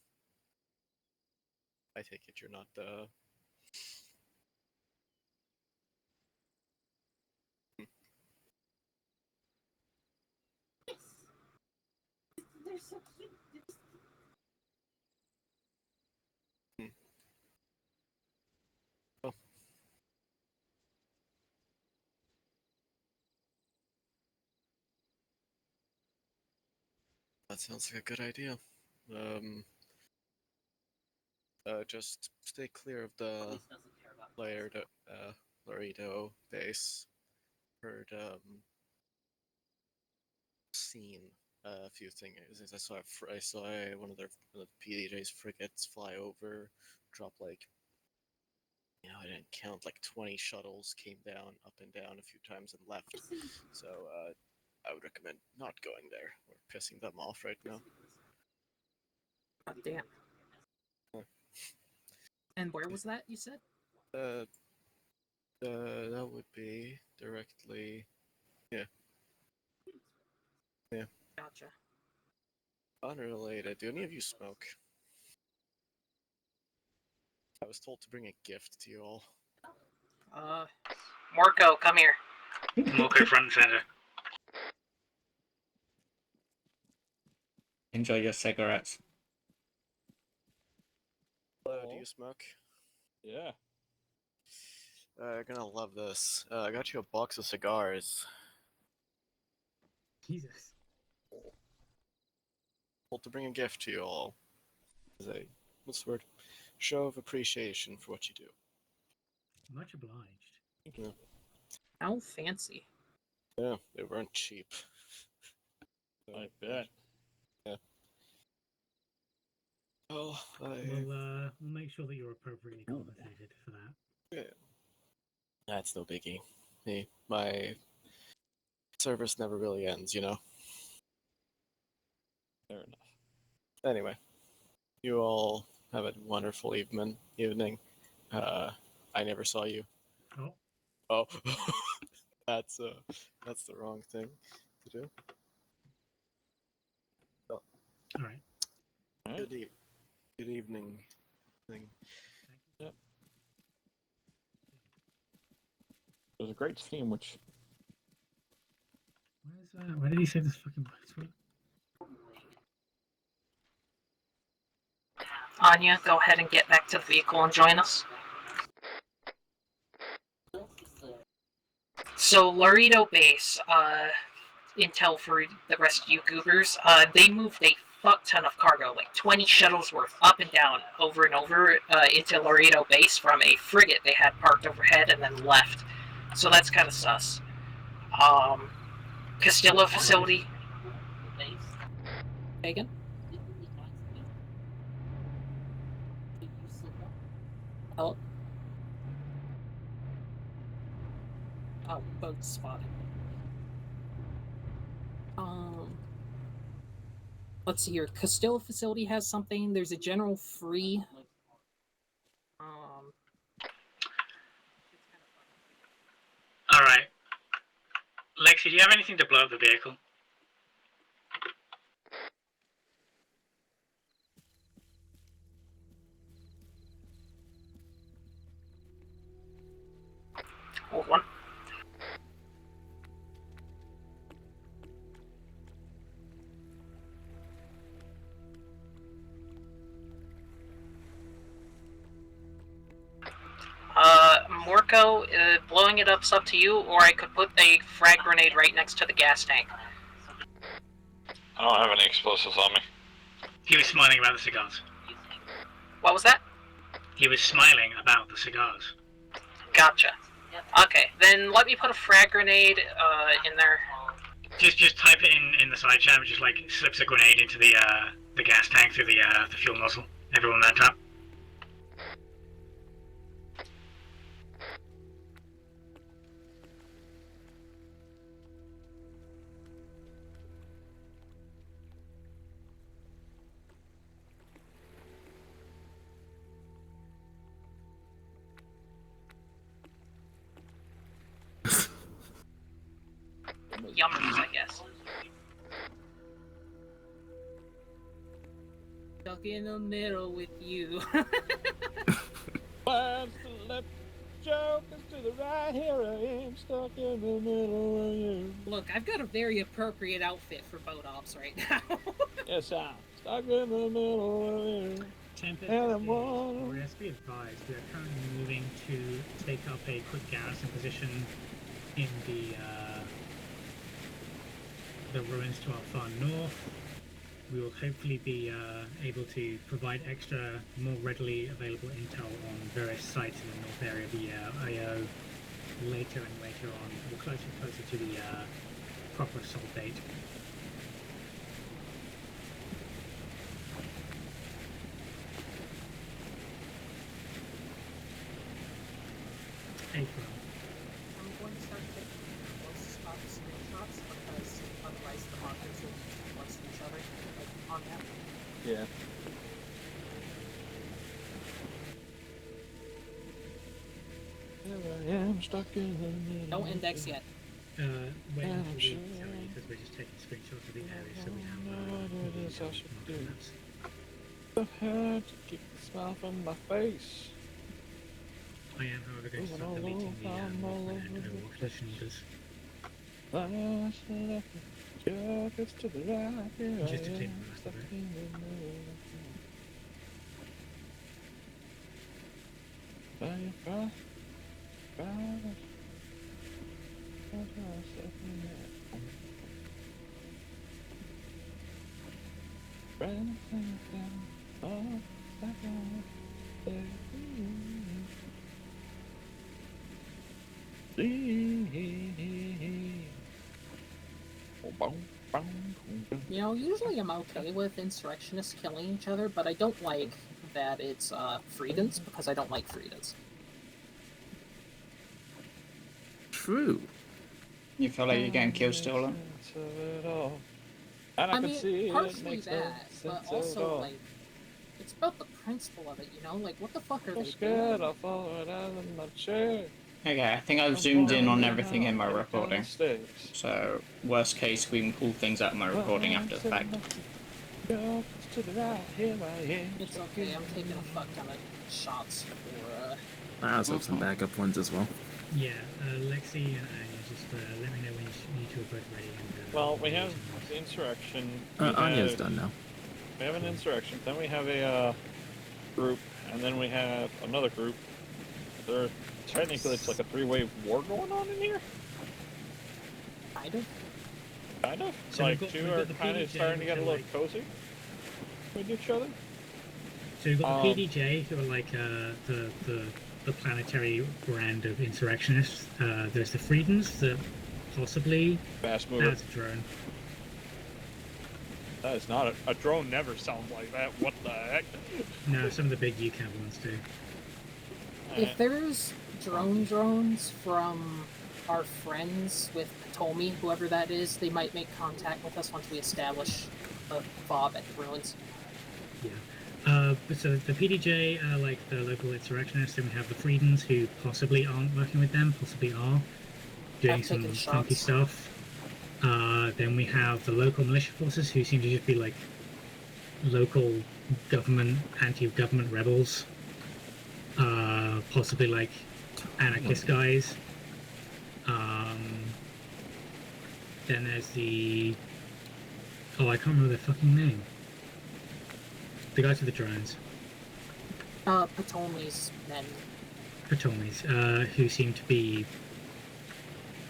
I take it you're not They're so cute. Oh. That sounds like a good idea. Just stay clear of the Laredo base. Heard seen a few things. I saw one of the PDJ's frigates fly over, drop like, I didn't count, like 20 shuttles came down, up and down a few times and left. So I would recommend not going there. We're pissing them off right now. God damn. And where was that, you said? That would be directly. Yeah. Gotcha. Unrelated. Do any of you smoke? I was told to bring a gift to you all. Morco, come here. Morco front and center. Enjoy your cigarettes. Hello, do you smoke? Yeah. You're gonna love this. I got you a box of cigars. Jesus. Told to bring a gift to you all. As a, what's the word? Show of appreciation for what you do. Much obliged. Yeah. How fancy. Yeah, they weren't cheap. I bet. Yeah. Well, We'll make sure that you're appropriately compensated for that. Yeah. That's no biggie. Hey, my service never really ends, you know? Fair enough. Anyway, you all have a wonderful evening. I never saw you. Oh. Oh. That's the wrong thing to do. Oh. All right. Good evening. Yep. It was a great team, which. Where did he say this fucking place? Anya, go ahead and get back to the vehicle and join us. So, Laredo Base, intel for the rest of you goobers, they moved a fuck ton of cargo, like 20 shuttles worth, up and down, over and over, into Laredo Base from a frigate they had parked overhead and then left. So that's kind of sus. Castillo facility. Megan? Oh. Oh, boat spotted. Let's see here. Castillo facility has something. There's a general free. Alright. Lexi, do you have anything to blow up the vehicle? Hold on. Morco, blowing it up's up to you, or I could put a frag grenade right next to the gas tank. I don't have any explosives on me. He was smiling about the cigars. What was that? He was smiling about the cigars. Gotcha. Okay, then let me put a frag grenade in there. Just type it in the side chat, just like slips a grenade into the gas tank through the fuel nozzle. Everyone mount up. Yummers, I guess. Stuck in the middle with you. Plans to left, jokers to the right, here I am, stuck in the middle of you. Look, I've got a very appropriate outfit for boat ops right now. Yes, I'm stuck in the middle of you. Tempest, And I'm one. let's be advised, we are currently moving to take up a quick garrison position in the ruins to our far north. We will hopefully be able to provide extra, more readily available intel on various sites in the north area of the IO later and later on. We're closer and closer to the proper assault date. April. I'm going to start taking close screenshots because otherwise the markers will be close to each other, like on map. Yeah. Here I am, stuck in the middle. No index yet. Wait until we tell you because we're just taking screenshots of the area so we have What it is I should do. maps. I had to keep the smile from my face. I am, however, going to start deleting the overwatch position orders. Jokers to the right, here Just to I clean am, the rest stuck of it. in the middle. Fire, You know, usually I'm okay with insurrectionists killing each other, but I don't like that it's freedons because I don't like freedons. True. You feel like you're getting kill stolen? I mean, partially that, but also like it's about the principle of it, you know? Like, what the fuck are they doing? I'll fall right out of my chair. Okay, I think I've zoomed in on everything in my recording. So, worst case, we can pull things out of my recording after the fact. It's okay, I'm taking a fuck ton of shots for, I also have some backup ones as well. Yeah, Lexi and Anya, just let me know when you two are both ready. And, Well, we have the insurrection. Anya's done now. We have an insurrection. Then we have a group, and then we have another group. Technically, it's like a three-way war going on in here. Kind of. Kind of. So like we've two got are the kind of PDJ, starting to get a which little are cozy with each other. So you've got the PDJ, who are like the planetary brand of insurrectionists. There's the Freedons, that possibly... Fast mover. That's a drone. That is not a drone. Never sounds like that. What the heck? No, some of the big UCAV ones do. If there's drones from our friends with Potomi, whoever that is, they might make contact with us once we establish the fob at the ruins. Yeah. So the PDJ are like the local insurrectionists, and we have the Freedens who possibly aren't working with them, possibly are doing some funky stuff. Then we have the local militia forces who seem to just be like local government, anti-government rebels. Possibly like anarchist guys. Then there's the... Oh, I can't remember their fucking name. The guys with the drones. Potomi's men. Potomi's, who seem to be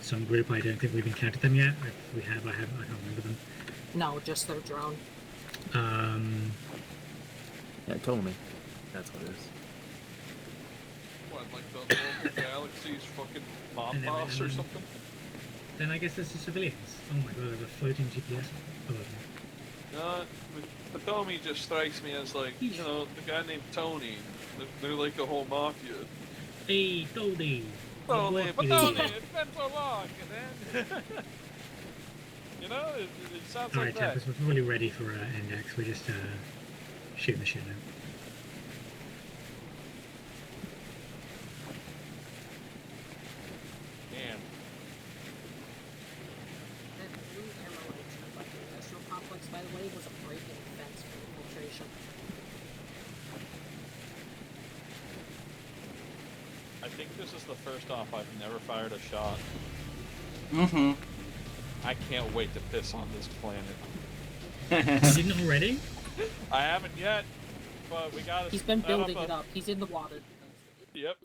some group. I don't think we've encountered them yet. If we have, I can't remember them. No, just their drone. Yeah, Potomi. That's what it is. What, like the local galaxy's fucking mob boss or something? Then I guess there's the civilians. Oh my god, there's a floating GPS above me. No, Potomi just strikes me as like, you know, the guy named Tony. They're like a whole mafia. Hey, Tony! Tony, it's been so long, man. You know, it sounds Alright, like that. Tempest, we're probably ready for index. We're just shooting the shit now. Damn. That blue arrow engine by the industrial complex, by the way, was a break-in fence for infiltration. I think this is the first off I've never fired a shot. Mm-hmm. I can't wait to piss on this planet. You didn't already? I haven't yet, but we gotta... He's been building it up. He's in the water. Yep.